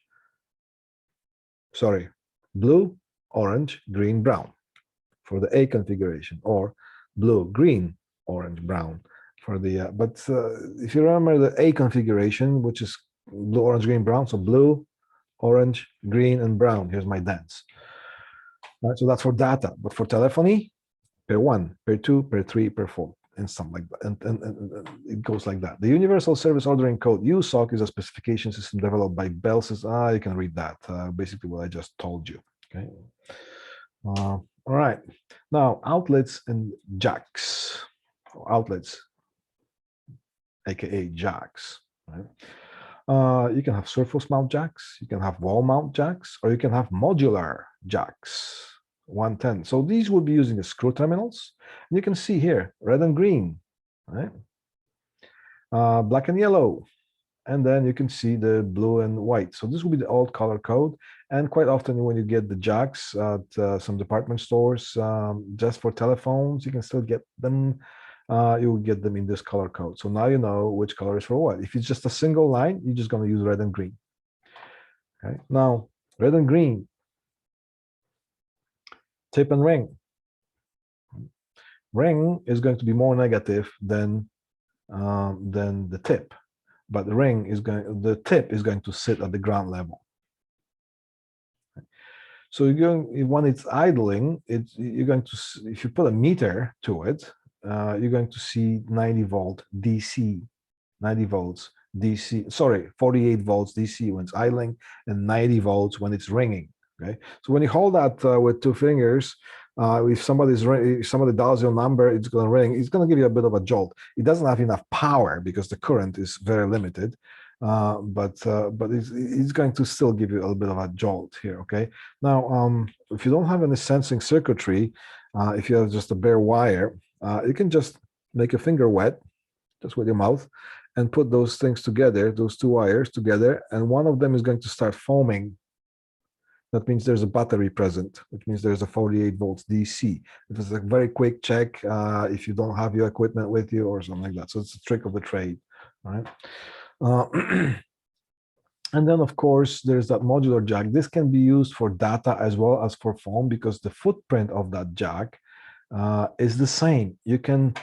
blue, orange, green, brown for the A configuration, or blue, green, orange, brown for the, if you remember the A configuration, which is blue, orange, green, brown, so blue, orange, green, and brown. Here's my dance. Right, so that's for data, but for telephony, pair 1, pair 2, pair 3, pair 4, and something like that. And it goes like that. The Universal Service Ordering Code, USOC, is a specification system developed by Bell. You can read that. Basically what I just told you. Okay. All right. Now, outlets and jacks. Outlets, aka jacks. Right? You can have surface mount jacks, you can have wall mount jacks, or you can have modular jacks. 110. So these will be using the screw terminals. And you can see here, red and green, right? Black and yellow. And then you can see the blue and white. So this will be the old color code. And quite often when you get the jacks at some department stores, just for telephones, you can still get them. You will get them in this color code. So now you know which color is for what. If it's just a single line, you're just going to use red and green. Okay. Now, red and green, tip and ring. Ring is going to be more negative than the tip, but the tip is going to sit at the ground level. So when it's idling, you're going to, if you put a meter to it, you're going to see 90 volt DC, 90 volts DC, sorry, 48 volts DC when it's idling, and 90 volts when it's ringing. Okay, so when you hold that with 2 fingers, if somebody dials your number, it's going to ring. It's going to give you a bit of a jolt. It doesn't have enough power because the current is very limited, but it's going to still give you a little bit of a jolt here. Okay. Now, if you don't have any sensing circuitry, if you have just a bare wire, you can just make your finger wet, just with your mouth, and put those things together, those 2 wires together, and one of them is going to start foaming. That means there's a battery present, which means there's a 48 volts DC. It is a very quick check if you don't have your equipment with you or something like that. So it's a trick of the trade, right? And then, of course, there's that modular jack. This can be used for data as well as for phone because the footprint of that jack is the same. You can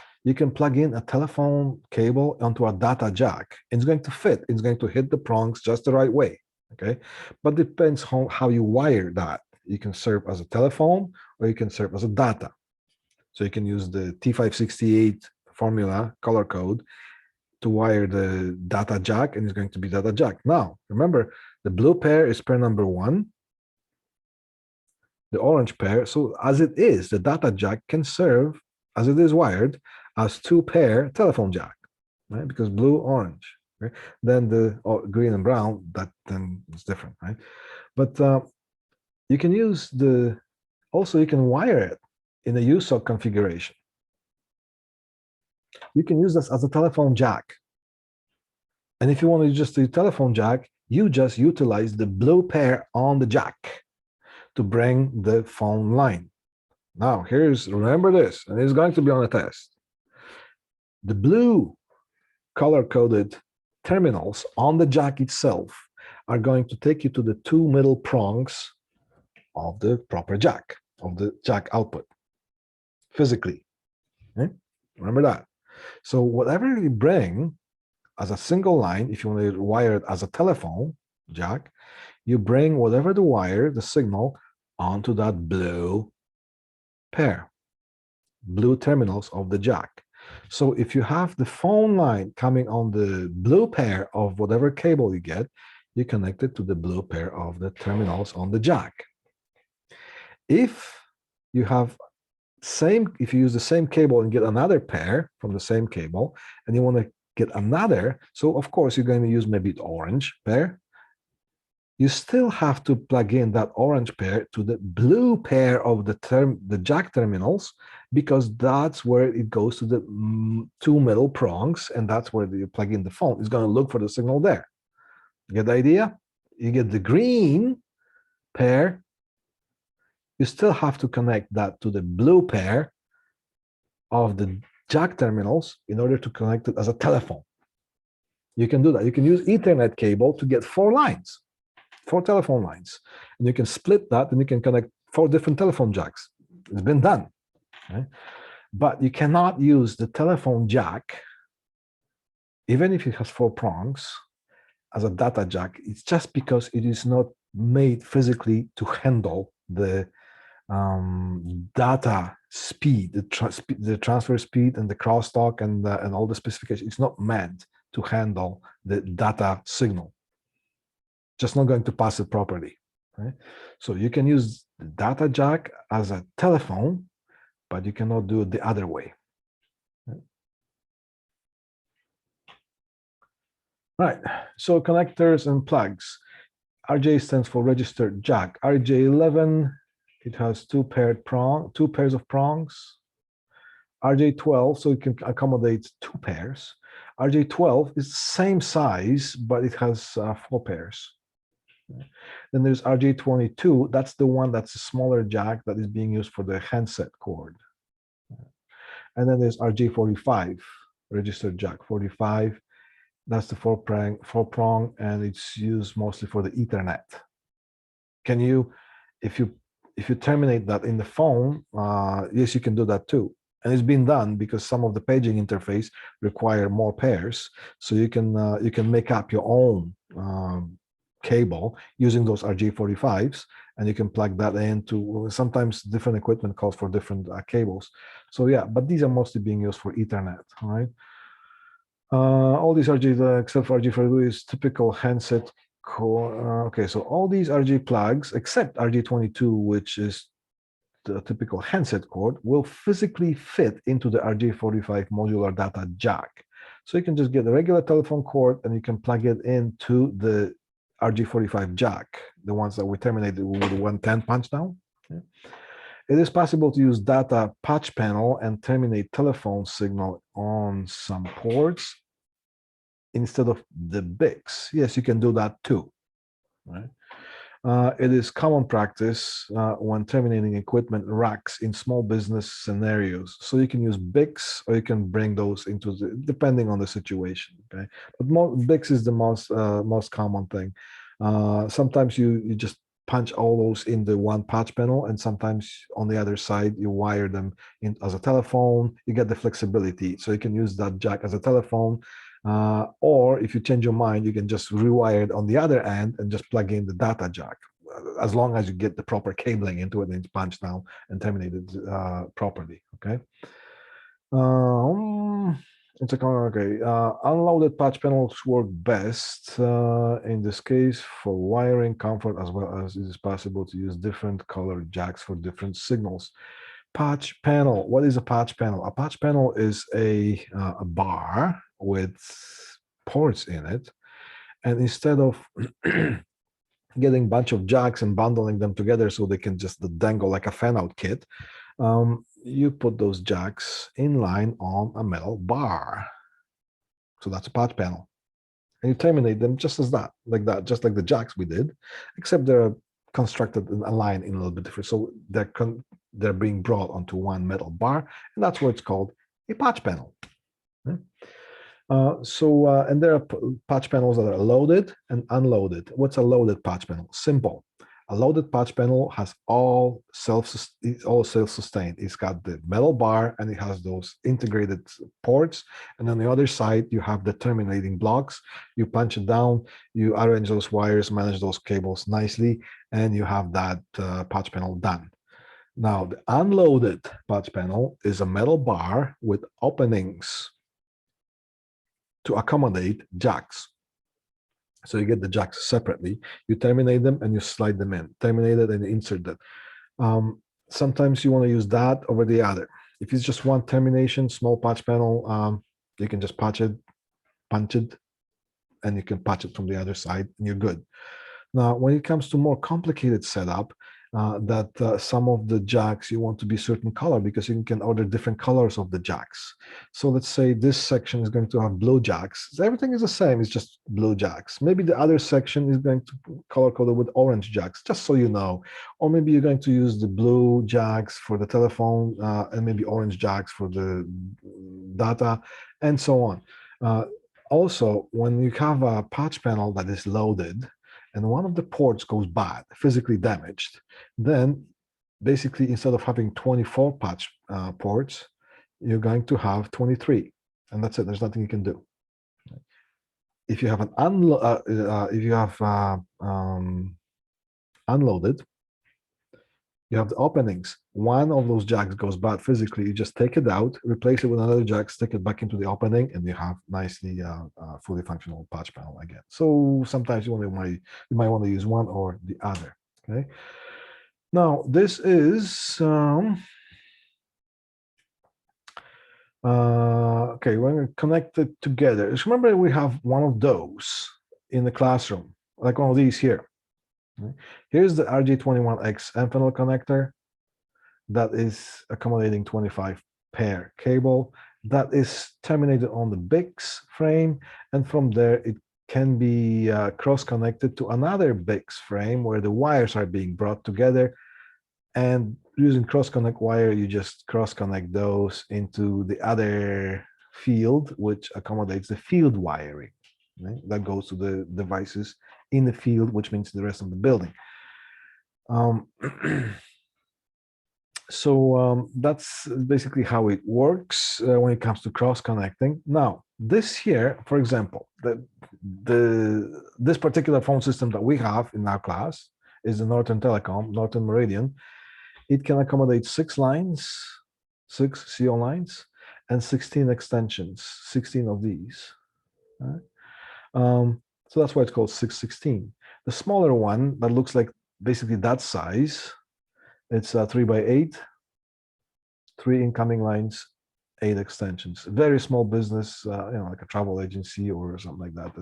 plug in a telephone cable onto a data jack. It's going to fit. It's going to hit the prongs just the right way. Okay, but depends how you wire that. You can serve as a telephone or you can serve as a data. So you can use the T568 formula color code to wire the data jack, and it's going to be data jack. Now, remember, the blue pair is pair number 1, the orange pair. So as it is, the data jack can serve, as it is wired, as 2 pair telephone jack, right? Because blue, orange. Right? Then the green and brown, that then is different, right? But you can use also you can wire it in a USOC configuration. You can use this as a telephone jack. And if you want to just do telephone jack, you just utilize the blue pair on the jack to bring the phone line. Now, remember this, and it's going to be on a test. The blue color-coded terminals on the jack itself are going to take you to the 2 middle prongs of the proper jack, of the jack output, physically. Okay? Remember that. So whatever you bring as a single line, if you want to wire it as a telephone jack, you bring whatever the signal, onto that blue pair, blue terminals of the jack. So if you have the phone line coming on the blue pair of whatever cable you get, you connect it to the blue pair of the terminals on the jack. If you have same, if you use the same cable and get another pair from the same cable, and you want to get another, so of course you're going to use maybe the orange pair. You still have to plug in that orange pair to the blue pair of the jack terminals, because that's where it goes to the two middle prongs, and that's where you plug in the phone. It's going to look for the signal there. Get the idea? You get the green pair. You still have to connect that to the blue pair of the jack terminals in order to connect it as a telephone. You can do that. You can use Ethernet cable to get 4 lines. 4 telephone lines, and you can split that, and you can connect 4 different telephone jacks. It's been done, right? But you cannot use the telephone jack, even if it has 4 prongs, as a data jack. It's just because it is not made physically to handle the data speed, the transfer speed, and the crosstalk, and all the specifications. It's not meant to handle the data signal. Just not going to pass it properly, right? So you can use the data jack as a telephone, but you cannot do it the other way. Right, so connectors and plugs. RJ stands for registered jack. RJ11, it has 2 pairs of prongs. RJ12, so it can accommodate 2 pairs. RJ12 is the same size, but it has 4 pairs. Then there's RJ22. That's the one that's a smaller jack that is being used for the handset cord. And then there's RJ45, registered jack 45. That's the 4 prong, and it's used mostly for the Ethernet. Can you, if you terminate that in the phone, yes, you can do that too. And it's been done because some of the paging interface require more pairs. So you can make up your own cable using those RJ45s, and you can plug that into, sometimes different equipment calls for different cables. So yeah, but these are mostly being used for Ethernet, right? All these RJ, except for RJ42, is typical handset core. Okay, so all these RJ plugs, except RJ22, which is the typical handset cord, will physically fit into the RJ45 modular data jack. So you can just get a regular telephone cord, and you can plug it into the RJ45 jack, the ones that we terminated with the 110 punch down. Yeah. It is possible to use data patch panel and terminate telephone signal on some ports instead of the BICs. Yes, you can do that too, right? It is common practice when terminating equipment racks in small business scenarios. So you can use BICs, or you can bring those into depending on the situation. Okay, but BICs is the most common thing. Sometimes you just punch all those in the one patch panel, and sometimes on the other side you wire them in as a telephone. You get the flexibility, so you can use that jack as a telephone. Or if you change your mind, you can just rewire it on the other end and just plug in the data jack, as long as you get the proper cabling into it and it's punched down and terminated properly. Okay. It's okay. Unloaded patch panels work best in this case for wiring comfort, as well as it is possible to use different colored jacks for different signals. Patch panel. What is a patch panel? A patch panel is a bar with ports in it, and instead of getting a bunch of jacks and bundling them together so they can just dangle like a fan-out kit, you put those jacks in line on a metal bar. So that's a patch panel, and you terminate them just as that, just like the jacks we did, except they're constructed and aligned in a little bit different. So they're being brought onto one metal bar, and that's why it's called a patch panel. Okay. And there are patch panels that are loaded and unloaded. What's a loaded patch panel? Simple. A loaded patch panel has all self-sustained. It's got the metal bar, and it has those integrated ports. And on the other side, you have the terminating blocks. You punch it down, you arrange those wires, manage those cables nicely, and you have that patch panel done. Now, the unloaded patch panel is a metal bar with openings to accommodate jacks. So you get the jacks separately, you terminate them and you slide them in, terminate it and insert that. sometimes you want to use that over the other. If it's just one termination, small patch panel, you can just punch it, and you can patch it from the other side, and you're good. Now, when it comes to more complicated setup, some of the jacks you want to be certain color because you can order different colors of the jacks. So let's say this section is going to have blue jacks. Everything is the same, it's just blue jacks. Maybe the other section is going to color coded with orange jacks, just so you know. Or maybe you're going to use the blue jacks for the telephone and maybe orange jacks for the data and so on. Also, when you have a patch panel that is loaded, and one of the ports goes bad, physically damaged, then basically instead of having 24 patch ports, you're going to have 23, and that's it. There's nothing you can do. If you have an unloaded, you have the openings. One of those jacks goes bad physically. You just take it out, replace it with another jack, stick it back into the opening, and you have nicely fully functional patch panel again. So sometimes you might want to use one or the other. Okay. Now this is okay. When we connect it together, just remember we have one of those in the classroom, like one of these here. Here's the RJ21X Amphenol connector that is accommodating 25 pair cable that is terminated on the BICS frame, and from there it can be cross-connected to another BICS frame where the wires are being brought together, and using cross-connect wire you just cross-connect those into the other field which accommodates the field wiring, right? That goes to the devices in the field, which means the rest of the building. So that's basically how it works when it comes to cross-connecting. Now, this here, for example, this particular phone system that we have in our class is the Northern Telecom, Northern Meridian. It can accommodate 6 lines, 6 CO lines, and 16 extensions, 16 of these. Right? So that's why it's called 616. The smaller one that looks like basically that size, it's 3 by 8, 3 incoming lines, 8 extensions. Very small business, like a travel agency or something like that.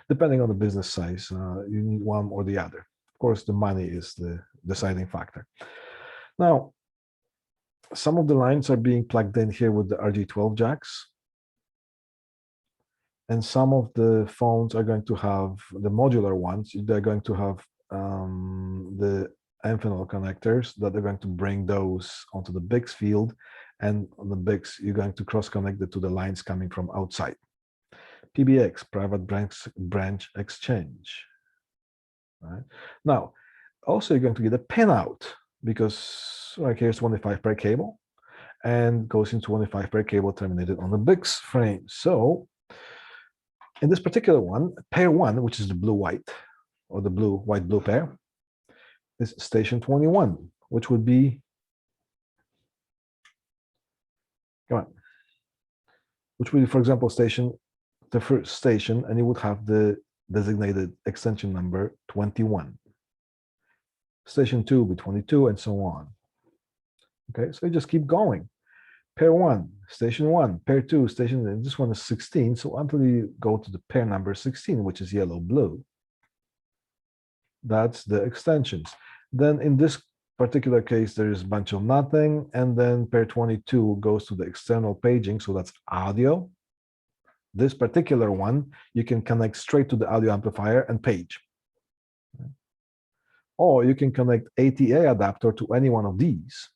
Depending on the business size, you need one or the other. Of course, the money is the deciding factor. Now, some of the lines are being plugged in here with the RG12 jacks. And some of the phones are going to have the modular ones. They're going to have the Amphenol connectors that are going to bring those onto the BICS field. And on the BICS, you're going to cross-connect it to the lines coming from outside. PBX, private branch exchange. Right? Now, also you're going to get a pinout because like here's 25 per cable and goes into 25 per cable terminated on the BICS frame. So in this particular one, pair 1, which is the blue-white or the blue-white-blue pair, is station 21, which would be, which would be, for example, the first station, and you would have the designated extension number 21. Station 2 would be 22, and so on. Okay, so you just keep going. Pair 1, station 1, pair 2, station, and this one is 16. So until you go to the pair number 16, which is yellow-blue, that's the extensions. Then in this particular case, there is a bunch of nothing. And then pair 22 goes to the external paging. So that's audio. This particular one, you can connect straight to the audio amplifier and page. Or you can connect ATA adapter to any one of these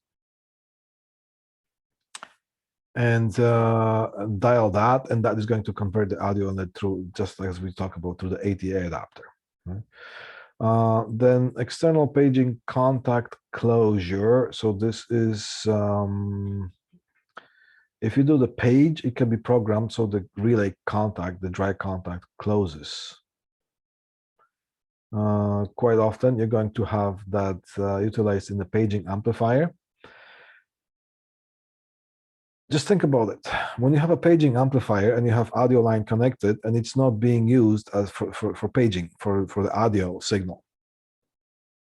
and dial that, and that is going to convert the audio and through, just as we talk about, through the ATA adapter. Right? Then external paging contact closure. So this is, if you do the page, it can be programmed so the relay contact, the dry contact closes. Quite often you're going to have that utilized in the paging amplifier. Just think about it. When you have a paging amplifier and you have audio line connected and it's not being used as for paging, for the audio signal,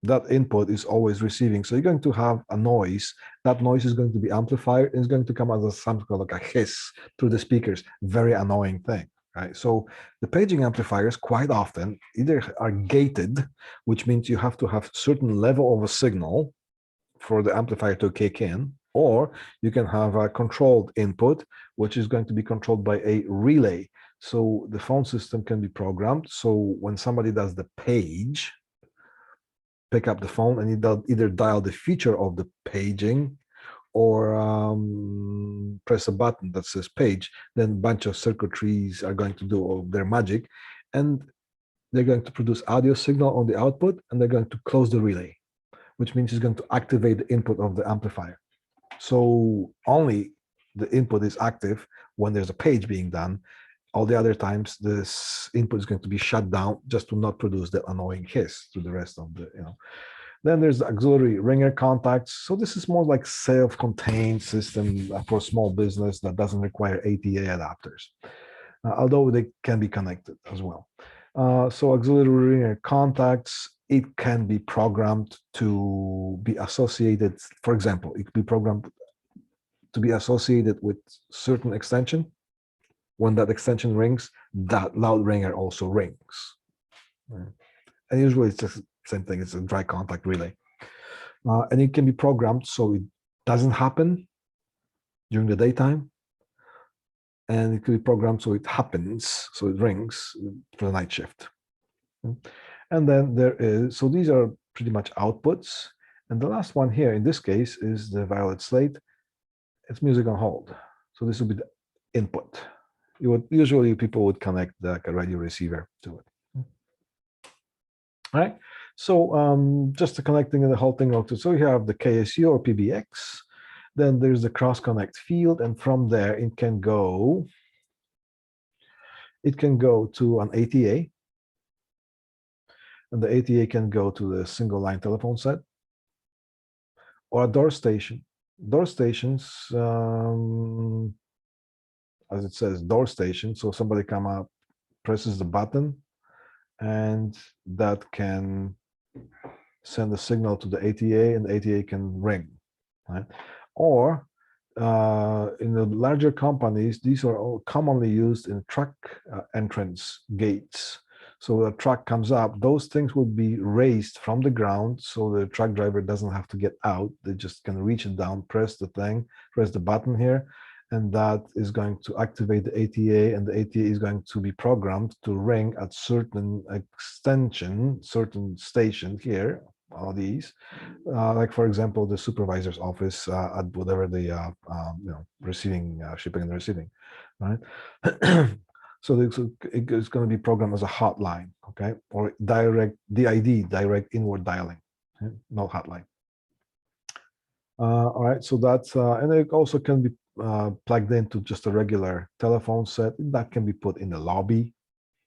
that input is always receiving. So you're going to have a noise. That noise is going to be amplified and it's going to come as something like a hiss through the speakers. Very annoying thing, right? So the paging amplifiers quite often either are gated, which means you have to have certain level of a signal for the amplifier to kick in, or you can have a controlled input, which is going to be controlled by a relay. So the phone system can be programmed. So when somebody does the page, pick up the phone and either dial the feature of the paging or press a button that says page, then a bunch of circuitries are going to do all their magic, and they're going to produce audio signal on the output, and they're going to close the relay, which means it's going to activate the input of the amplifier. So only the input is active when there's a page being done. All the other times, this input is going to be shut down just to not produce that annoying hiss to the rest of the, Then there's the auxiliary ringer contacts. So this is more like self-contained system for small business that doesn't require ATA adapters, although they can be connected as well. So auxiliary ringer contacts, it can be programmed to be associated. For example, it could be programmed to be associated with certain extension. When that extension rings, that loud ringer also rings. And usually it's just the same thing. It's a dry contact relay. And it can be programmed so it doesn't happen during the daytime. And it can be programmed so it happens, so it rings for the night shift. And then there is, so these are pretty much outputs. And the last one here, in this case, is the violet slate. It's music on hold. So this would be the input. Usually people would connect like a radio receiver to it. All right. So just connecting the whole thing. So you have the KSU or PBX. Then there's the cross connect field, and from there it can go. It can go to an ATA, and the ATA can go to the single line telephone set or a door station. Door stations, as it says, door station. So somebody come up, presses the button, and that can send a signal to the ATA, and the ATA can ring, right? Or in the larger companies, these are all commonly used in truck entrance gates. So a truck comes up, those things would be raised from the ground, so the truck driver doesn't have to get out. They just can reach it down, press the thing, press the button here, and that is going to activate the ATA, and the ATA is going to be programmed to ring at certain extension, certain station here, all these, like for example, the supervisor's office at whatever the receiving, shipping and receiving, right? So it's going to be programmed as a hotline, okay, or direct DID, direct inward dialing, okay? No hotline. All right, so that's and it also can be plugged into just a regular telephone set that can be put in the lobby.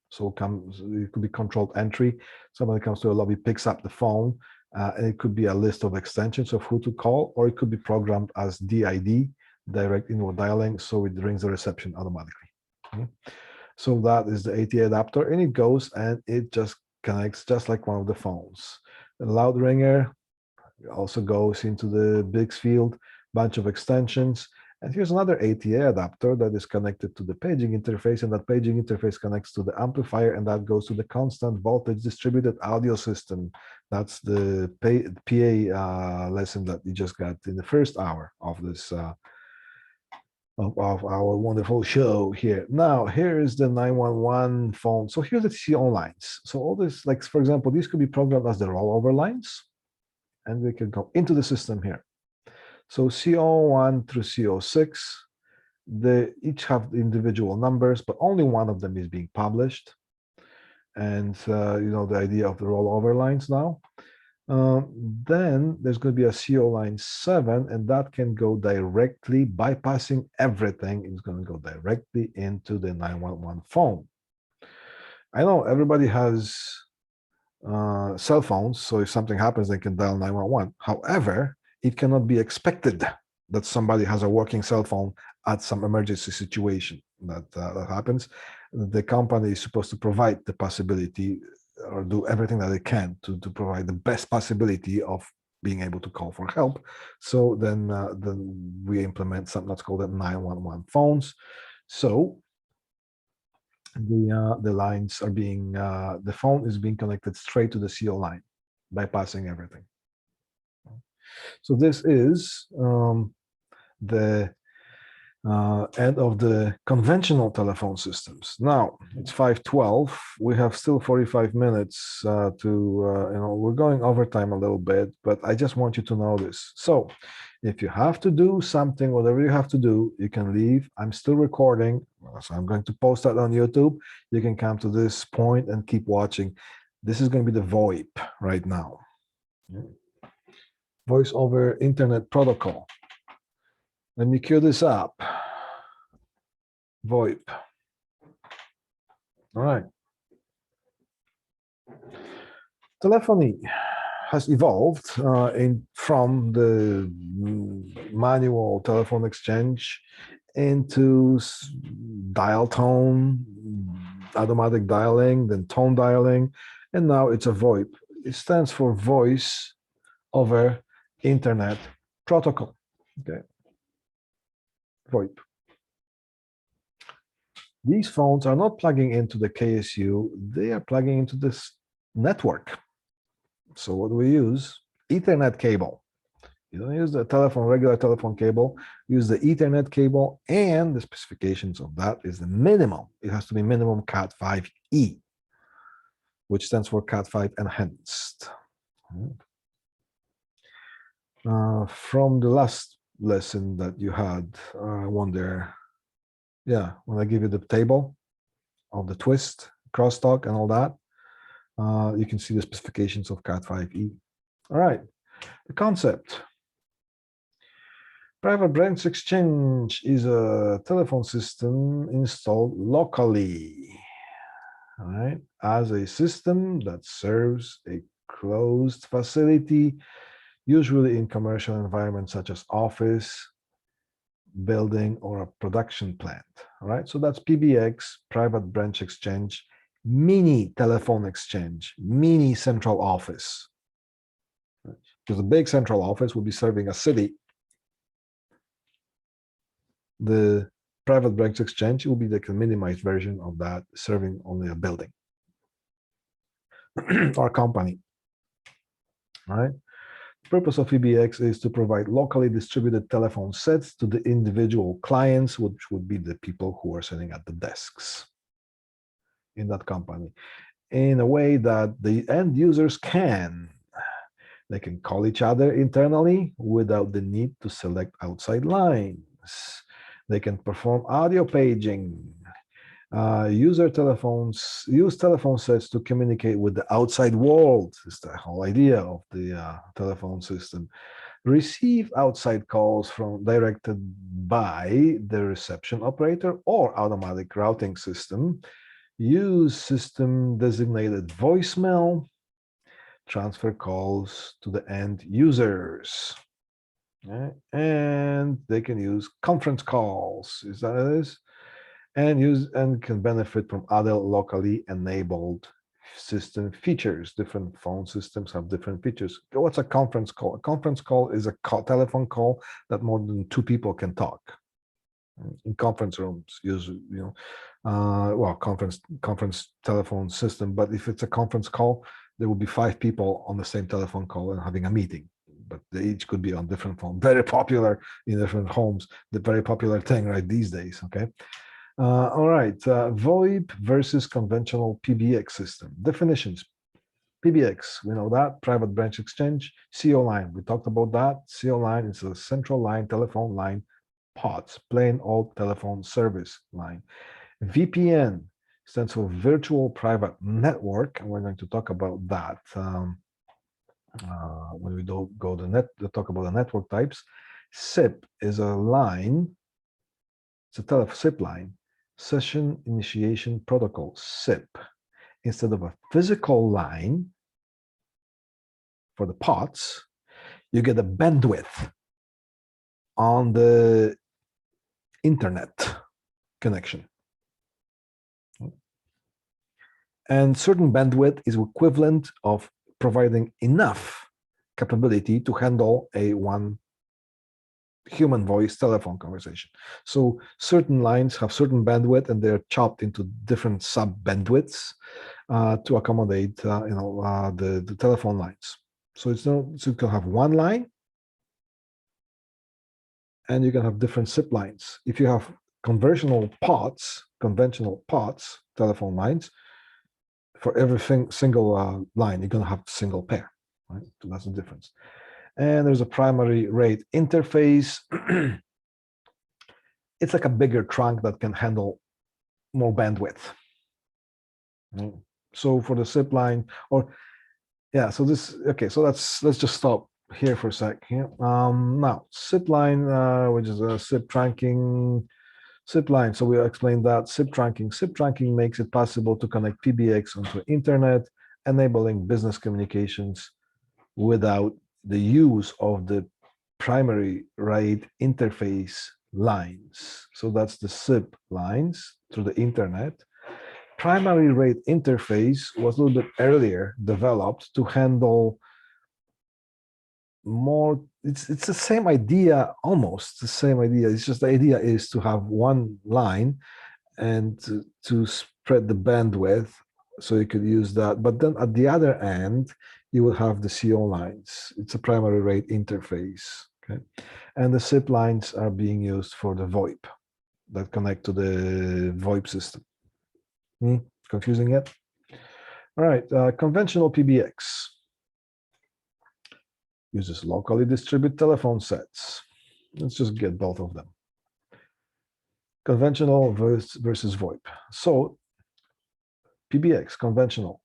So it could be controlled entry. Somebody comes to a lobby, picks up the phone, and it could be a list of extensions of who to call, or it could be programmed as DID, direct inward dialing, so it rings the reception automatically. Okay. So that is the ATA adapter, and it goes and it just connects just like one of the phones. The loud ringer also goes into the Bix field, bunch of extensions. And here's another ATA adapter that is connected to the paging interface, and that paging interface connects to the amplifier, and that goes to the constant voltage distributed audio system. That's the PA lesson that you just got in the first hour of this of our wonderful show here. Now, here is the 911 phone. So here's the CO lines. So all this, like for example, these could be programmed as the rollover lines, and we can go into the system here. So CO1 through CO6, they each have individual numbers, but only one of them is being published. And the idea of the rollover lines now. Then there's going to be a CO line 7, and that can go directly, bypassing everything. It's going to go directly into the 911 phone. I know everybody has cell phones, so if something happens, they can dial 911. However, it cannot be expected that somebody has a working cell phone at some emergency situation that happens. The company is supposed to provide the possibility or do everything that it can to provide the best possibility of being able to call for help. So then we implement something that's called the 911 phones. So the lines are being the phone is being connected straight to the CO line, bypassing everything. So this is the end of the conventional telephone systems. Now it's 5:12. We have still 45 minutes we're going overtime a little bit, but I just want you to know this. So if you have to do something, whatever you have to do, you can leave. I'm still recording, so I'm going to post that on YouTube. You can come to this point and keep watching. This is going to be the VoIP right now. Voice over Internet Protocol. Let me cue this up. VoIP. All right. Telephony has evolved from the manual telephone exchange into dial tone, automatic dialing, then tone dialing, and now it's a VoIP. It stands for Voice over Internet Protocol. Okay. VoIP. These phones are not plugging into the KSU, they are plugging into this network. So what do we use? Ethernet cable. You don't use the regular telephone cable, use the Ethernet cable, and the specifications of that is the minimum. It has to be minimum Cat5e, which stands for Cat5 Enhanced. From the last lesson that you had, I wonder, when I give you the table of the twist, crosstalk, and all that, you can see the specifications of Cat5e. All right, the concept. Private branch exchange is a telephone system installed locally, all right, as a system that serves a closed facility, usually in commercial environments such as office, building, or a production plant. All right, so that's PBX, private branch exchange, mini telephone exchange, mini central office. Because the big central office will be serving a city. The private branch exchange will be the minimized version of that, serving only a building or company. All right. The purpose of PBX is to provide locally distributed telephone sets to the individual clients, which would be the people who are sitting at the desks in that company, in a way that the end users they can call each other internally without the need to select outside lines. They can perform audio paging. Use telephone sets to communicate with the outside world. Is the whole idea of the telephone system. Receive outside calls directed by the reception operator or automatic routing system. Use system designated voicemail. Transfer calls to the end users. And they can use conference calls. Is that it is? And can benefit from other locally enabled system features. Different phone systems have different features. What's a conference call? A conference call is a telephone call that more than two people can talk in conference rooms. Usually, conference telephone system. But if it's a conference call, there will be 5 people on the same telephone call and having a meeting. But they each could be on different phones. Very popular in different homes. The very popular thing right these days. Okay. All right. VoIP versus conventional PBX system. Definitions. PBX, we know that. Private branch exchange. CO line. We talked about that. CO line is a central line, telephone line, POTS, plain old telephone service line. VPN stands for Virtual Private Network, and we're going to talk about that when we go to talk about the network types. SIP is a line. It's a SIP line, Session Initiation Protocol, SIP. Instead of a physical line for the POTS, you get a bandwidth on the internet connection. And certain bandwidth is equivalent of providing enough capability to handle a one human voice telephone conversation. So certain lines have certain bandwidth and they're chopped into different sub bandwidths to accommodate the telephone lines. So it's no, so you can have one line and you can have different SIP lines. If you have conventional pots, telephone lines, for every single line, you're going to have single pair, right? So that's the difference. And there's a primary rate interface. It's like a bigger trunk that can handle more bandwidth. So for the SIP line, or yeah, so this, okay, so let's just stop here for a sec. Here, now SIP line, which is a SIP trunking. SIP line, so we explained that SIP trunking. SIP trunking makes it possible to connect PBX onto internet, enabling business communications without the use of the primary rate interface lines. So that's the SIP lines through the internet. Primary rate interface was a little bit earlier developed to handle more, it's the same idea, almost the same idea. It's just the idea is to have one line and to spread the bandwidth so you could use that. But then at the other end, you will have the CO lines. It's a primary rate interface, okay? And the SIP lines are being used for the VoIP that connect to the VoIP system. Confusing yet? All right, conventional PBX uses locally distributed telephone sets. Let's just get both of them. Conventional versus VoIP. So PBX, conventional,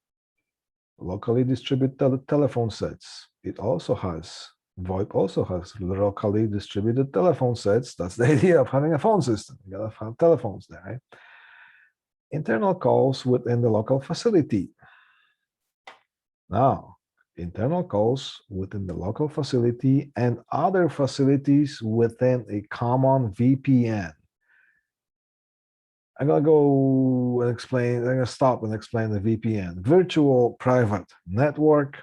locally distributed telephone sets. It also has, VoIP also has locally distributed telephone sets. That's the idea of having a phone system. You gotta have telephones there, right? Internal calls within the local facility. Now, internal calls within the local facility and other facilities within a common VPN. I'm going to go and explain, I'm going to stop and explain the VPN. Virtual Private Network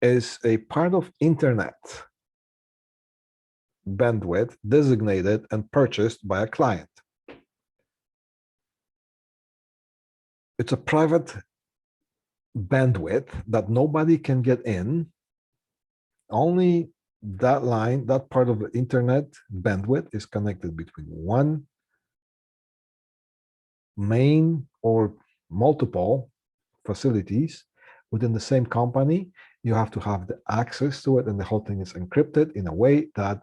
is a part of internet bandwidth designated and purchased by a client. It's a private bandwidth that nobody can get in. Only that line, that part of the internet bandwidth is connected between one main or multiple facilities within the same company. You have to have the access to it, and the whole thing is encrypted in a way that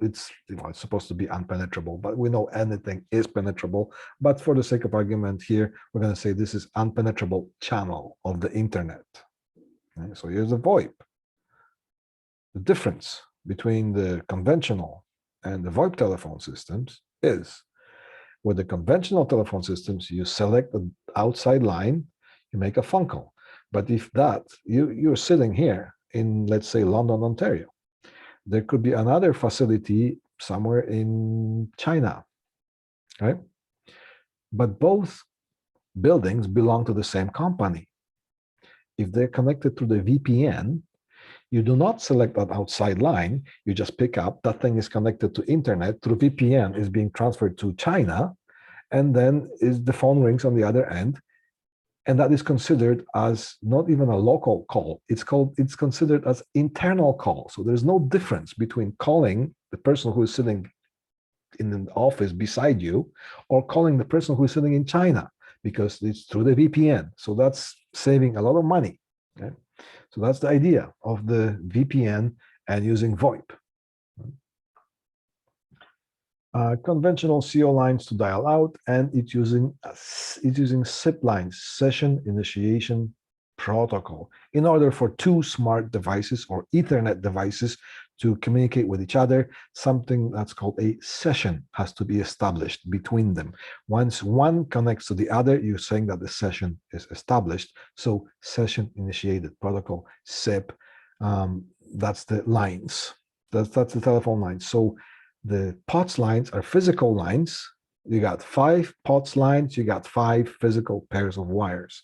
it's supposed to be unpenetrable, but we know anything is penetrable. But for the sake of argument here, we're going to say this is unpenetrable channel of the internet. Okay, so here's a VoIP. The difference between the conventional and the VoIP telephone systems is with the conventional telephone systems, you select the outside line, you make a phone call. But if you're sitting here in, let's say, London, Ontario, there could be another facility somewhere in China, right? But both buildings belong to the same company. If they're connected through the VPN, you do not select that outside line. You just pick up, that thing is connected to internet through VPN, is being transferred to China, and then the phone rings on the other end. And that is considered as not even a local call. It's considered as internal call. So there's no difference between calling the person who is sitting in the office beside you or calling the person who is sitting in China, because it's through the VPN. So that's saving a lot of money. Okay? So that's the idea of the VPN and using VoIP. Conventional CO lines to dial out, and it's using SIP lines, Session Initiation Protocol, in order for two smart devices or Ethernet devices to communicate with each other. Something that's called a session has to be established between them. Once one connects to the other, you're saying that the session is established. So Session Initiated Protocol, SIP, that's the lines. That's the telephone lines. So the POTS lines are physical lines You got 5 POTS lines, you got 5 physical pairs of wires.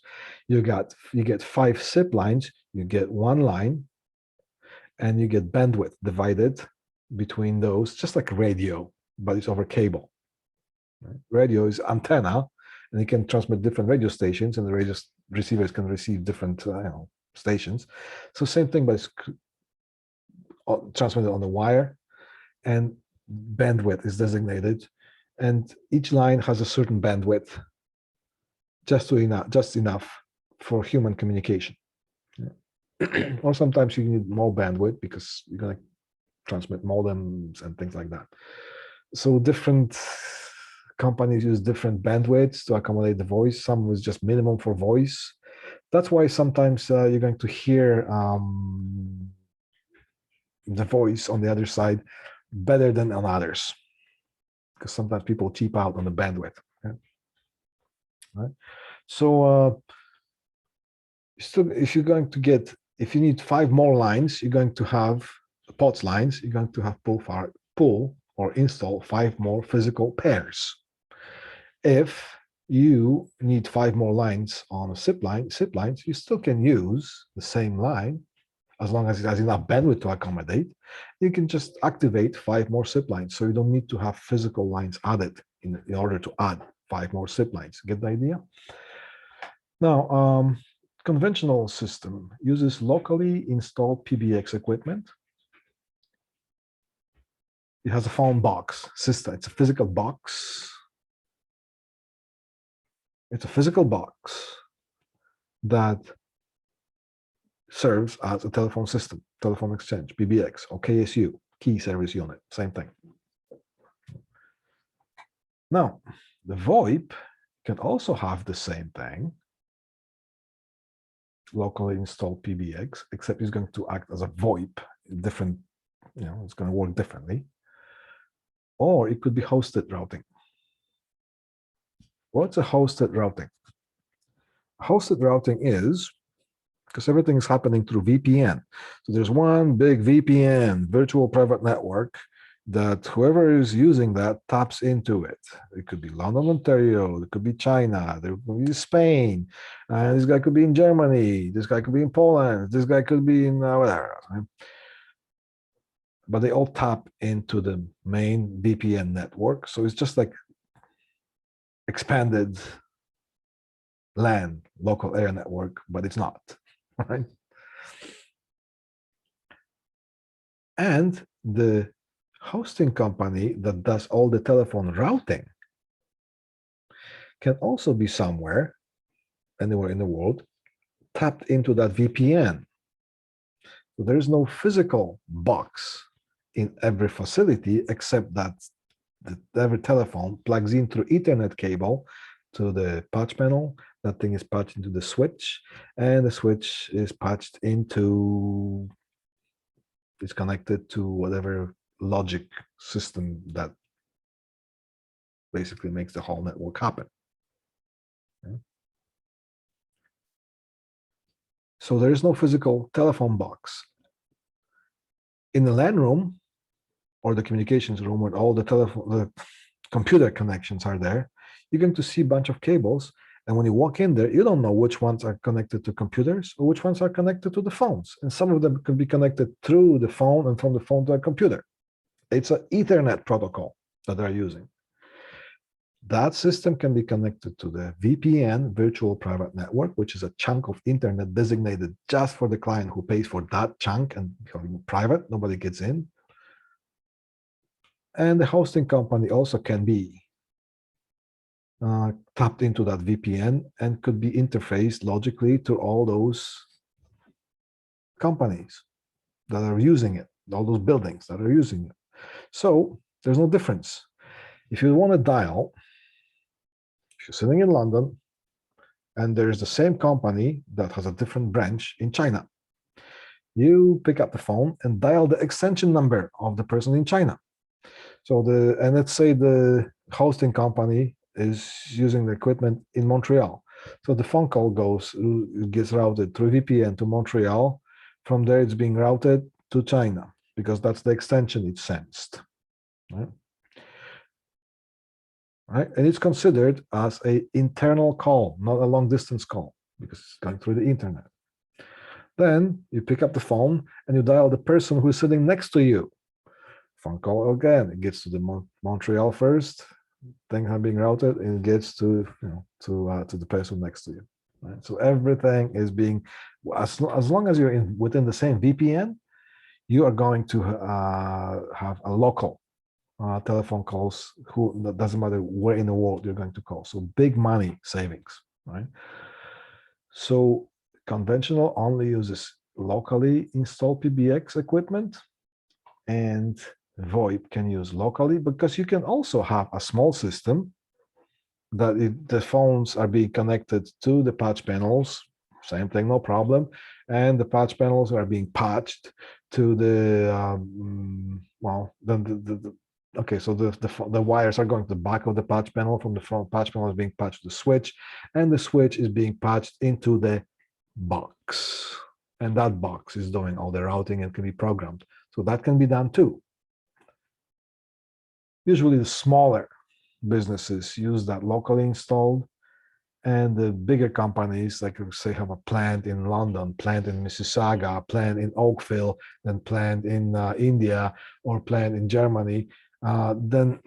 You get 5 SIP lines, you get 1 line, and you get bandwidth divided between those, just like radio, but it's over cable. Right? Radio is antenna, and it can transmit different radio stations, and the radio receivers can receive different stations. So same thing, but it's transmitted on the wire, and bandwidth is designated, and each line has a certain bandwidth, just enough for human communication. Yeah. Or sometimes you need more bandwidth because you're going to transmit modems and things like that. So different companies use different bandwidths to accommodate the voice. Some was just minimum for voice. That's why sometimes you're going to hear the voice on the other side better than on others, because sometimes people cheap out on the bandwidth. Okay? Right? So still, if you need 5 more lines, you're going to have POTS lines. You're going to have pull or install 5 more physical pairs. If you need 5 more lines on a SIP lines, you still can use the same line as long as it has enough bandwidth to accommodate. You can just activate 5 more SIP lines, so you don't need to have physical lines added in order to add 5 more SIP lines. Get the idea? Now, conventional system uses locally installed PBX equipment. It has a phone box system. It's a physical box. It's a physical box that serves as a telephone system, telephone exchange, PBX, or KSU, key service unit, same thing. Now, the VoIP can also have the same thing, locally installed PBX, except it's going to act as a VoIP, different, it's going to work differently. Or it could be hosted routing. What's a hosted routing? Hosted routing is, because everything is happening through VPN. So there's one big VPN, virtual private network, that whoever is using that taps into it. It could be London, Ontario, it could be China, there could be Spain, this guy could be in Germany, this guy could be in Poland, this guy could be in whatever. Right? But they all tap into the main VPN network. So it's just like expanded LAN, local area network, but it's not, right? And the hosting company that does all the telephone routing can also be somewhere, anywhere in the world, tapped into that VPN. So there is no physical box in every facility, except that every telephone plugs in through Ethernet cable to the patch panel. That thing is patched into the switch, and the switch is patched into, it's connected to whatever logic system that basically makes the whole network happen. Okay. So there is no physical telephone box. In the LAN room or the communications room where all the computer connections are there, you're going to see a bunch of cables. And when you walk in there, you don't know which ones are connected to computers or which ones are connected to the phones. And some of them can be connected through the phone and from the phone to a computer. It's an Ethernet protocol that they're using. That system can be connected to the VPN, virtual private network, which is a chunk of internet designated just for the client who pays for that chunk and private, nobody gets in. And the hosting company also can be tapped into that VPN and could be interfaced logically to all those companies that are using it, all those buildings that are using it. So there's no difference. If you want to dial, if you're sitting in London and there's the same company that has a different branch in China, you pick up the phone and dial the extension number of the person in China. So and let's say the hosting company is using the equipment in Montreal. So the phone call gets routed through VPN to Montreal. From there, it's being routed to China because that's the extension it sensed. Right? right? And it's considered as an internal call, not a long distance call, because it's going through the internet. Then you pick up the phone and you dial the person who is sitting next to you. Phone call again, it gets to the Montreal first, things are being routed, and it gets to to the person next to you. Right? So everything is being, as long as you're within the same VPN, you are going to have a local telephone calls. That doesn't matter where in the world you're going to call. So big money savings, right? So conventional only uses locally installed PBX equipment, and VoIP can use locally, because you can also have a small system that the phones are being connected to the patch panels, same thing, no problem, and the patch panels are being patched to the well, then okay, so the wires are going to the back of the patch panel. From the front patch panel is being patched to the switch, and the switch is being patched into the box, and that box is doing all the routing and can be programmed. So that can be done too. Usually the smaller businesses use that locally installed, and the bigger companies, like say, have a plant in London, plant in Mississauga, plant in Oakville, then plant in India, or plant in Germany, then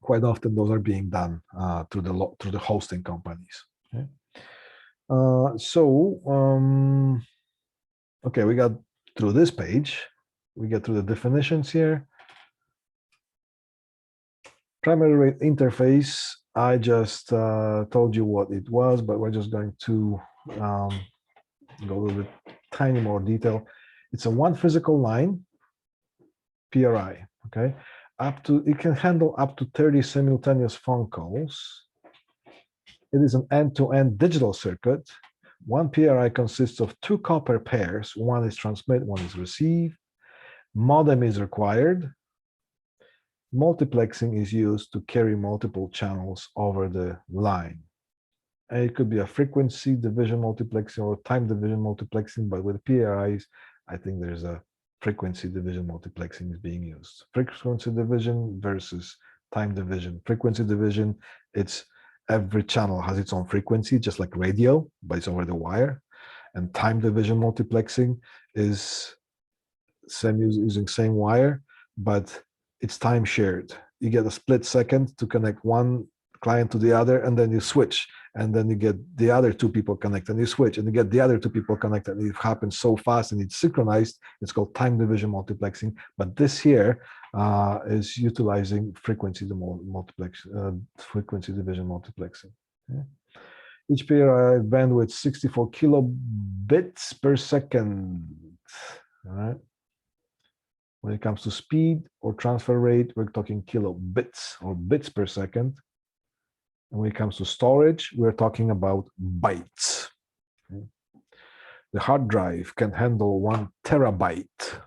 quite often those are being done through the hosting companies. Okay? Okay, we got through this page. We get through the definitions here. Primary rate interface, I just told you what it was, but we're just going to go a little bit tiny more detail. It's a one physical line, PRI, okay? It can handle up to 30 simultaneous phone calls. It is an end-to-end digital circuit. One PRI consists of two copper pairs. One is transmit, one is receive. Modem is required. Multiplexing is used to carry multiple channels over the line. And it could be a frequency division multiplexing or time division multiplexing, but with PRIs, I think there's a frequency division multiplexing is being used. Frequency division versus time division. Frequency division, it's every channel has its own frequency, just like radio, but it's over the wire. And time division multiplexing is using same wire, but it's time shared. You get a split second to connect one client to the other, and then you switch, and then you get the other two people connect, and you switch, and you get the other two people connected. And it happens so fast, and it's synchronized. It's called time division multiplexing. But this here is utilizing frequency frequency division multiplexing. Okay. Each pair bandwidth 64 kilobits per second. All right. When it comes to speed or transfer rate, we're talking kilobits or bits per second. And when it comes to storage, we're talking about bytes. Okay. The hard drive can handle 1 terabyte,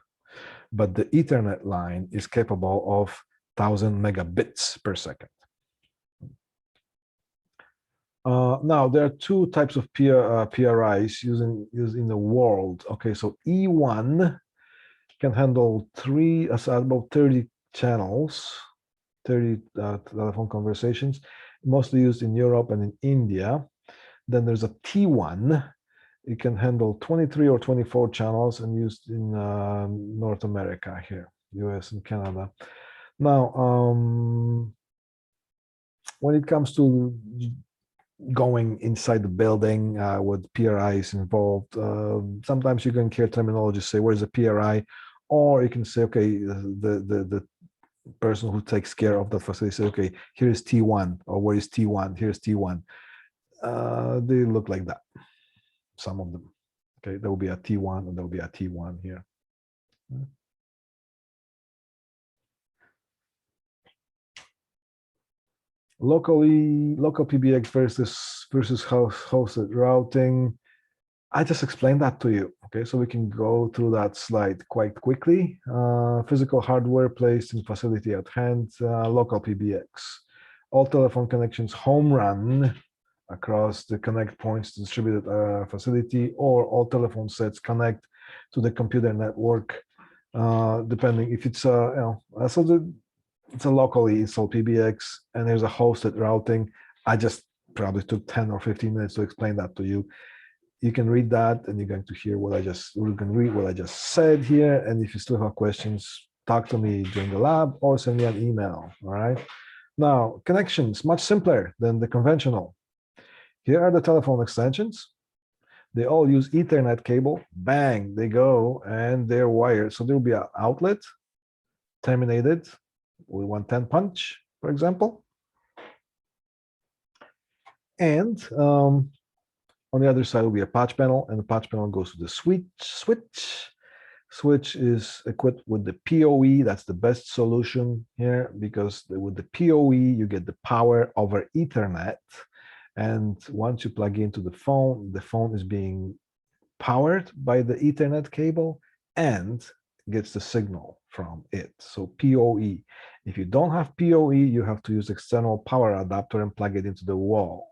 but the Ethernet line is capable of 1,000 megabits per second. Now, there are two types of PRIs used in the world. Okay, so E1 can handle about 30 channels, 30 telephone conversations, mostly used in Europe and in India. Then there's a T1. It can handle 23 or 24 channels and used in North America here, US and Canada. Now, when it comes to going inside the building with PRIs involved, sometimes you can hear terminology say, where's the PRI? Or you can say, okay, the person who takes care of the facility says, okay, here is T1, or where is T1? Here's T1. They look like that, some of them. Okay, there will be a T1 and there will be a T1 here. Local PBX versus hosted routing. I just explained that to you. Okay, so we can go through that slide quite quickly. Physical hardware placed in facility at hand, local PBX. All telephone connections home run across the connect points to distributed facility, or all telephone sets connect to the computer network, depending if it's so it's a locally installed PBX, and there's a hosted routing. I just probably took 10 or 15 minutes to explain that to you. You can read that, and you're going to hear what you can read what I just said here. And if you still have questions, talk to me during the lab or send me an email. All right. Now, connections, much simpler than the conventional. Here are the telephone extensions. They all use Ethernet cable. Bang, they go, and they're wired. So there'll be an outlet terminated with 110 punch, for example. And on the other side will be a patch panel, and the patch panel goes to the switch. Switch is equipped with the PoE. That's the best solution here, because with the PoE, you get the power over Ethernet. And once you plug into the phone is being powered by the Ethernet cable and gets the signal from it. So PoE. If you don't have PoE, you have to use external power adapter and plug it into the wall.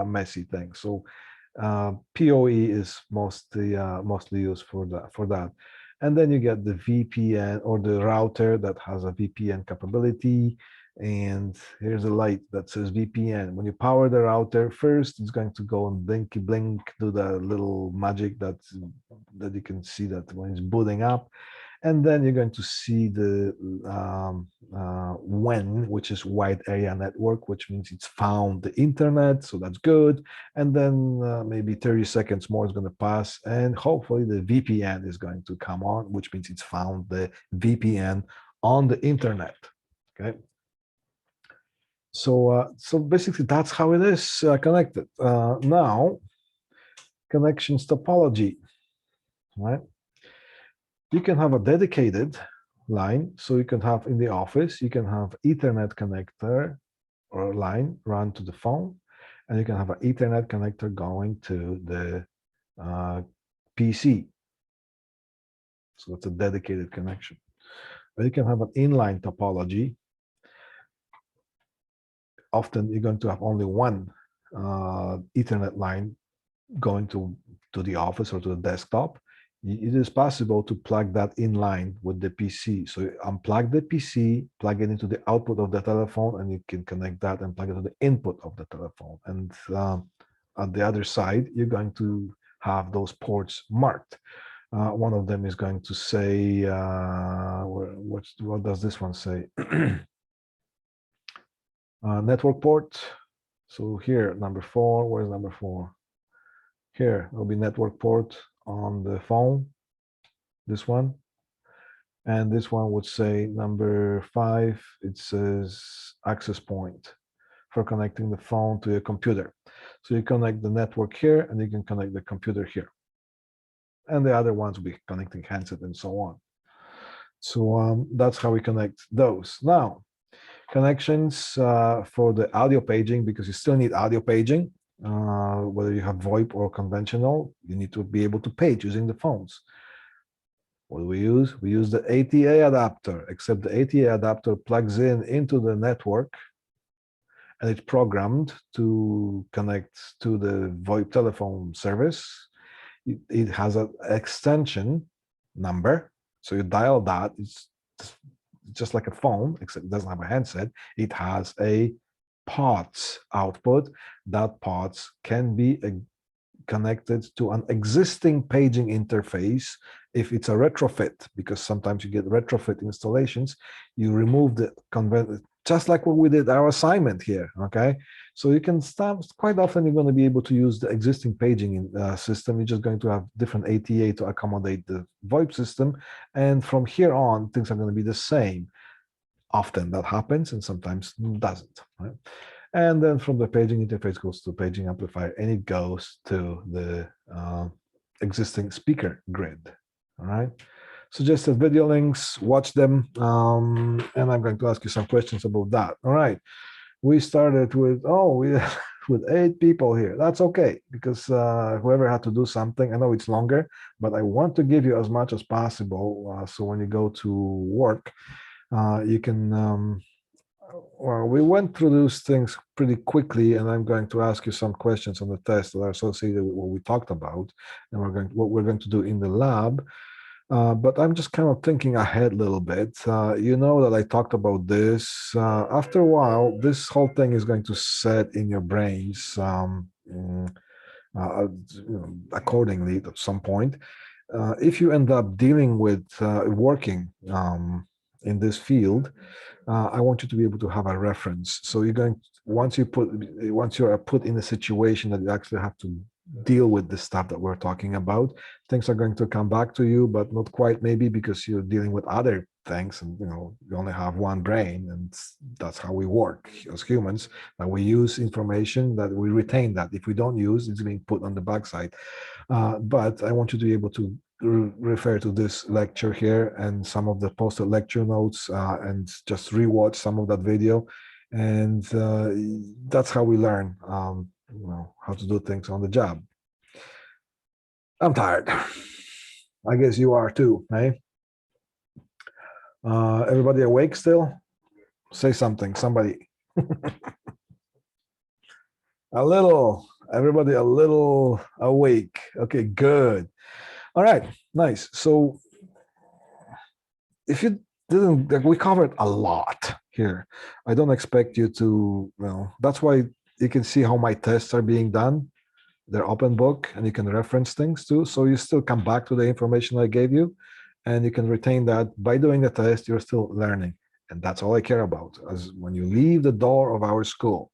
Messy thing. So PoE is mostly used for that. And then you get the VPN or the router that has a VPN capability. And here's a light that says VPN. When you power the router, first it's going to go and blinky blink, do the little magic that you can see that when it's booting up. And then you're going to see the WAN, which is wide area network, which means it's found the internet, so that's good. And then maybe 30 seconds more is going to pass, and hopefully the VPN is going to come on, which means it's found the VPN on the internet. Okay. So basically that's how it is connected. Now, connections topology, right? You can have a dedicated line. So you can have in the office, you can have Ethernet connector or line run to the phone, and you can have an Ethernet connector going to the PC. So it's a dedicated connection. But you can have an inline topology. Often you're going to have only one Ethernet line going to the office or to the desktop. It is possible to plug that in line with the PC. So you unplug the PC, plug it into the output of the telephone, and you can connect that and plug it to the input of the telephone. And on the other side, you're going to have those ports marked. One of them is going to say, what does this one say? Network port. So here, number 4, where's number 4? Here will be network port on the phone, this one. And this one would say number 5, it says access point for connecting the phone to your computer. So you connect the network here, and you can connect the computer here. And the other ones will be connecting handset and so on. So that's how we connect those. Now, connections for the audio paging, because you still need audio paging. Whether you have VoIP or conventional, you need to be able to page using the phones. What do we use? We use the ATA adapter, except the ATA adapter plugs into the network, and it's programmed to connect to the VoIP telephone service. It has an extension number, so you dial that. It's just like a phone, except it doesn't have a handset. It has a POTS output. That POTS can be connected to an existing paging interface if it's a retrofit, because sometimes you get retrofit installations. You remove the just like what we did our assignment here. Okay, so you can start quite often. You're going to be able to use the existing paging system. You're just going to have different ATA to accommodate the VoIP system, and from here on things are going to be the same. Often that happens, and sometimes doesn't, right? And then from the paging interface goes to paging amplifier, and it goes to the existing speaker grid. All right. Suggested video links, watch them, and I'm going to ask you some questions about that. All right. We started with with 8 people here. That's okay, because whoever had to do something, I know it's longer, but I want to give you as much as possible. So when you go to work, you can. Well, we went through those things pretty quickly, and I'm going to ask you some questions on the test that are associated with what we talked about, and what we're going to do in the lab. But I'm just kind of thinking ahead a little bit. You know that I talked about this. After a while, this whole thing is going to set in your brains accordingly at some point. If you end up dealing with working in this field, I want you to be able to have a reference. So you're going once you're put in a situation that you actually have to deal with the stuff that we're talking about, things are going to come back to you, but not quite maybe because you're dealing with other things, and you only have one brain, and that's how we work as humans. That we use information, that we retain that. If we don't use, it's being put on the backside. But I want you to be able to refer to this lecture here and some of the posted lecture notes, and just rewatch some of that video, and that's how we learn how to do things on the job. I'm tired. I guess you are too, eh? Everybody awake still? Say something, somebody. Everybody a little awake. Okay, good. All right, nice. So if you didn't, we covered a lot here. I don't expect you to, that's why you can see how my tests are being done. They're open book, and you can reference things too. So you still come back to the information I gave you, and you can retain that. By doing the test, you're still learning. And that's all I care about. As when you leave the door of our school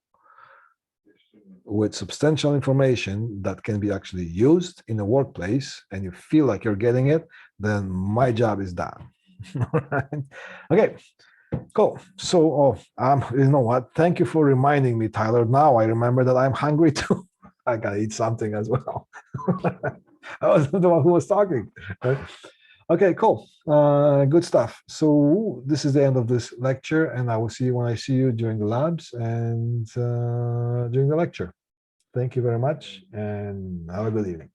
with substantial information that can be actually used in the workplace, and you feel like you're getting it, then my job is done. All right. Okay, cool. So, you know what? Thank you for reminding me, Tyler. Now I remember that I'm hungry too. I gotta eat something as well. I was the one who was talking. Right? Okay, cool. Good stuff. So this is the end of this lecture, and I will see you when I see you during the labs and during the lecture. Thank you very much, and have a good evening.